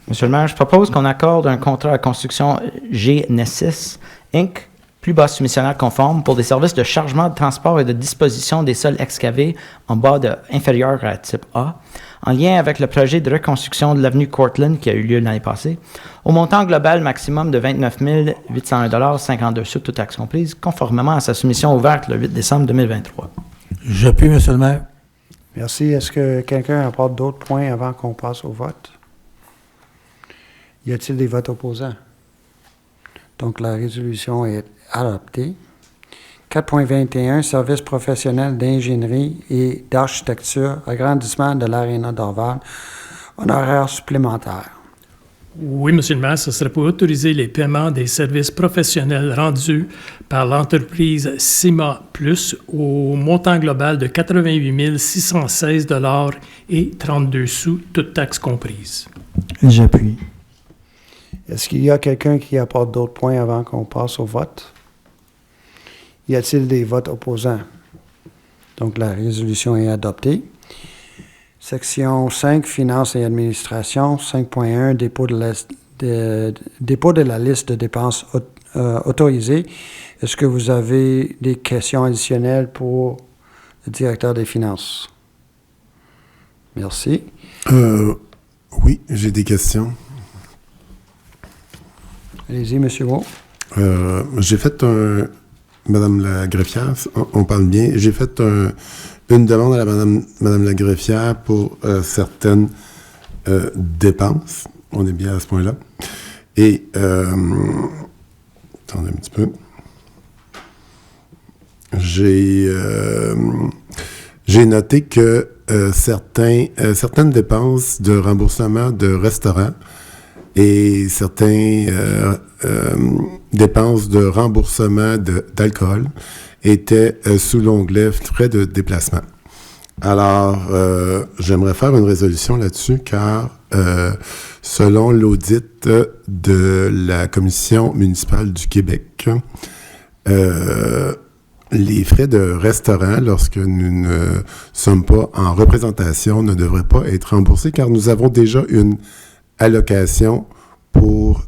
S3: Monsieur le maire, je propose qu'on accorde un contrat à construction G-Nessis, Inc., plus bas soumissionnaire conforme, pour des services de chargement, de transport et de disposition des sols excavés en bas inférieur à type A, en lien avec le projet de reconstruction de l'avenue Cortland qui a eu lieu l'année passée, au montant global maximum de 29 801,52 sous toute taxe comprise, conformément à sa soumission ouverte le 8 décembre 2023.
S9: J'appuie, Monsieur le maire.
S1: Merci. Est-ce que quelqu'un apporte d'autres points avant qu'on passe au vote? Y a-t-il des votes opposants? Donc, la résolution est adoptée. 4.21, service professionnel d'ingénierie et d'architecture, agrandissement de l'aréna Dorval, honoraires supplémentaires.
S14: Oui, Monsieur le maire, ce serait pour autoriser les paiements des services professionnels rendus par l'entreprise CIMA Plus au montant global de 88 616 et 32 sous, toutes taxes comprises.
S2: J'appuie.
S1: Est-ce qu'il y a quelqu'un qui apporte d'autres points avant qu'on passe au vote? Y a-t-il des votes opposants? Donc, la résolution est adoptée. Section 5, Finances et administration. 5.1, dépôt de la liste de dépenses autorisées. Est-ce que vous avez des questions additionnelles pour le directeur des finances? Merci.
S10: Oui, j'ai des questions.
S1: Allez-y, M. Waugh.
S10: J'ai fait Madame la greffière, on parle bien. J'ai fait une demande à la Madame la greffière pour certaines dépenses. On est bien à ce point-là. Et, attendez un petit peu. J'ai noté que certaines dépenses de remboursement de restaurants et certaines dépenses de remboursement d'alcool étaient sous l'onglet frais de déplacement. Alors, j'aimerais faire une résolution là-dessus car selon l'audit de la Commission municipale du Québec, les frais de restaurant, lorsque nous ne sommes pas en représentation, ne devraient pas être remboursés car nous avons déjà une allocation pour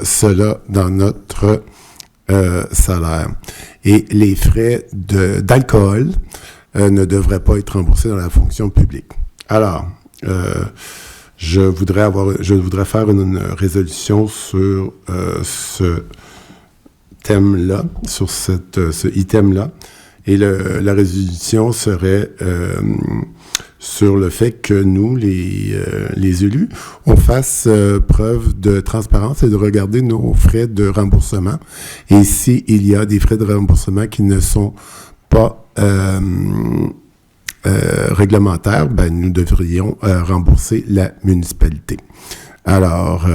S10: cela dans notre salaire. Et les frais d'alcool ne devraient pas être remboursés dans la fonction publique. Alors, je voudrais faire une résolution sur ce thème-là, sur ce item-là. Et la résolution serait sur le fait que nous, les élus, on fasse preuve de transparence et de regarder nos frais de remboursement. Et s'il y a des frais de remboursement qui ne sont pas réglementaires, ben, nous devrions rembourser la municipalité. Alors,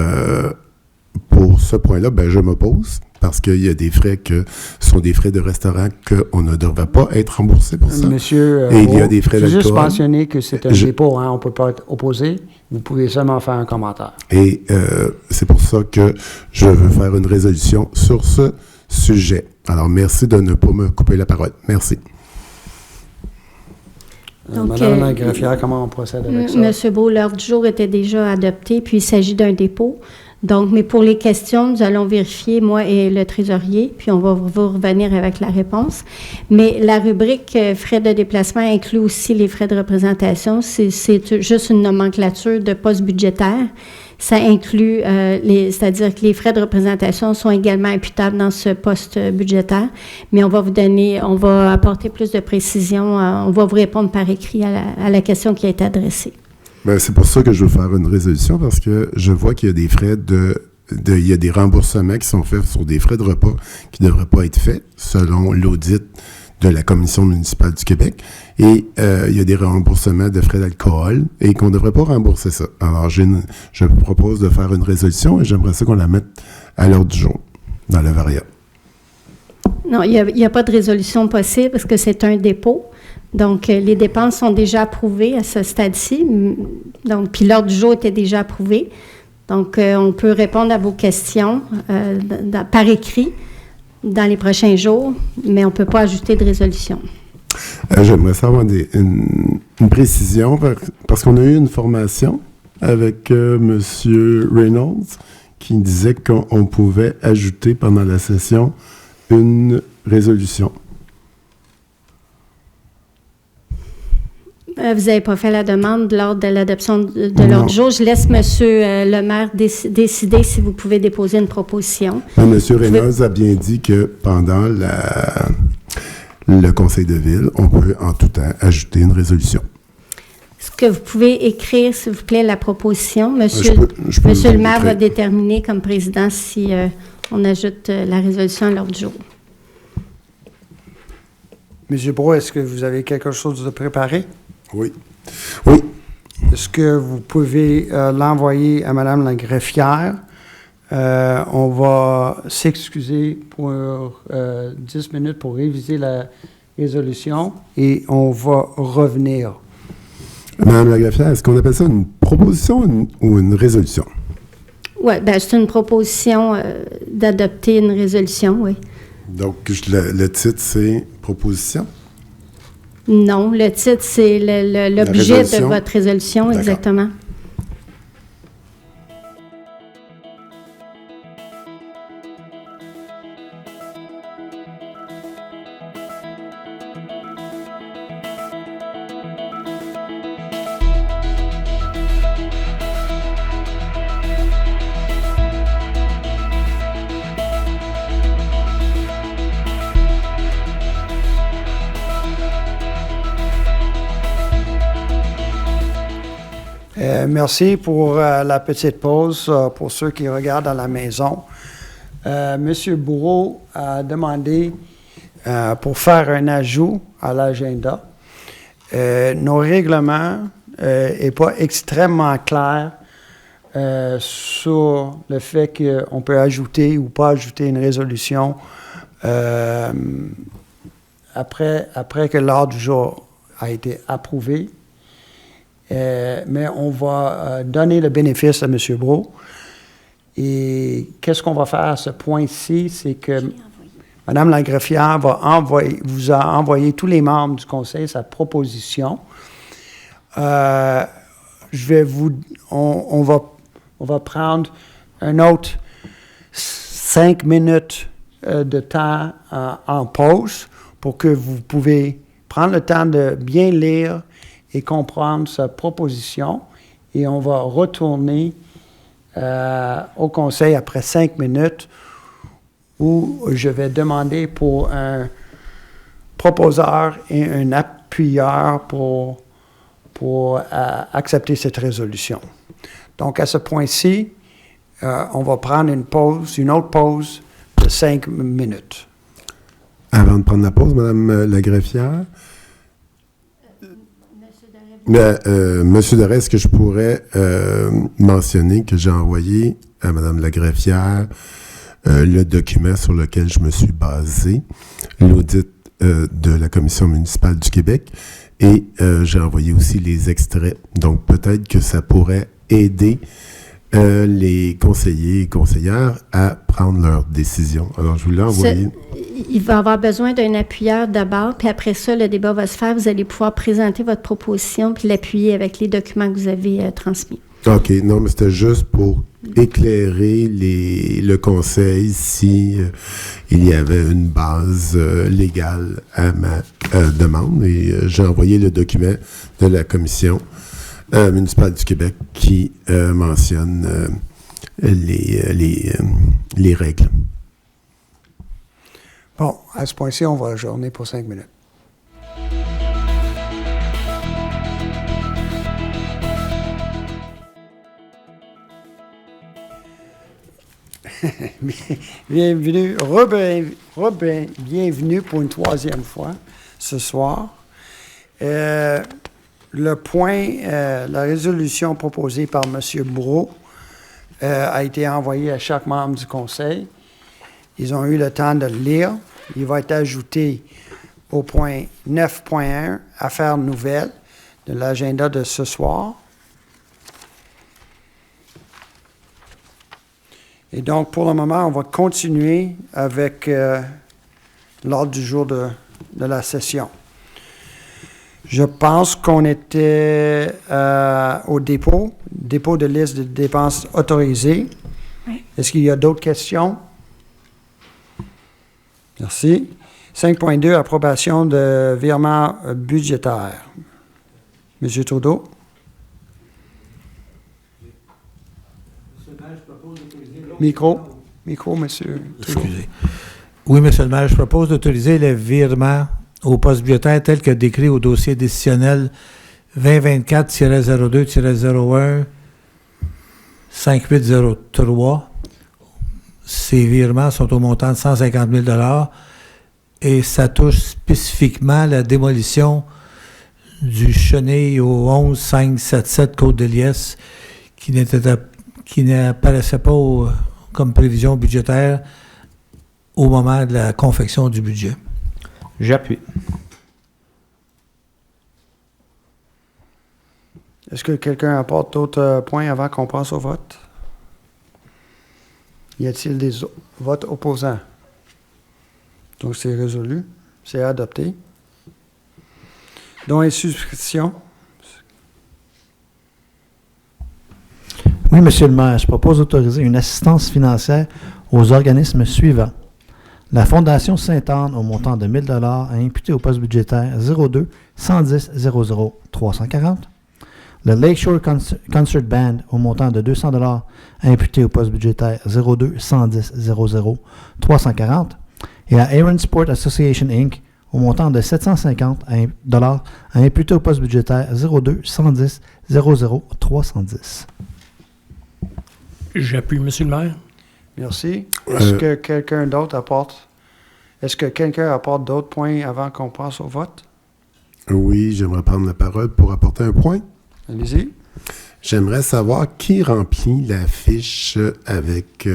S10: pour ce point-là, ben, je m'oppose parce qu'il y a des frais qui sont des frais de restaurant qu'on ne devrait pas être remboursés pour ça.
S1: Monsieur,
S10: et il y a des frais d'alcool.
S1: Je veux juste mentionner que c'est un dépôt, hein, on ne peut pas être opposé. Vous pouvez seulement faire un commentaire.
S10: Et c'est pour ça que je veux faire une résolution sur ce sujet. Alors, merci de ne pas me couper la parole. Merci.
S5: Donc,
S1: Madame la greffière, comment on procède avec ça?
S5: Monsieur Beau, l'ordre du jour était déjà adopté, puis il s'agit d'un dépôt. Donc, mais pour les questions, nous allons vérifier, moi et le trésorier, puis on va vous revenir avec la réponse. Mais la rubrique frais de déplacement inclut aussi les frais de représentation. C'est juste une nomenclature de poste budgétaire. Ça inclut, c'est-à-dire que les frais de représentation sont également imputables dans ce poste budgétaire, mais on va apporter plus de précision, on va vous répondre par écrit à la question qui a été adressée.
S10: Ben, c'est pour ça que je veux faire une résolution, parce que je vois qu'il y a des frais il y a des remboursements qui sont faits sur des frais de repas qui ne devraient pas être faits, selon l'audit de la Commission municipale du Québec. Et il y a des remboursements de frais d'alcool et qu'on ne devrait pas rembourser ça. Alors, je vous propose de faire une résolution et j'aimerais ça qu'on la mette à l'ordre du jour, dans le varia.
S5: Non, il n'y a pas de résolution possible parce que c'est un dépôt. Donc, les dépenses sont déjà approuvées à ce stade-ci. Donc, puis l'ordre du jour était déjà approuvé. Donc, on peut répondre à vos questions par écrit dans les prochains jours, mais on ne peut pas ajouter de résolution.
S10: J'aimerais savoir une précision, parce qu'on a eu une formation avec M. Reynolds qui disait qu'on pouvait ajouter pendant la session une résolution.
S5: Vous n'avez pas fait la demande lors de l'adoption de l'ordre du jour. Je laisse M. le maire décider si vous pouvez déposer une proposition.
S10: M. Reynolds a bien dit que pendant le conseil de ville, on peut en tout temps ajouter une résolution.
S5: Est-ce que vous pouvez écrire, s'il vous plaît, la proposition? Monsieur le maire va déterminer comme président si on ajoute la résolution à l'ordre du jour.
S1: Monsieur Brault, est-ce que vous avez quelque chose de préparé?
S10: Oui. Oui.
S1: Est-ce que vous pouvez l'envoyer à Madame la greffière? On va s'excuser pour 10 minutes pour réviser la résolution et on va revenir.
S10: Madame la greffière, est-ce qu'on appelle ça une proposition ou une résolution?
S5: Oui, bien, c'est une proposition d'adopter une résolution, oui.
S10: Donc, le titre, c'est proposition?
S5: Non, le titre, c'est l'objet de votre résolution,
S10: D'accord.
S5: exactement.
S1: Merci pour la petite pause pour ceux qui regardent à la maison. Monsieur Bourreau a demandé pour faire un ajout à l'agenda. Nos règlements n'est pas extrêmement clair sur le fait qu'on peut ajouter ou pas ajouter une résolution après que l'ordre du jour a été approuvé. Mais on va donner le bénéfice à M. Brault. Et qu'est-ce qu'on va faire à ce point-ci? C'est que Mme la greffière vous a envoyé tous les membres du conseil sa proposition. On va prendre un autre 5 minutes de temps en pause pour que vous pouvez prendre le temps de bien lire et comprendre sa proposition. Et on va retourner au conseil après 5 minutes où je vais demander pour un proposeur et un appuyeur pour accepter cette résolution. Donc, à ce point-ci, on va prendre une autre pause de 5 minutes.
S10: Avant de prendre la pause, Mme la greffière, Monsieur Dorval, est-ce que je pourrais mentionner que j'ai envoyé à Mme la greffière le document sur lequel je me suis basé, l'audit de la Commission municipale du Québec, et j'ai envoyé aussi les extraits. Donc, peut-être que ça pourrait aider les conseillers et conseillères à prendre leurs décisions. Alors, je vous l'ai envoyé.
S5: Il va avoir besoin d'un appuyeur d'abord, puis après ça, le débat va se faire. Vous allez pouvoir présenter votre proposition puis l'appuyer avec les documents que vous avez transmis. OK.
S10: Non, mais c'était juste pour éclairer le conseil si il y avait une base légale à ma demande. Et j'ai envoyé le document de la Commission municipale du Québec qui mentionne les règles.
S1: Bon, à ce point-ci, on va ajourner pour 5 minutes. Bienvenue, bienvenue pour une 3e fois ce soir. Le point, la résolution proposée par M. Brault a été envoyée à chaque membre du conseil. Ils ont eu le temps de le lire. Il va être ajouté au point 9.1, affaires nouvelles, de l'agenda de ce soir. Et donc, pour le moment, on va continuer avec l'ordre du jour de la session. Je pense qu'on était au dépôt de liste de dépenses autorisées. Oui. Est-ce qu'il y a d'autres questions? Merci. 5.2, approbation de virement budgétaire. Monsieur Trudeau. Micro, monsieur.
S9: Excusez. Oui, monsieur le maire, je propose d'autoriser le virement au poste budgétaire tel que décrit au dossier décisionnel 2024-02-01 5803. Ces virements sont au montant de 150 000 $ et ça touche spécifiquement la démolition du chenil au 11577 Côte-de-Liesse qui n'apparaissait pas comme prévision budgétaire au moment de la confection du budget.
S3: J'appuie.
S1: Est-ce que quelqu'un apporte d'autres points avant qu'on passe au vote? Y a-t-il des votes opposants? Donc, c'est résolu. C'est adopté. Dons et souscriptions.
S2: Oui, monsieur le maire, je propose d'autoriser une assistance financière aux organismes suivants. La Fondation Sainte-Anne au montant de 1 000 $ à imputer au poste budgétaire 02 110 00 340. Le Lakeshore Concert Band au montant de 200 $ à imputer au poste budgétaire 02 110 00 340. Et la Aaron Sport Association Inc. au montant de 750 $ à imputer au poste budgétaire 02 110 00 310.
S14: J'appuie, monsieur le maire.
S1: Merci. Est-ce que quelqu'un d'autre apporte? Est-ce que quelqu'un apporte d'autres points avant qu'on passe au vote?
S10: Oui, j'aimerais prendre la parole pour apporter un point.
S1: Allez-y.
S10: J'aimerais savoir qui remplit la fiche avec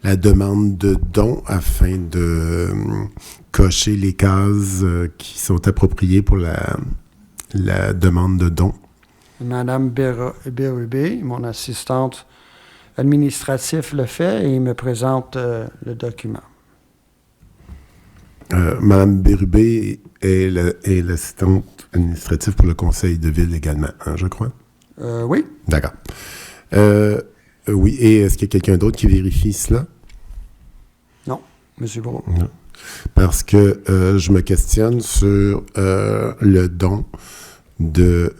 S10: la demande de dons afin de cocher les cases qui sont appropriées pour la demande de dons.
S1: Madame Bérubé, mon assistante administrative, le fait et me présente le document.
S10: Madame Bérubé est l'assistante administrative pour le conseil de ville également, hein, je crois?
S1: Oui.
S10: D'accord. Oui, et est-ce qu'il y a quelqu'un d'autre qui vérifie cela?
S1: Non, M. Brault.
S10: Non. Parce que je me questionne sur le don de,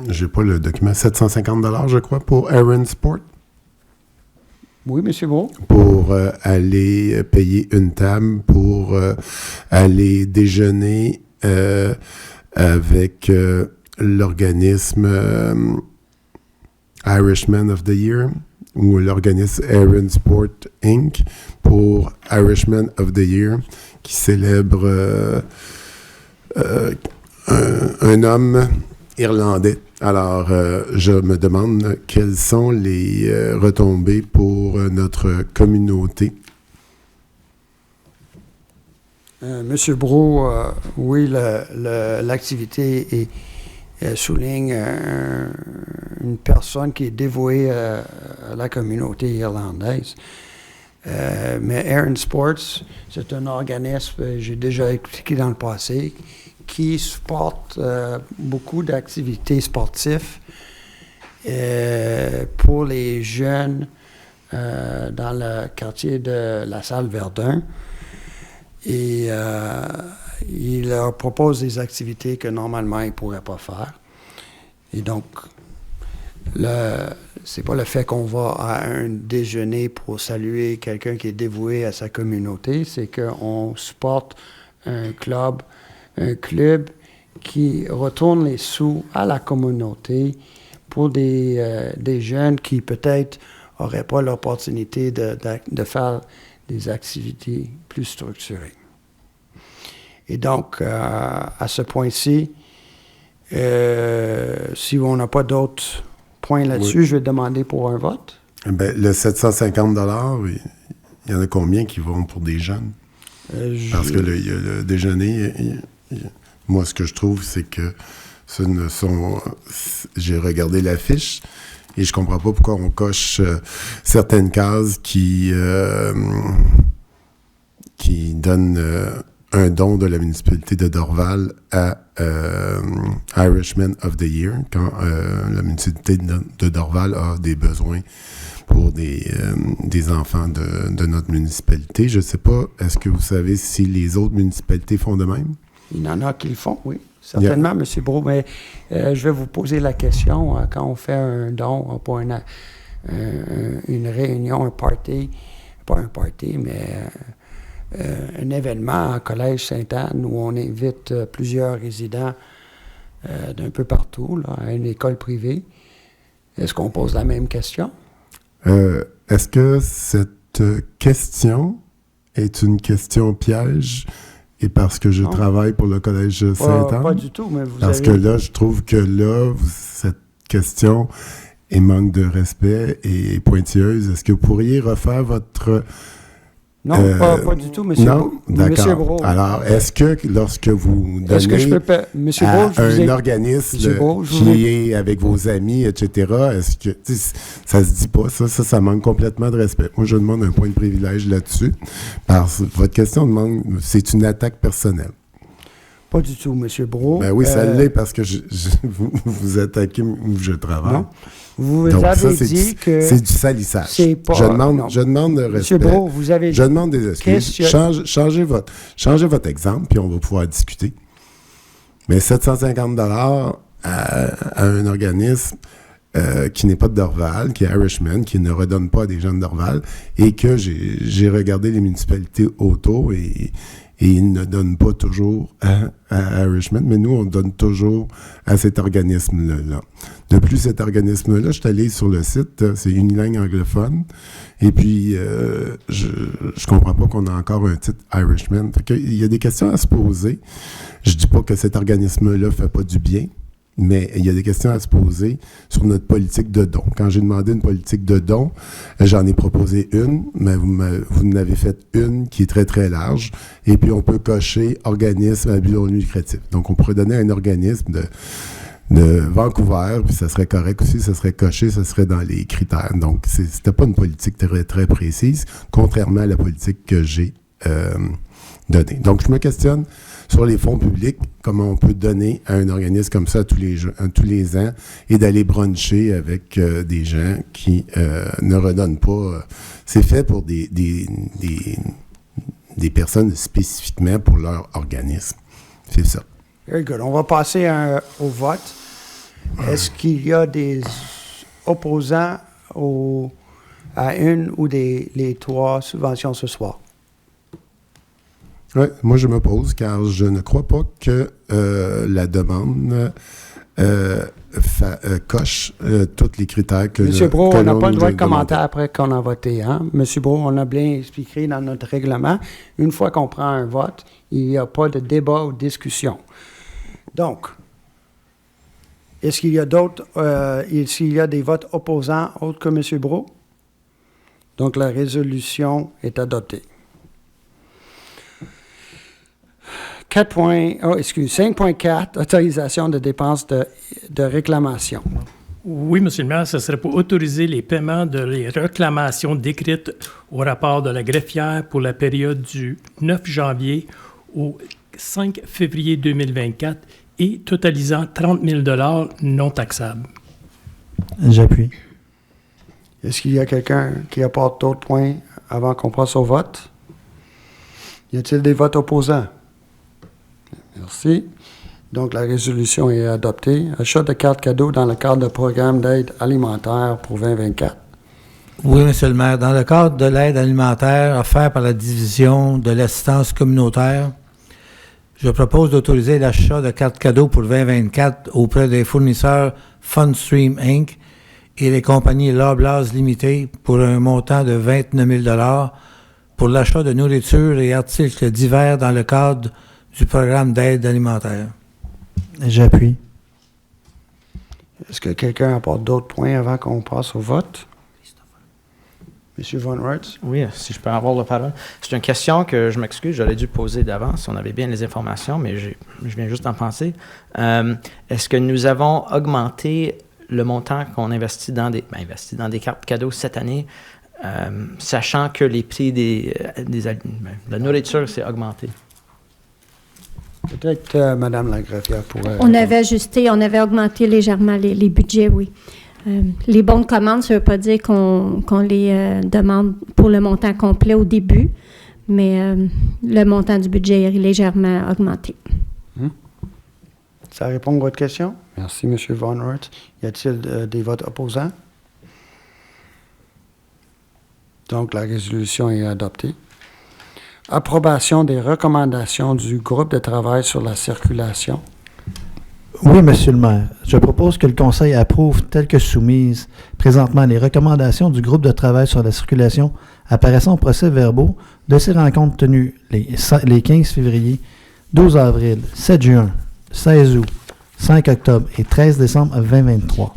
S10: j'ai pas le document, 750 $, je crois, pour Aaron Sport.
S1: Oui, M. Brault.
S10: Pour aller payer une table, pour aller déjeuner avec l'organisme Irishman of the Year ou l'organisme Aaron Sport Inc. pour Irishman of the Year qui célèbre un homme irlandais. Alors, je me demande quelles sont les retombées pour notre communauté.
S1: Monsieur Brault, oui, l'activité souligne une personne qui est dévouée à la communauté irlandaise. Mais Aaron Sports, c'est un organisme, j'ai déjà expliqué dans le passé, qui supporte beaucoup d'activités sportives pour les jeunes dans le quartier de la Salle Verdun. Et il leur propose des activités que normalement ils ne pourraient pas faire. Et donc, c'est pas le fait qu'on va à un déjeuner pour saluer quelqu'un qui est dévoué à sa communauté, c'est qu'on supporte un club qui retourne les sous à la communauté pour des jeunes qui peut-être n'auraient pas l'opportunité de faire des activités plus structurées. Et donc, à ce point-ci, si on n'a pas d'autres points là-dessus, je vais demander pour un vote.
S10: Ben, le 750 $, il y en a combien qui vont pour des jeunes? Parce que le déjeuner, moi, ce que je trouve, c'est que ce ne sont... J'ai regardé l'affiche et je comprends pas pourquoi on coche certaines cases qui donnent un don de la municipalité de Dorval à Irishman of the Year, quand la municipalité de Dorval a des besoins pour des enfants de notre municipalité. Je ne sais pas, est-ce que vous savez si les autres municipalités font de même?
S1: Il y en a qui le font, oui. Certainement, M. Brault, mais je vais vous poser la question, quand on fait un don pour une réunion, un party, pas un party, mais un événement en Collège Sainte-Anne où on invite plusieurs résidents d'un peu partout, là, à une école privée, est-ce qu'on pose la même question?
S10: Est-ce que cette question est une question piège? Et parce que je travaille pour le Collège Sainte-Anne?
S1: Pas du tout, mais vous
S10: Parce que là, je trouve que là, cette question est manque de respect et pointilleuse. Est-ce que vous pourriez refaire votre...
S1: Non, pas du tout, M.
S10: Non? D'accord.
S1: Brault.
S10: Alors, est-ce que lorsque vous donnez un organisme qui est avec vos amis, etc., est-ce que ça se dit pas, ça manque complètement de respect. Moi, je demande un point de privilège là-dessus, parce que votre question demande, c'est une attaque personnelle.
S1: Pas du tout, M. Brault.
S10: Ben oui, ça l'est, parce que vous attaquez où je travaille.
S1: Non. Vous
S10: donc,
S1: avez
S10: ça,
S1: dit que...
S10: C'est du salissage.
S1: C'est pas...
S10: Je demande de respect.
S1: M. Brault, vous avez...
S10: Je demande des excuses. Changez votre exemple, puis on va pouvoir discuter. Mais 750 $ à un organisme qui n'est pas de Dorval, qui est Irishman, qui ne redonne pas à des gens de Dorval, et que j'ai regardé les municipalités autour, et ils ne donnent pas toujours à Irishman, mais nous, on donne toujours à cet organisme-là. De plus, cet organisme-là, je suis allé sur le site, c'est unilingue anglophone, et puis je comprends pas qu'on a encore un titre Irishman. Fait qu'il y a des questions à se poser. Je dis pas que cet organisme-là fait pas du bien, mais il y a des questions à se poser sur notre politique de dons. Quand j'ai demandé une politique de dons, j'en ai proposé une, mais vous en avez fait une qui est très, très large. Et puis, on peut cocher organisme à but non lucratif. Donc, on pourrait donner un organisme de Vancouver, puis ça serait correct aussi, ça serait coché, ça serait dans les critères. Donc, c'était pas une politique très, très précise, contrairement à la politique que j'ai donnée. Donc, je me questionne sur les fonds publics, comment on peut donner à un organisme comme ça tous les ans et d'aller bruncher avec des gens qui ne redonnent pas. C'est fait pour des personnes spécifiquement pour leur organisme. C'est ça.
S1: Very good. On va passer au vote. Est-ce qu'il y a des opposants à une ou les trois subventions ce soir?
S10: Oui, moi je m'oppose car je ne crois pas que la demande coche tous les critères que
S1: M. Brault, on n'a pas le droit de
S10: demander.
S1: commenter après qu'on a voté. Hein? M. Brault, on a bien expliqué dans notre règlement, une fois qu'on prend un vote, il n'y a pas de débat ou de discussion. Donc, est-ce qu'il y a des votes opposants autres que M. Brault? Donc, la résolution est adoptée. 5.4, autorisation de dépenses de réclamation.
S14: Oui, M. le maire, ce serait pour autoriser les paiements de les réclamations décrites au rapport de la greffière pour la période du 9 janvier au 5 février 2024 et totalisant 30 000 $ non taxables.
S2: J'appuie.
S1: Est-ce qu'il y a quelqu'un qui apporte d'autres points avant qu'on passe au vote? Y a-t-il des votes opposants? Merci. Donc, la résolution est adoptée. Achat de cartes cadeaux dans le cadre du programme d'aide alimentaire pour 2024.
S9: Oui, Monsieur le maire. Dans le cadre de l'aide alimentaire offerte par la division de l'assistance communautaire, je propose d'autoriser l'achat de cartes cadeaux pour 2024 auprès des fournisseurs Fundstream Inc. et les compagnies Loblaws Limitées pour un montant de 29 000 $ pour l'achat de nourriture et articles divers dans le cadre du programme d'aide alimentaire.
S2: J'appuie.
S1: Est-ce que quelqu'un apporte d'autres points avant qu'on passe au vote? Monsieur Von Reitz?
S3: Oui, si je peux avoir la parole. C'est une question que je m'excuse, j'aurais dû poser d'avance si on avait bien les informations, mais je viens juste d'en penser. Est-ce que nous avons augmenté le montant qu'on investit dans des cartes cadeaux cette année, sachant que les prix de la nourriture s'est augmenté?
S1: Peut-être Mme la greffière pourrait...
S5: On avait ajusté, on avait augmenté légèrement les budgets, oui. Les bons de commande, ça ne veut pas dire qu'on les demande pour le montant complet au début, mais le montant du budget est légèrement augmenté.
S1: Ça répond à votre question? Merci, M. Von Reitz. Y a-t-il des votes opposants? Donc, la résolution est adoptée. Approbation des recommandations du groupe de travail sur la circulation.
S2: Oui, Monsieur le maire. Je propose que le conseil approuve, telles que soumises, présentement les recommandations du groupe de travail sur la circulation apparaissant au procès-verbaux de ces rencontres tenues les 15 février, 12 avril, 7 juin, 16 août, 5 octobre et 13 décembre 2023.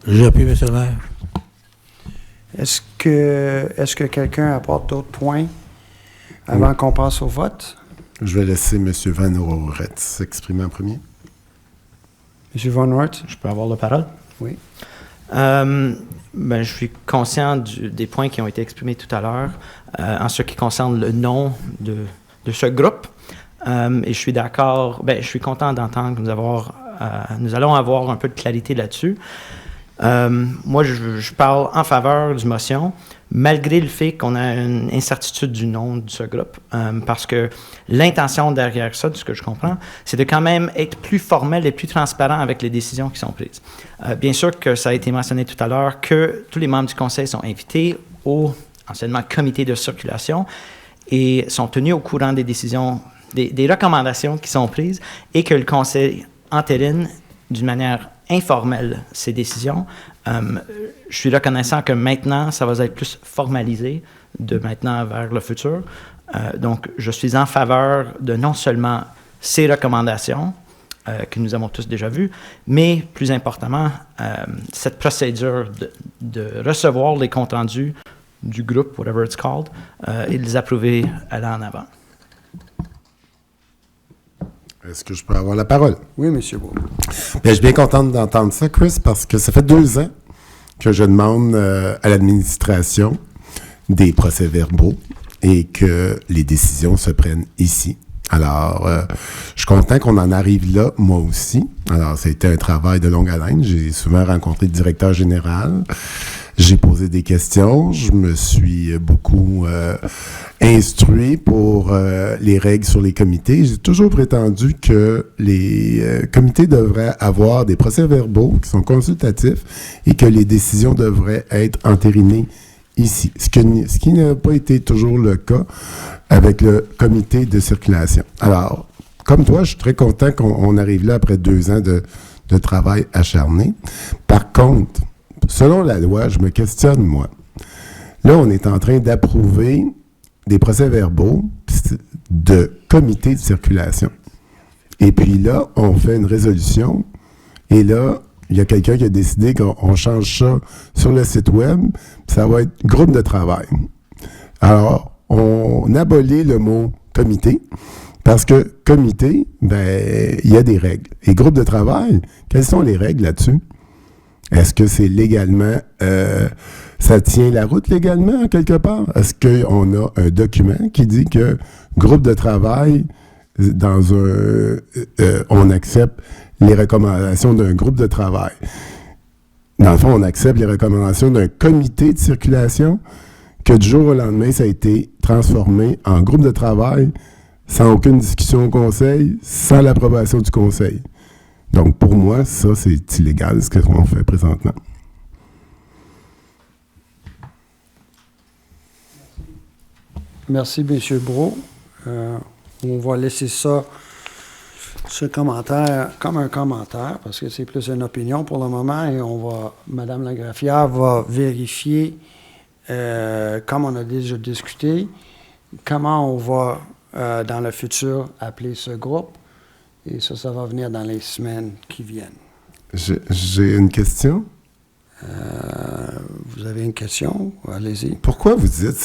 S9: J'appuie, Monsieur le maire.
S1: Est-ce que quelqu'un apporte d'autres points avant qu'on passe au vote?
S10: Je vais laisser M. Van Oretz s'exprimer en premier.
S1: M. Von Reitz?
S3: Je peux avoir la parole?
S1: Oui.
S3: Je suis conscient des points qui ont été exprimés tout à l'heure en ce qui concerne le nom de ce groupe. Et je suis d'accord, je suis content d'entendre que nous allons avoir un peu de clarité là-dessus. Moi, je parle en faveur du motion, malgré le fait qu'on a une incertitude du nom de ce groupe, parce que l'intention derrière ça, de ce que je comprends, c'est de quand même être plus formel et plus transparent avec les décisions qui sont prises. Bien sûr que ça a été mentionné tout à l'heure que tous les membres du conseil sont invités au anciennement comité de circulation et sont tenus au courant des décisions, des recommandations qui sont prises et que le conseil entérine d'une manière informelle ces décisions. Je suis reconnaissant que maintenant, ça va être plus formalisé de maintenant vers le futur. Donc, je suis en faveur de non seulement ces recommandations, que nous avons tous déjà vu, mais plus importantement, cette procédure de recevoir les comptes rendus du groupe, whatever it's called, et de les approuver aller en avant.
S10: Est-ce que je peux avoir la parole?
S1: Oui, M. Beau.
S10: Bien, je suis bien content d'entendre ça, Chris, parce que ça fait 2 ans que je demande à l'administration des procès-verbaux et que les décisions se prennent ici. Alors, je suis content qu'on en arrive là, moi aussi. Alors, ça a été un travail de longue haleine. J'ai souvent rencontré le directeur général. J'ai posé des questions. Je me suis beaucoup instruit pour les règles sur les comités. J'ai toujours prétendu que les comités devraient avoir des procès-verbaux qui sont consultatifs et que les décisions devraient être entérinées ici. Ce qui n'a pas été toujours le cas avec le comité de circulation. Alors, comme toi, je suis très content qu'on arrive là après 2 ans de travail acharné. Par contre, selon la loi, je me questionne, moi. Là, on est en train d'approuver des procès-verbaux de comité de circulation. Et puis là, on fait une résolution. Et là, il y a quelqu'un qui a décidé qu'on change ça sur le site web. Ça va être groupe de travail. Alors, on abolit le mot comité. Parce que comité, ben, il y a des règles. Et groupe de travail, quelles sont les règles là-dessus? Est-ce que c'est légalement, ça tient la route légalement quelque part? Est-ce qu'on a un document qui dit que groupe de travail, on accepte les recommandations d'un groupe de travail? Dans le fond, on accepte les recommandations d'un comité de circulation que du jour au lendemain, ça a été transformé en groupe de travail sans aucune discussion au conseil, sans l'approbation du conseil. Donc, pour moi, ça, c'est illégal, ce qu'on fait présentement.
S1: Merci, M. Brault. On va laisser ça, ce commentaire, comme un commentaire, parce que c'est plus une opinion pour le moment, et Mme la greffière va vérifier, comme on a déjà discuté, comment on va, dans le futur, appeler ce groupe. Et ça va venir dans les semaines qui viennent.
S10: J'ai une question.
S1: Vous avez une question? Allez-y.
S10: Pourquoi vous dites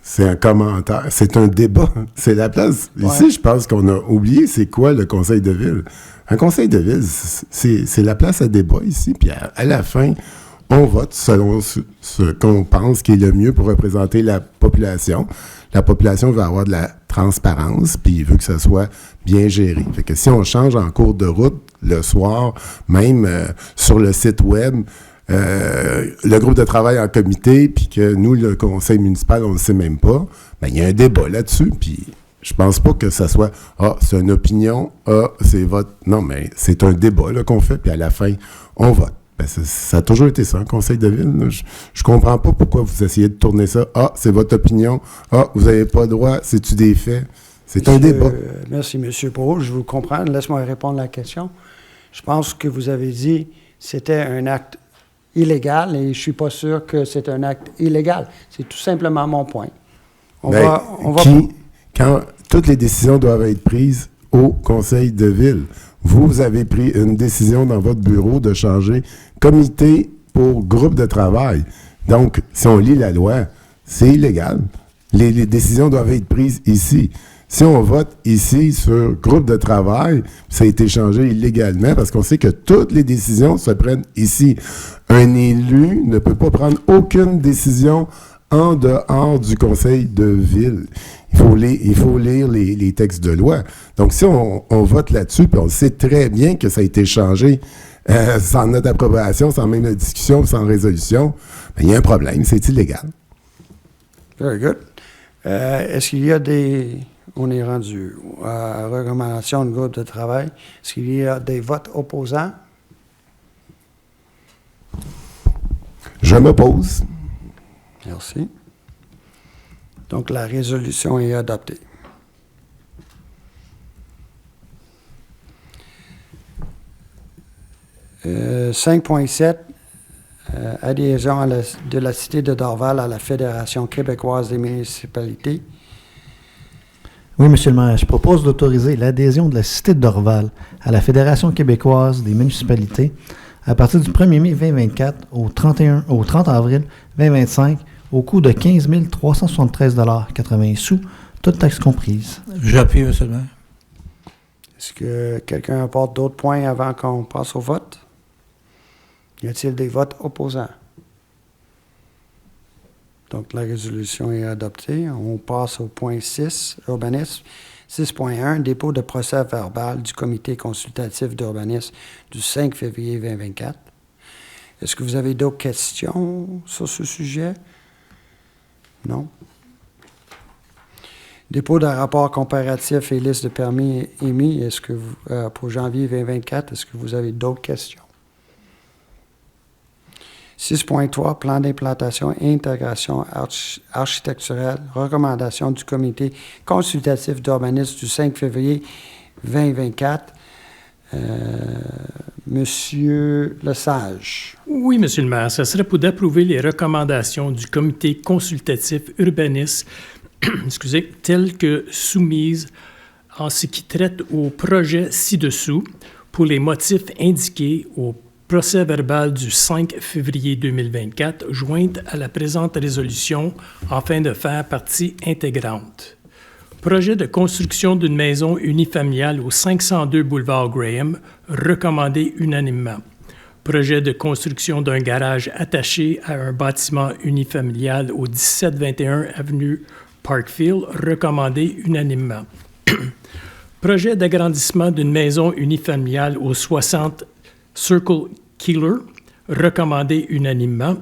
S10: c'est un commentaire? C'est un débat. C'est la place. Ouais. Ici, je pense qu'on a oublié c'est quoi le conseil de ville. Un conseil de ville, c'est la place à débat ici. Puis à la fin, on vote selon ce qu'on pense qui est le mieux pour représenter la population. La population veut avoir de la transparence, puis veut que ça soit bien géré. Fait que si on change en cours de route, le soir, même sur le site web, le groupe de travail en comité, puis que nous, le conseil municipal, on ne le sait même pas, bien, il y a un débat là-dessus, puis je pense pas que ça soit « Ah, c'est une opinion, ah, c'est votre... » Non, mais c'est un débat là, qu'on fait, puis à la fin, on vote. Ben, ça a toujours été ça, un conseil de ville. Là. Je comprends pas pourquoi vous essayez de tourner ça. Ah, c'est votre opinion. Ah, vous n'avez pas le droit. C'est-tu des faits? C'est un débat.
S1: Merci, M. Brault. Je vous comprends. Laisse-moi répondre à la question. Je pense que vous avez dit que c'était un acte illégal et je suis pas sûr que c'est un acte illégal. C'est tout simplement mon point.
S10: Quand toutes les décisions doivent être prises au conseil de ville, vous avez pris une décision dans votre bureau de changer comité pour groupe de travail. Donc, si on lit la loi, c'est illégal. Les décisions doivent être prises ici. Si on vote ici sur groupe de travail, ça a été changé illégalement parce qu'on sait que toutes les décisions se prennent ici. Un élu ne peut pas prendre aucune décision en dehors du conseil de ville. Il faut lire les textes de loi. Donc, si on vote là-dessus, puis on sait très bien que ça a été changé sans notre approbation, sans même la discussion, sans résolution, bien, il y a un problème, c'est illégal.
S1: Very good. Est-ce qu'il y a on est rendu à recommandation de groupe de travail, est-ce qu'il y a des votes opposants?
S10: Je m'oppose.
S1: Merci. Donc, la résolution est adoptée. « 5.7 adhésion de la cité de Dorval à la Fédération québécoise des municipalités. »
S2: Oui, Monsieur le maire, je propose d'autoriser l'adhésion de la cité de Dorval à la Fédération québécoise des municipalités à partir du 1er mai 2024 au 30 avril 2025 au coût de 15 373,80 $, toutes taxes comprises.
S9: J'appuie, Monsieur le maire.
S1: Est-ce que quelqu'un apporte d'autres points avant qu'on passe au vote? Y a-t-il des votes opposants? Donc, la résolution est adoptée. On passe au point 6, urbanisme. 6.1, dépôt de procès verbal du comité consultatif d'urbanisme du 5 février 2024. Est-ce que vous avez d'autres questions sur ce sujet? Non? Dépôt d'un rapport comparatif et liste de permis émis, est-ce que vous, pour janvier 2024, est-ce que vous avez d'autres questions? 6.3, plan d'implantation et intégration architecturelle, recommandation du comité consultatif d'urbanisme du 5 février 2024. Monsieur Lesage.
S14: Oui, Monsieur le maire, ce serait pour d'approuver les recommandations du comité consultatif urbaniste, excusez, telles que soumises en ce qui traite au projet ci-dessous pour les motifs indiqués au procès-verbal du 5 février 2024, jointe à la présente résolution afin de faire partie intégrante. Projet de construction d'une maison unifamiliale au 502 boulevard Graham, recommandé unanimement. Projet de construction d'un garage attaché à un bâtiment unifamilial au 1721 avenue Parkfield, recommandé unanimement. Projet d'agrandissement d'une maison unifamiliale au 60 Circle Keeler, recommandé unanimement.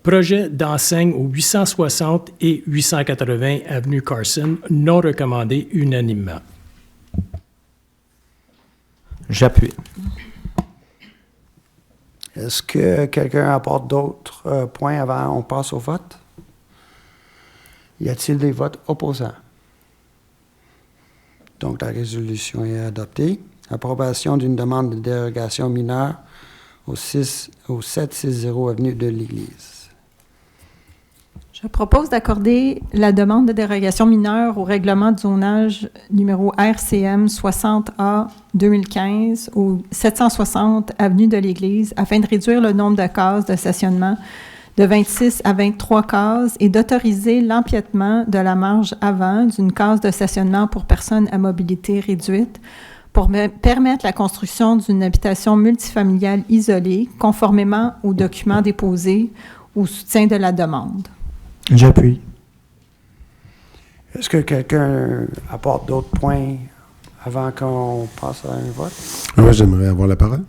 S14: Projet d'enseigne au 860 et 880 avenue Carson, non recommandé unanimement.
S3: J'appuie.
S1: Est-ce que quelqu'un apporte d'autres points avant on passe au vote? Y a-t-il des votes opposants? Donc, la résolution est adoptée. Approbation d'une demande de dérogation mineure au 760 avenue de l'Église.
S12: Je propose d'accorder la demande de dérogation mineure au règlement de zonage numéro RCM 60A 2015 au 760 avenue de l'Église afin de réduire le nombre de cases de stationnement de 26 à 23 cases et d'autoriser l'empiètement de la marge avant d'une case de stationnement pour personnes à mobilité réduite pour permettre la construction d'une habitation multifamiliale isolée conformément aux documents déposés au soutien de la demande.
S2: J'appuie.
S1: Est-ce que quelqu'un apporte d'autres points avant qu'on passe à un vote?
S10: Moi, j'aimerais avoir la parole.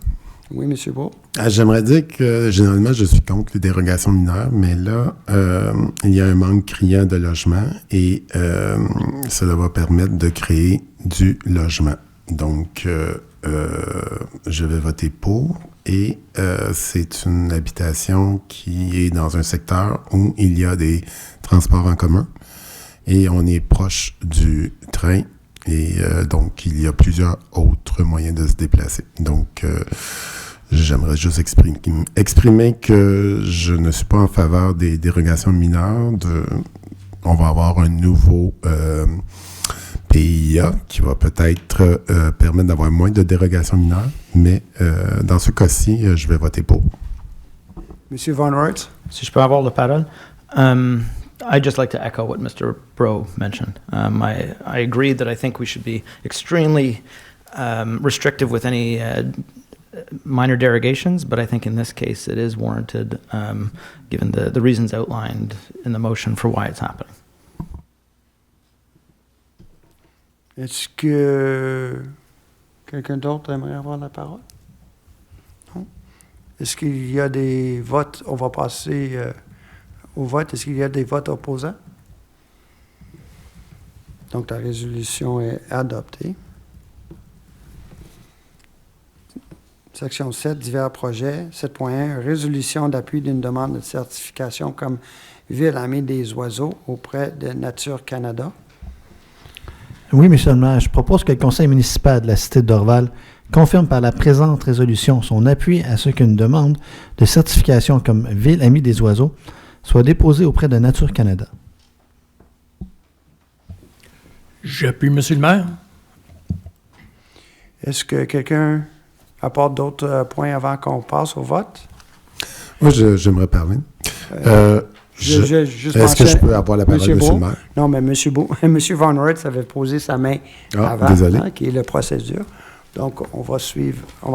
S1: Oui, M. Beau.
S10: J'aimerais dire que généralement, je suis contre les dérogations mineures, mais là, il y a un manque criant de logement et cela va permettre de créer du logement. Donc, je vais voter pour et c'est une habitation qui est dans un secteur où il y a des transports en commun et on est proche du train et donc il y a plusieurs autres moyens de se déplacer. Donc, j'aimerais juste exprimer que je ne suis pas en faveur des dérogations mineures. On va avoir un nouveau PIA qui va peut-être permettre d'avoir moins de dérogations mineures, mais dans ce cas-ci, je vais voter pour.
S1: Monsieur Von Reutz.
S3: Si je peux avoir la parole. I'd just like to echo what Mr. Bro mentioned. I agree that I think we should be extremely restrictive with any minor derogations, but I think in this case it is warranted given the reasons outlined in the motion for why it's happening.
S1: Est-ce que quelqu'un d'autre aimerait avoir la parole? Non? Est-ce qu'il y a des votes? On va passer au vote. Est-ce qu'il y a des votes opposants? Donc, la résolution est adoptée. Section 7, divers projets. 7.1, résolution d'appui d'une demande de certification comme ville amie des oiseaux auprès de Nature Canada.
S2: Oui, Monsieur le maire, je propose que le conseil municipal de la cité de Dorval confirme par la présente résolution son appui à ce qu'une demande de certification comme ville amie des oiseaux soit déposée auprès de Nature Canada.
S14: J'appuie, Monsieur le maire.
S1: Est-ce que quelqu'un apporte d'autres points avant qu'on passe au vote?
S10: Moi, j'aimerais parler.
S1: Juste
S10: Est-ce que je peux avoir la parole, Monsieur le maire?
S1: Non, mais M. Von Reitz avait posé sa main avant,
S10: désolé.
S1: Qui est la procédure. Donc, on va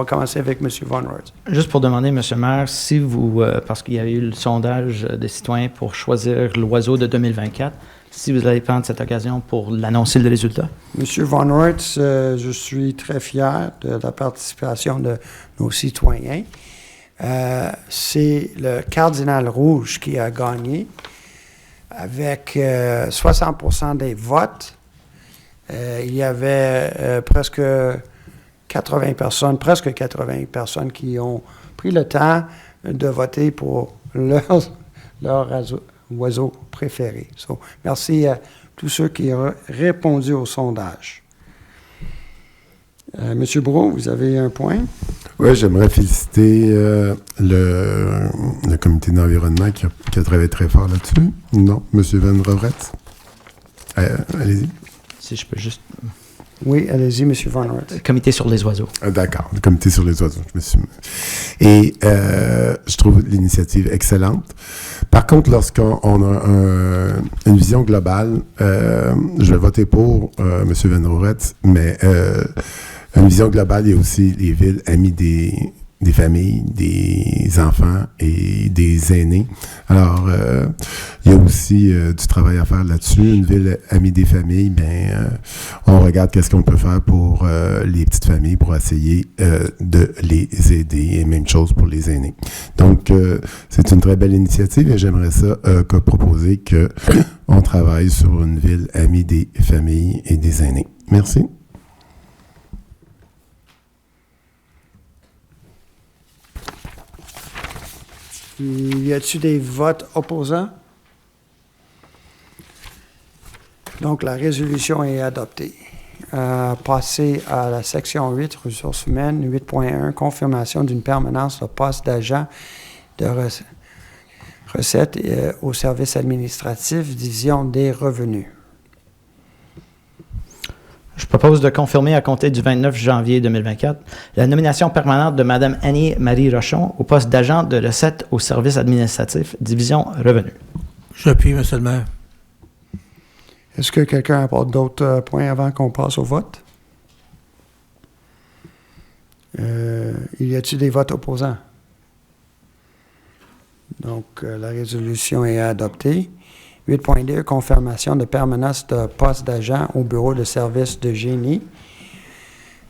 S1: commencer avec M. Von Reitz.
S3: Juste pour demander, M. le maire, si vous, parce qu'il y a eu le sondage des citoyens pour choisir l'oiseau de 2024, si vous allez prendre cette occasion pour l'annoncer le résultat.
S1: M. Von Reitz, je suis très fier de la participation de nos citoyens. C'est le cardinal rouge qui a gagné avec 60% des votes. Il y avait presque 80 personnes qui ont pris le temps de voter pour leur oiseau préféré. So, merci à tous ceux qui ont répondu au sondage. Monsieur Brault, vous avez un point?
S10: Oui, j'aimerais féliciter le comité d'environnement qui a travaillé très fort là-dessus. Non, M. Van Rovretz. Allez-y.
S3: Si je peux juste...
S1: Oui, allez-y, M. Von Reitz.
S3: Comité sur les oiseaux.
S10: D'accord, le comité sur les oiseaux. Et je trouve l'initiative excellente. Par contre, lorsqu'on a une vision globale, je vais voter pour M. Van Rovretz, mais une vision globale, il y a aussi les villes amies des familles, des enfants et des aînés. Alors, il y a aussi du travail à faire là-dessus. Une ville amie des familles, on regarde qu'est-ce qu'on peut faire pour les petites familles pour essayer de les aider, et même chose pour les aînés. Donc, c'est une très belle initiative et j'aimerais ça proposer qu'on travaille sur une ville amie des familles et des aînés. Merci.
S1: Y a-t-il des votes opposants? Donc, la résolution est adoptée. Passer à la section 8, ressources humaines, 8.1, confirmation d'une permanence de poste d'agent de recettes au service administratif, division des revenus.
S3: Je propose de confirmer à compter du 29 janvier 2024 la nomination permanente de Mme Annie-Marie Rochon au poste d'agent de recettes au service administratif, division revenus.
S9: J'appuie, M. le maire.
S1: Est-ce que quelqu'un apporte d'autres points avant qu'on passe au vote? Y a-t-il des votes opposants? Donc, la résolution est adoptée. 8.2, confirmation de permanence de poste d'agent au bureau de service de génie.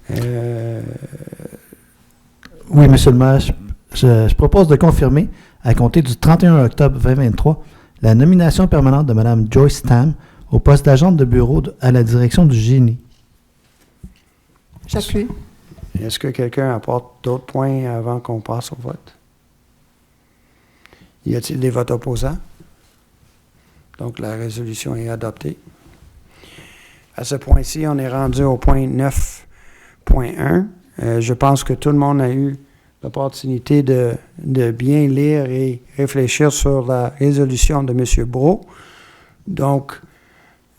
S2: Oui, M. le maire, je propose de confirmer, à compter du 31 octobre 2023, la nomination permanente de Mme Joyce Tam au poste d'agente de bureau à la direction du génie.
S12: J'appuie.
S1: Est-ce que quelqu'un apporte d'autres points avant qu'on passe au vote? Y a-t-il des votes opposants? Donc, la résolution est adoptée. À ce point-ci, on est rendu au point 9.1. Je pense que tout le monde a eu l'opportunité de bien lire et réfléchir sur la résolution de M. Brault. Donc,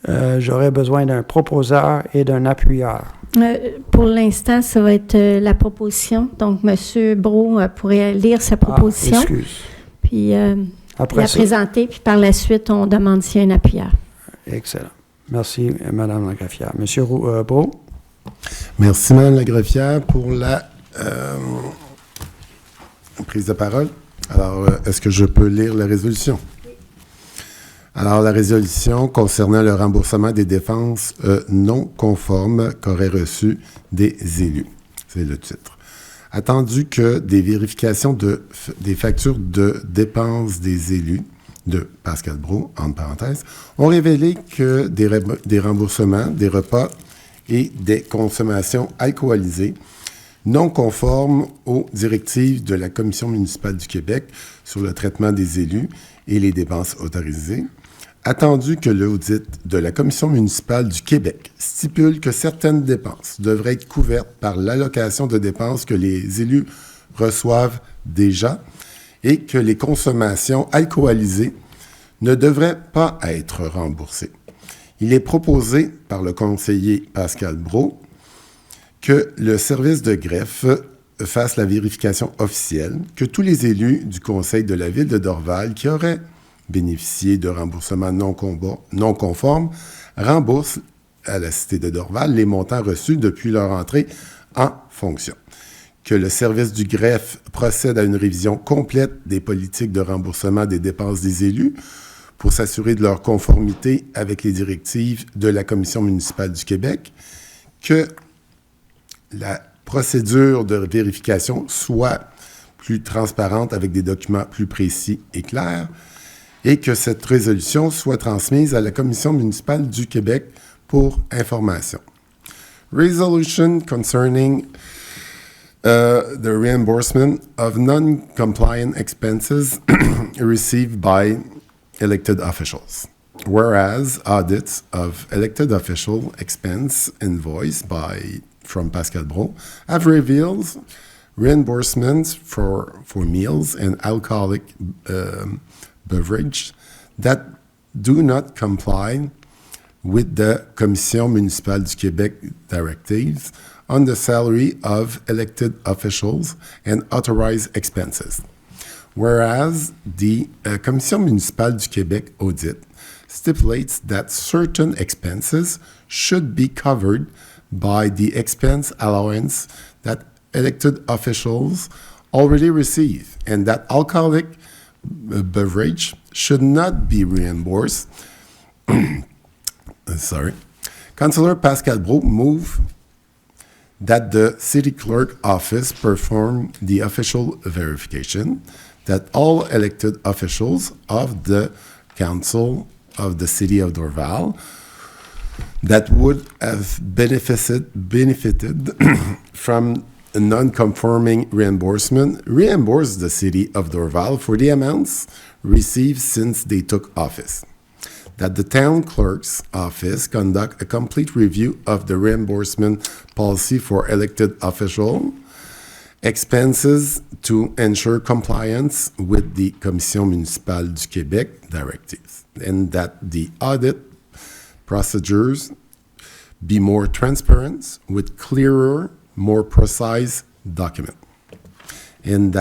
S1: j'aurais besoin d'un proposeur et d'un appuyeur.
S5: Pour l'instant, ça va être la proposition. Donc, M. Brault pourrait lire sa proposition.
S1: Excuse.
S5: Puis
S1: après
S5: la présenter, puis par la suite, on demande s'il y a un appuyeur.
S1: Excellent. Merci, Mme la greffière. M. Brault?
S10: Merci, Mme la greffière, pour la prise de parole. Alors, est-ce que je peux lire la résolution? Alors, la résolution concernant le remboursement des dépenses non conformes qu'auraient reçues des élus. C'est le titre. Attendu que des vérifications des factures de dépenses des élus de Pascal Brault, entre parenthèses, ont révélé que des remboursements, des repas et des consommations alcoolisées non conformes aux directives de la Commission municipale du Québec sur le traitement des élus et les dépenses autorisées. Attendu que l'audit de la Commission municipale du Québec stipule que certaines dépenses devraient être couvertes par l'allocation de dépenses que les élus reçoivent déjà et que les consommations alcoolisées ne devraient pas être remboursées. Il est proposé par le conseiller Pascal Brault que le service de greffe fasse la vérification officielle que tous les élus du conseil de la ville de Dorval qui auraient bénéficié de remboursements non conformes remboursent à la cité de Dorval les montants reçus depuis leur entrée en fonction. Que le service du greffe procède à une révision complète des politiques de remboursement des dépenses des élus pour s'assurer de leur conformité avec les directives de la Commission municipale du Québec, que la procédure de vérification soit plus transparente avec des documents plus précis et clairs, et que cette résolution soit transmise à la Commission municipale du Québec pour information. Resolution concerning the reimbursement of non-compliant expenses received by elected officials. Whereas audits of elected official expense invoice from Pascal Brault have revealed reimbursements for meals and alcoholic beverage that do not comply with the Commission municipale du Québec directives on the salary of elected officials and authorized expenses. Whereas the Commission municipale du Québec audit stipulates that certain expenses should be covered by the expense allowance that elected officials already receive, and that alcoholic beverage should not be reimbursed. Sorry. Councillor Pascal Brault moved that the City Clerk Office perform the official verification that all elected officials of the Council of the City of Dorval that would have benefited from a non-conforming reimbursement reimburse the City of Dorval for the amounts received since they took office. That the Town Clerk's Office conduct a complete review of the reimbursement policy for elected official expenses to ensure compliance with the Commission municipale du Québec directives, and that the audit procedures be more transparent with clearer, more precise document. And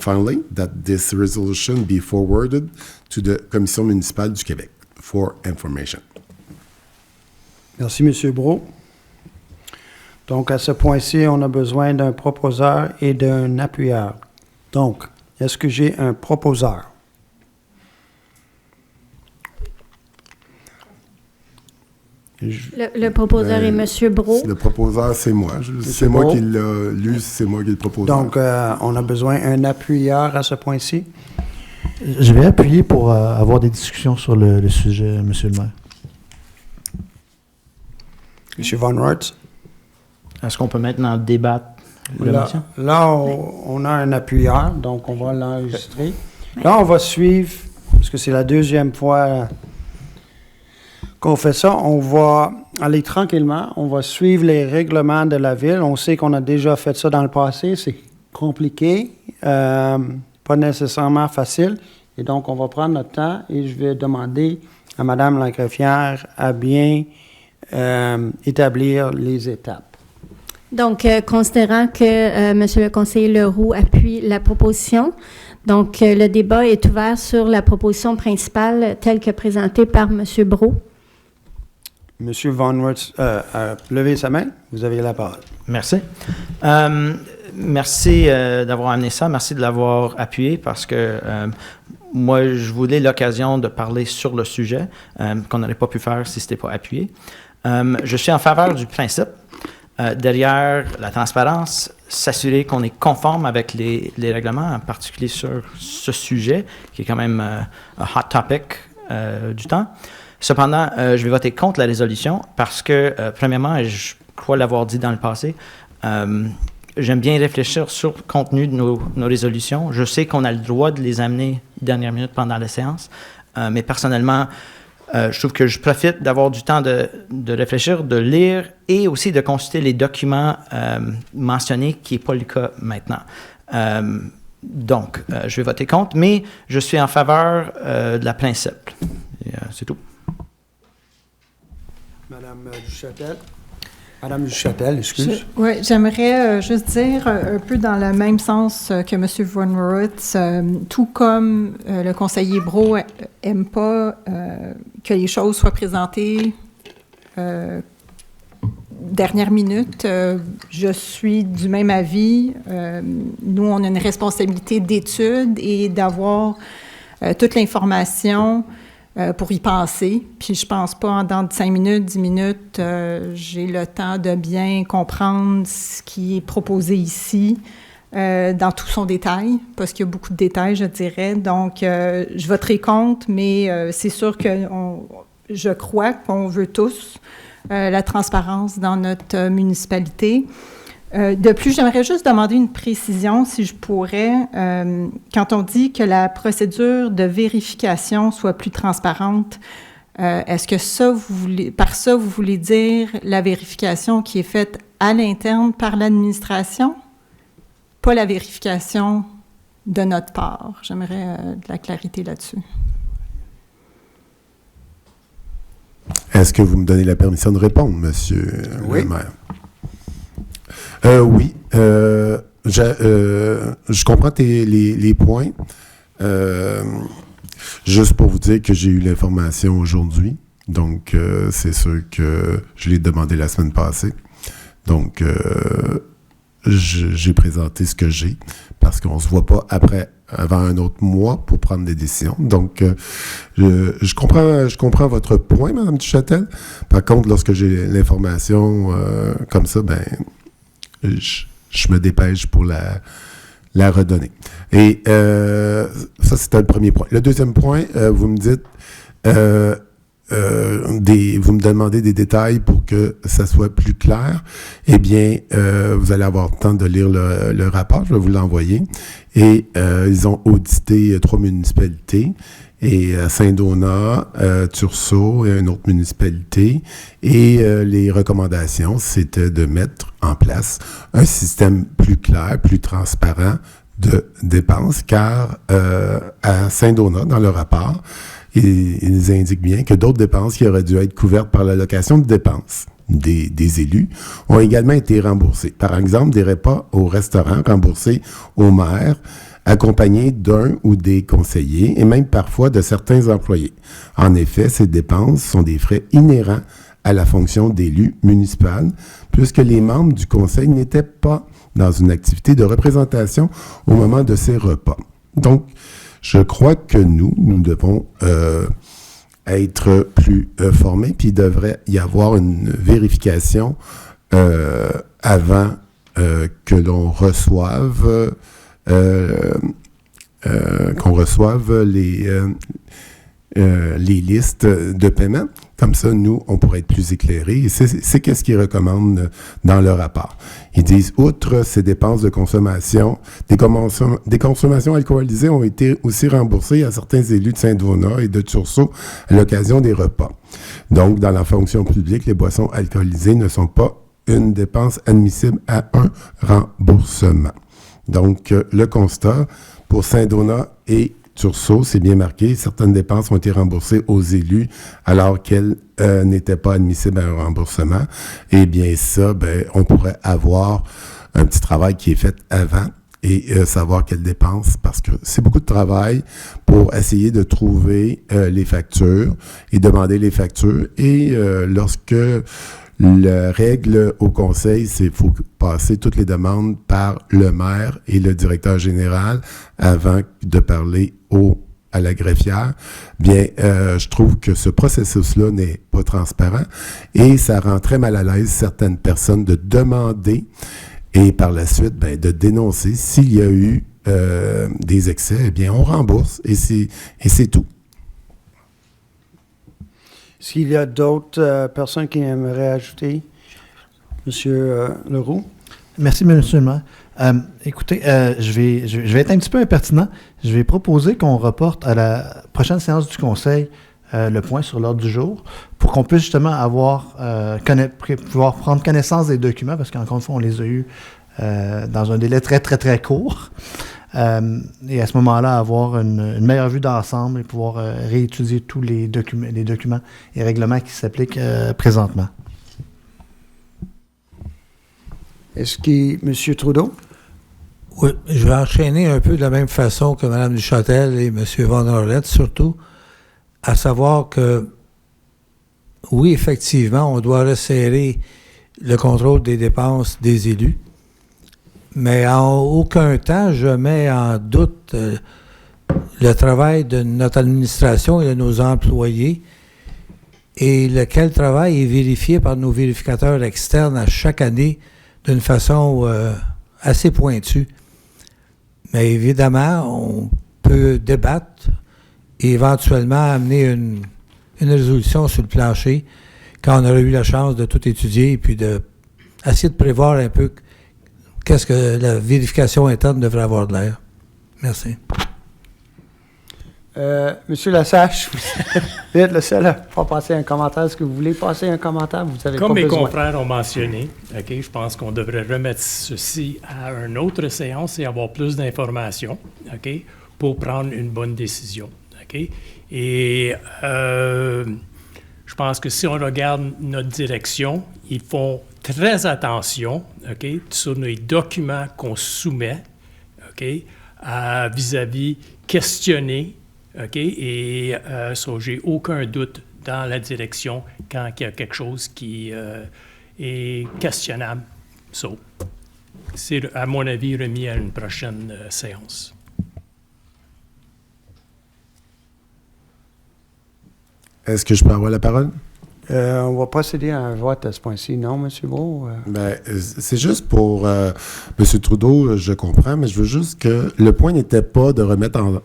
S10: finally, that this resolution be forwarded to the Commission municipale du Québec for information.
S1: Merci, M. Brault. Donc, à ce point-ci, on a besoin d'un proposeur et d'un appuyeur. Donc, est-ce que j'ai un proposeur?
S5: Le proposeur est M. Brault.
S10: Le proposeur, c'est moi. C'est moi qui l'ai lu, c'est moi qui le proposeur.
S1: Donc, on a besoin d'un appuyeur à ce point-ci.
S2: Je vais appuyer pour avoir des discussions sur le sujet, M. le maire.
S1: M. Von Reutz.
S3: Est-ce qu'on peut maintenant débattre la motion?
S1: Là, on a un appuyeur, donc on va l'enregistrer. Là, on va suivre, parce que c'est la deuxième fois qu'on fait ça, on va aller tranquillement, on va suivre les règlements de la ville. On sait qu'on a déjà fait ça dans le passé, c'est compliqué, pas nécessairement facile. Et donc, on va prendre notre temps et je vais demander à Mme la greffière à bien établir les étapes.
S5: Donc, considérant que M. le conseiller Leroux appuie la proposition, donc le débat est ouvert sur la proposition principale telle que présentée par M. Brault.
S1: M. Von Reutz a levé sa main. Vous avez la parole.
S3: Merci. Merci d'avoir amené ça. Merci de l'avoir appuyé parce que moi, je voulais l'occasion de parler sur le sujet qu'on n'aurait pas pu faire si ce n'était pas appuyé. Je suis en faveur du principe. Derrière la transparence, s'assurer qu'on est conforme avec les règlements, en particulier sur ce sujet, qui est quand même un hot topic du temps. Cependant, je vais voter contre la résolution parce que, premièrement, et je crois l'avoir dit dans le passé, j'aime bien réfléchir sur le contenu de nos résolutions. Je sais qu'on a le droit de les amener dernière minute pendant la séance, mais personnellement, je trouve que je profite d'avoir du temps de réfléchir, de lire et aussi de consulter les documents mentionnés, qui n'est pas le cas maintenant. Donc, je vais voter contre, mais je suis en faveur de la principe. Et, c'est tout.
S1: Madame Duchâtel. Madame Duchâtel, excuse.
S12: Oui, j'aimerais juste dire un peu dans le même sens que M. Von Moritz, tout comme le conseiller Brault n'aime pas que les choses soient présentées dernière minute, je suis du même avis. Nous, on a une responsabilité d'étude et d'avoir toute l'information pour y penser. Puis je pense pas en dans de 5 minutes, 10 minutes, j'ai le temps de bien comprendre ce qui est proposé ici dans tout son détail, parce qu'il y a beaucoup de détails, je dirais. Donc, je voterai contre, mais c'est sûr que je crois qu'on veut tous la transparence dans notre municipalité. De plus, j'aimerais juste demander une précision, si je pourrais. Quand on dit que la procédure de vérification soit plus transparente, est-ce que ça, par ça, vous voulez dire la vérification qui est faite à l'interne par l'administration, pas la vérification de notre part? J'aimerais de la clarité là-dessus.
S10: Est-ce que vous me donnez la permission de répondre, monsieur le maire? Oui. Je comprends les points. Juste pour vous dire que j'ai eu l'information aujourd'hui. Donc, c'est sûr que je l'ai demandé la semaine passée. Donc, j'ai présenté ce que j'ai parce qu'on ne se voit pas avant un autre mois pour prendre des décisions. Donc, je comprends votre point, Mme Duchâtel. Par contre, lorsque j'ai l'information comme ça, ben, je me dépêche pour la redonner. Et ça, c'était le premier point. Le deuxième point, vous me dites, vous me demandez des détails pour que ça soit plus clair. Eh bien, vous allez avoir le temps de lire le rapport, je vais vous l'envoyer. Et ils ont audité 3 municipalités, et Saint-Donat, Tursault et une autre municipalité. Et les recommandations, c'était de mettre en place un système plus clair, plus transparent de dépenses, car à Saint-Donat, dans le rapport, ils indiquent bien que d'autres dépenses qui auraient dû être couvertes par l'allocation de dépenses des élus ont également été remboursées. Par exemple, des repas au restaurant remboursés au maire, accompagnés d'un ou des conseillers et même parfois de certains employés. En effet, ces dépenses sont des frais inhérents à la fonction d'élu municipal, puisque les membres du conseil n'étaient pas dans une activité de représentation au moment de ces repas. Donc, je crois que nous devons être plus formés, puis il devrait y avoir une vérification avant que l'on reçoive les listes de paiement. Comme ça, nous, on pourrait être plus éclairés. Et c'est qu'est-ce qu'ils recommandent dans le rapport. Ils disent, outre ces dépenses de consommation, des consommations alcoolisées ont été aussi remboursées à certains élus de Saint-Donat et de Tursault à l'occasion des repas. Donc, dans la fonction publique, les boissons alcoolisées ne sont pas une dépense admissible à un remboursement. Donc, le constat pour Saint-Donat et Tursault, c'est bien marqué, certaines dépenses ont été remboursées aux élus alors qu'elles n'étaient pas admissibles à un remboursement. Eh bien, ça, on pourrait avoir un petit travail qui est fait avant et savoir quelles dépenses, parce que c'est beaucoup de travail pour essayer de trouver les factures et demander les factures. Et lorsque la règle au conseil, c'est qu'il faut passer toutes les demandes par le maire et le directeur général avant de parler à la greffière. Bien, je trouve que ce processus-là n'est pas transparent et ça rend très mal à l'aise certaines personnes de demander et par la suite, de dénoncer s'il y a eu des excès. Eh bien, on rembourse et c'est tout.
S1: Est-ce qu'il y a d'autres personnes qui aimeraient ajouter? Monsieur Leroux?
S2: Merci, monsieur le maire. Écoutez, je vais être un petit peu impertinent. Je vais proposer qu'on reporte à la prochaine séance du conseil le point sur l'ordre du jour pour qu'on puisse justement pouvoir prendre connaissance des documents, parce qu'encore une fois, on les a eus dans un délai très, très, très court. et à ce moment-là, avoir une meilleure vue d'ensemble et pouvoir réétudier tous les documents et règlements qui s'appliquent présentement.
S1: Est-ce que M. Trudeau?
S9: Oui, je vais enchaîner un peu de la même façon que Mme Duchâtel et M. Van Orlette, surtout, à savoir que, oui, effectivement, on doit resserrer le contrôle des dépenses des élus, mais en aucun temps je mets en doute le travail de notre administration et de nos employés, et lequel travail est vérifié par nos vérificateurs externes à chaque année d'une façon assez pointue. Mais évidemment, on peut débattre et éventuellement amener une résolution sur le plancher quand on aura eu la chance de tout étudier et puis d'essayer de prévoir un peu qu'est-ce que la vérification interne devrait avoir de l'air. Merci.
S1: Monsieur Lassage, vous êtes le seul à pas passer un commentaire. Est-ce que vous voulez passer un commentaire? Vous avez
S14: Comme
S1: pas
S14: mes
S1: besoin.
S14: confrères ont mentionné, je pense qu'on devrait remettre ceci à une autre séance et avoir plus d'informations, pour prendre une bonne décision. Et je pense que si on regarde notre direction, ils font très attention, sur les documents qu'on soumet, vis-à-vis questionner, et ça, j'ai aucun doute dans la direction quand il y a quelque chose qui est questionnable. So, c'est, à mon avis, remis à une prochaine séance.
S10: Est-ce que je peux avoir la parole?
S1: On va procéder à un vote à ce point-ci, non, M. Brault?
S10: Ben, c'est juste pour M. Trudeau, je comprends, mais je veux juste que le point n'était pas de remettre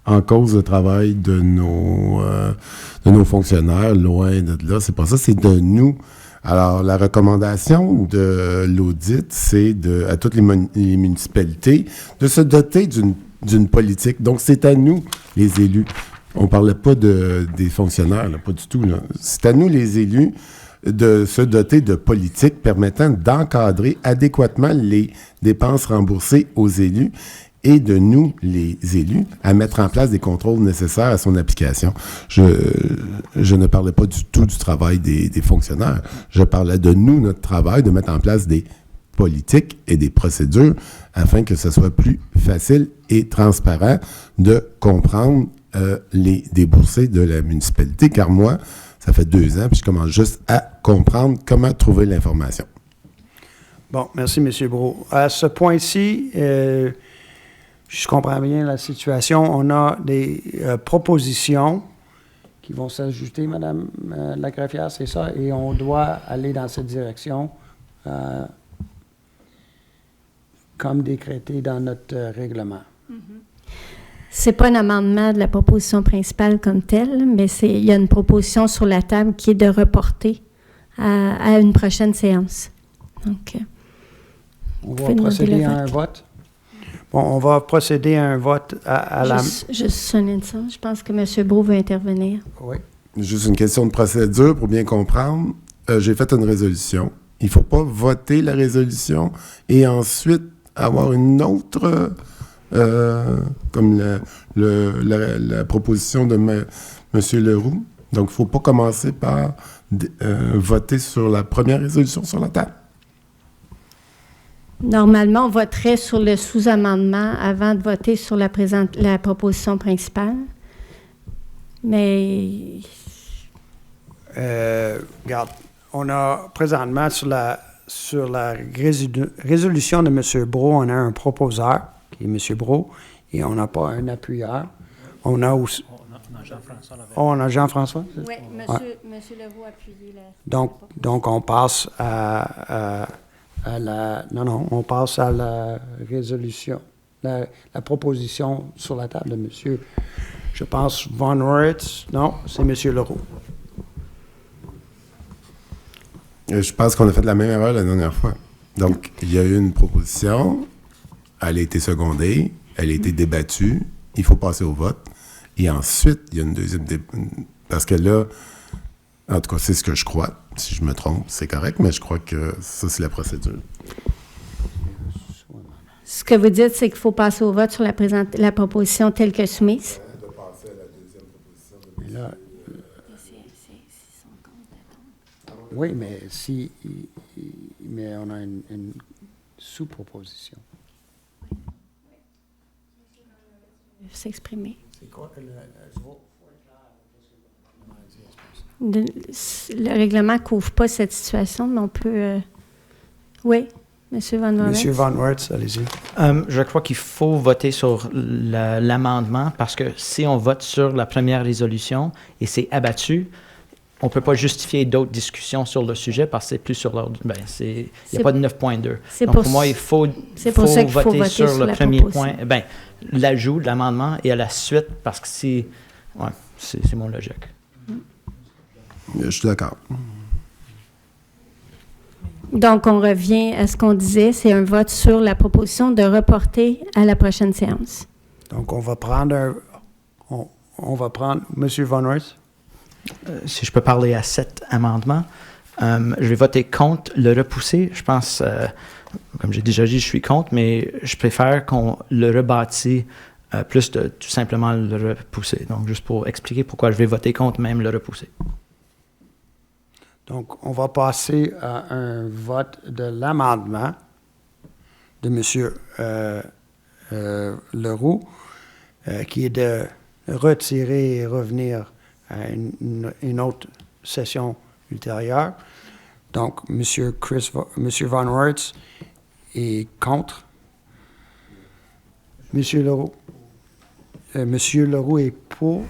S10: en cause le travail de nos fonctionnaires, loin de là. C'est pas ça, c'est de nous. Alors, la recommandation de l'audit, c'est à toutes les municipalités de se doter d'une politique. Donc, c'est à nous, les élus. On parlait pas des fonctionnaires, là, pas du tout. Là. C'est à nous, les élus, de se doter de politiques permettant d'encadrer adéquatement les dépenses remboursées aux élus et de nous, les élus, à mettre en place des contrôles nécessaires à son application. Je ne parlais pas du tout du travail des fonctionnaires. Je parlais de nous, notre travail, de mettre en place des politiques et des procédures afin que ce soit plus facile et transparent de comprendre les déboursés de la municipalité, car moi, ça fait 2 ans, puis je commence juste à comprendre comment trouver l'information.
S1: Bon, merci, M. Brault. À ce point-ci, je comprends bien la situation. On a des propositions qui vont s'ajouter, Mme la greffière, c'est ça, et on doit aller dans cette direction, comme décrété dans notre règlement.
S5: C'est pas un amendement de la proposition principale comme telle, mais il y a une proposition sur la table qui est de reporter à une prochaine séance. Donc,
S1: on va procéder à un vote. Bon, on va procéder à un vote à la...
S5: Juste sonner de ça. Je pense que M. Brault veut intervenir.
S1: Oui.
S10: Juste une question de procédure pour bien comprendre. J'ai fait une résolution. Il ne faut pas voter la résolution et ensuite avoir une autre... comme la proposition de M. Leroux. Donc, il ne faut pas commencer par voter sur la première résolution sur la table.
S5: Normalement, on voterait sur le sous-amendement avant de voter sur la proposition principale. Mais...
S1: regarde, on a présentement sur la résolution de M. Brault, on a un proposeur, qui est M. Brault, et on n'a pas un appuyeur. On a aussi... On a Jean-François. On a Jean-François?
S5: Oui, M. Leroux a appuyé
S1: Donc, on passe à la... Non, on passe à la résolution, la proposition sur la table de M. Je pense, Von Ritz. Non, c'est M. Leroux.
S10: Je pense qu'on a fait la même erreur la dernière fois. Donc, il y a eu une proposition... Elle a été secondée, elle a été débattue, il faut passer au vote. Et ensuite, il y a une deuxième... Parce que là, en tout cas, c'est ce que je crois. Si je me trompe, c'est correct, mais je crois que ça, c'est la procédure.
S5: Ce Ce que vous dites, c'est qu'il faut passer au vote sur la proposition telle que soumise.
S10: De passer à la deuxième proposition de
S1: Là, oui, mais mais on a une sous-proposition.
S5: S'exprimer.
S1: C'est quoi que
S5: Le règlement ne couvre pas cette situation, mais on peut... Oui, M. Van Werth.
S1: Monsieur Van Werth, allez-y.
S3: Je crois qu'il faut voter sur l'amendement parce que si on vote sur la première résolution et c'est abattu, on ne peut pas justifier d'autres discussions sur le sujet parce que c'est plus sur l'ordre. Ben, il n'y a pas de 9.2. Donc, pour moi, il faut voter sur le premier point. Ben, l'ajout de l'amendement et à la suite parce que c'est mon logique.
S10: Je suis d'accord.
S5: Donc, on revient à ce qu'on disait, c'est un vote sur la proposition de reporter à la prochaine séance.
S1: Donc, on va prendre M. Van Werth.
S3: Si je peux parler à cet amendement, je vais voter contre le repousser. Je pense, comme j'ai déjà dit, je suis contre, mais je préfère qu'on le rebâtit plus de tout simplement le repousser. Donc, juste pour expliquer pourquoi je vais voter contre même le repousser.
S1: Donc, on va passer à un vote de l'amendement de M. Leroux, qui est de retirer et revenir à une autre session ultérieure. Donc, M. Van Werth est contre. M. Leroux. M. Leroux est pour.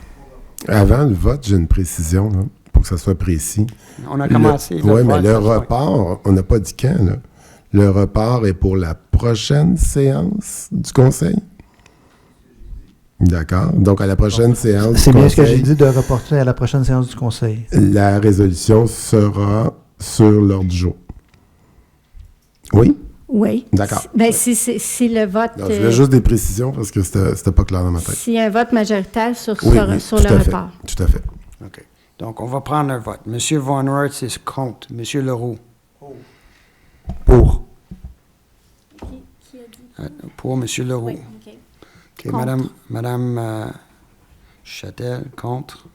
S10: Avant le vote, j'ai une précision, là, pour que ça soit précis.
S1: On a commencé.
S10: Oui, mais le report, on n'a pas dit quand, là. Le report est pour la prochaine séance du conseil? D'accord. Donc, à la prochaine séance du conseil...
S2: C'est bien ce que j'ai dit de reporter à la prochaine séance du conseil.
S10: La résolution sera sur l'ordre du jour. Oui?
S5: Oui.
S10: D'accord.
S5: Ben, si le vote...
S10: Non, je voulais juste des précisions parce que c'était pas clair dans ma tête.
S5: S'il y a un vote majoritaire sur
S10: Oui,
S5: le report.
S10: Tout à fait.
S1: OK. Donc, on va prendre un vote. M. Van Werth est contre. M. Leroux.
S10: Pour.
S5: Qui a dit?
S1: Pour M. Leroux.
S5: Oui, OK.
S1: OK, Madame Châtel, contre.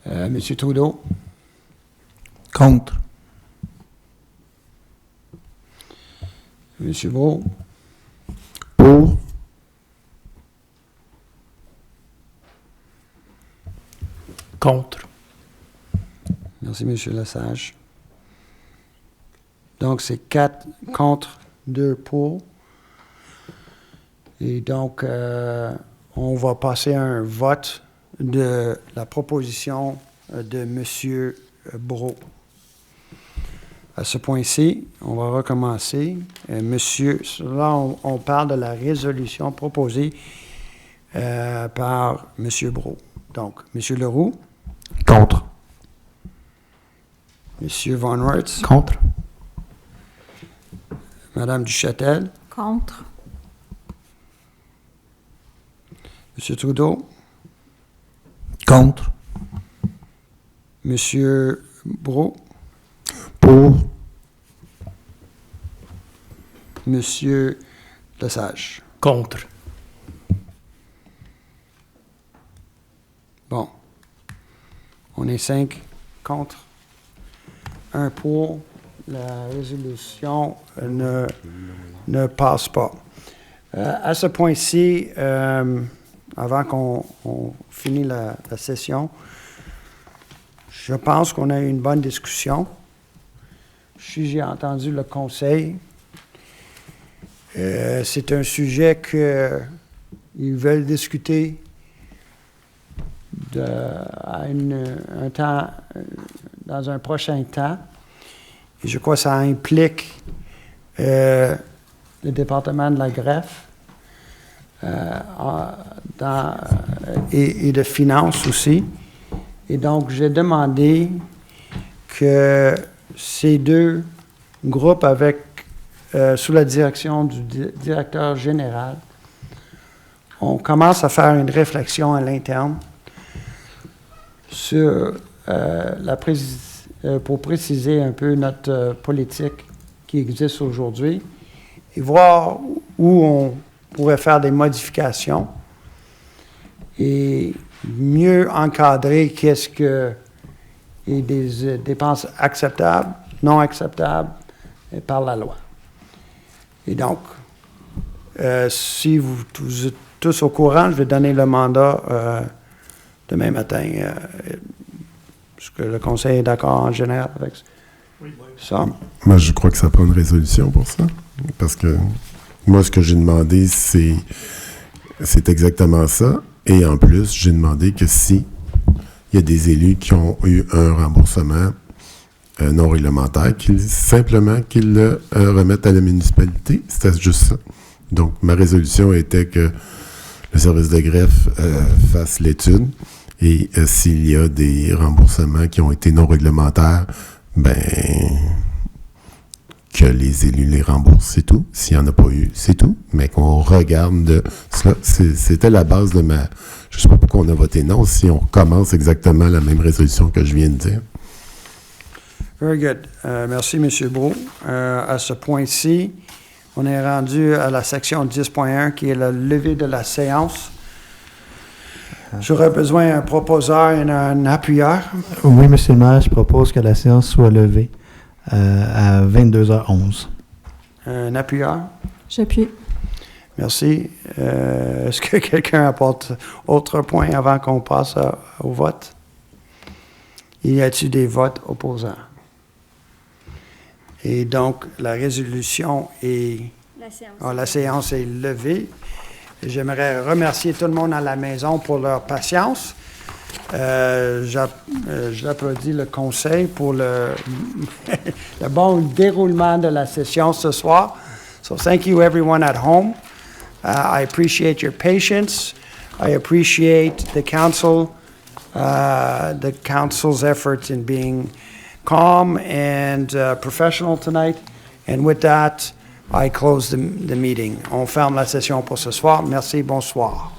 S1: M. Trudeau.
S2: Contre.
S1: M. Brault.
S10: Pour.
S14: Contre.
S1: Merci, M. Lesage. Donc, c'est 4 contre, 2 pour. Et donc, on va passer à un vote de la proposition de M. Brault. À ce point-ci, on va recommencer. Là, on parle de la résolution proposée par M. Brault. Donc, M. Leroux.
S2: Contre.
S1: M. Van Werth.
S3: Contre.
S1: Madame Duchâtel.
S12: Contre.
S1: M. Trudeau.
S2: Contre.
S1: M. Brault.
S10: Pour.
S1: M. Lesage.
S14: Contre.
S1: Bon. On est 5 contre, 1 pour. La résolution ne passe pas. À ce point-ci, avant qu'on finisse la session, je pense qu'on a eu une bonne discussion. J'ai entendu le conseil. C'est un sujet qu'ils veulent discuter dans un prochain temps. Et je crois que ça implique le département de la greffe et de finances aussi. Et donc, j'ai demandé que ces deux groupes, sous la direction du directeur général, on commence à faire une réflexion à l'interne sur pour préciser un peu notre politique qui existent aujourd'hui et voir où on pourrait faire des modifications et mieux encadrer qu'est-ce que est des dépenses acceptables, non acceptables par la loi. Et donc, si vous êtes tous au courant, je vais donner le mandat demain matin. Est-ce que le conseil est d'accord en général avec ça?
S10: Moi, je crois que ça prend une résolution pour ça. Parce que moi, ce que j'ai demandé, c'est exactement ça. Et en plus, j'ai demandé que si il y a des élus qui ont eu un remboursement non réglementaire, simplement qu'ils le remettent à la municipalité. C'était juste ça. Donc, ma résolution était que le service de greffe fasse l'étude et s'il y a des remboursements qui ont été non réglementaires, ben que les élus les remboursent, c'est tout. S'il n'y en a pas eu, c'est tout. Mais qu'on regarde de cela. C'était la base de ma... Je ne sais pas pourquoi on a voté non, si on recommence exactement la même résolution que je viens de dire.
S1: Very good. Merci, M. Brault. À ce point-ci, on est rendu à la section 10.1 qui est le lever de la séance. J'aurais besoin d'un proposeur et d'un appuyeur.
S2: Oui, M. le maire, je propose que la séance soit levée à 22h11.
S1: Un appuyeur?
S12: J'appuie.
S1: Merci. Est-ce que quelqu'un apporte autre point avant qu'on passe au vote? Y a-t-il des votes opposants? Et donc, la résolution est... La séance est levée. J'aimerais remercier tout le monde à la maison pour leur patience. J'applaudis le conseil pour le bon déroulement de la session ce soir. So thank you everyone at home. I appreciate your patience. I appreciate the council's efforts in being calm and professional tonight. And with that, I close the meeting. On ferme la session pour ce soir. Merci, bonsoir.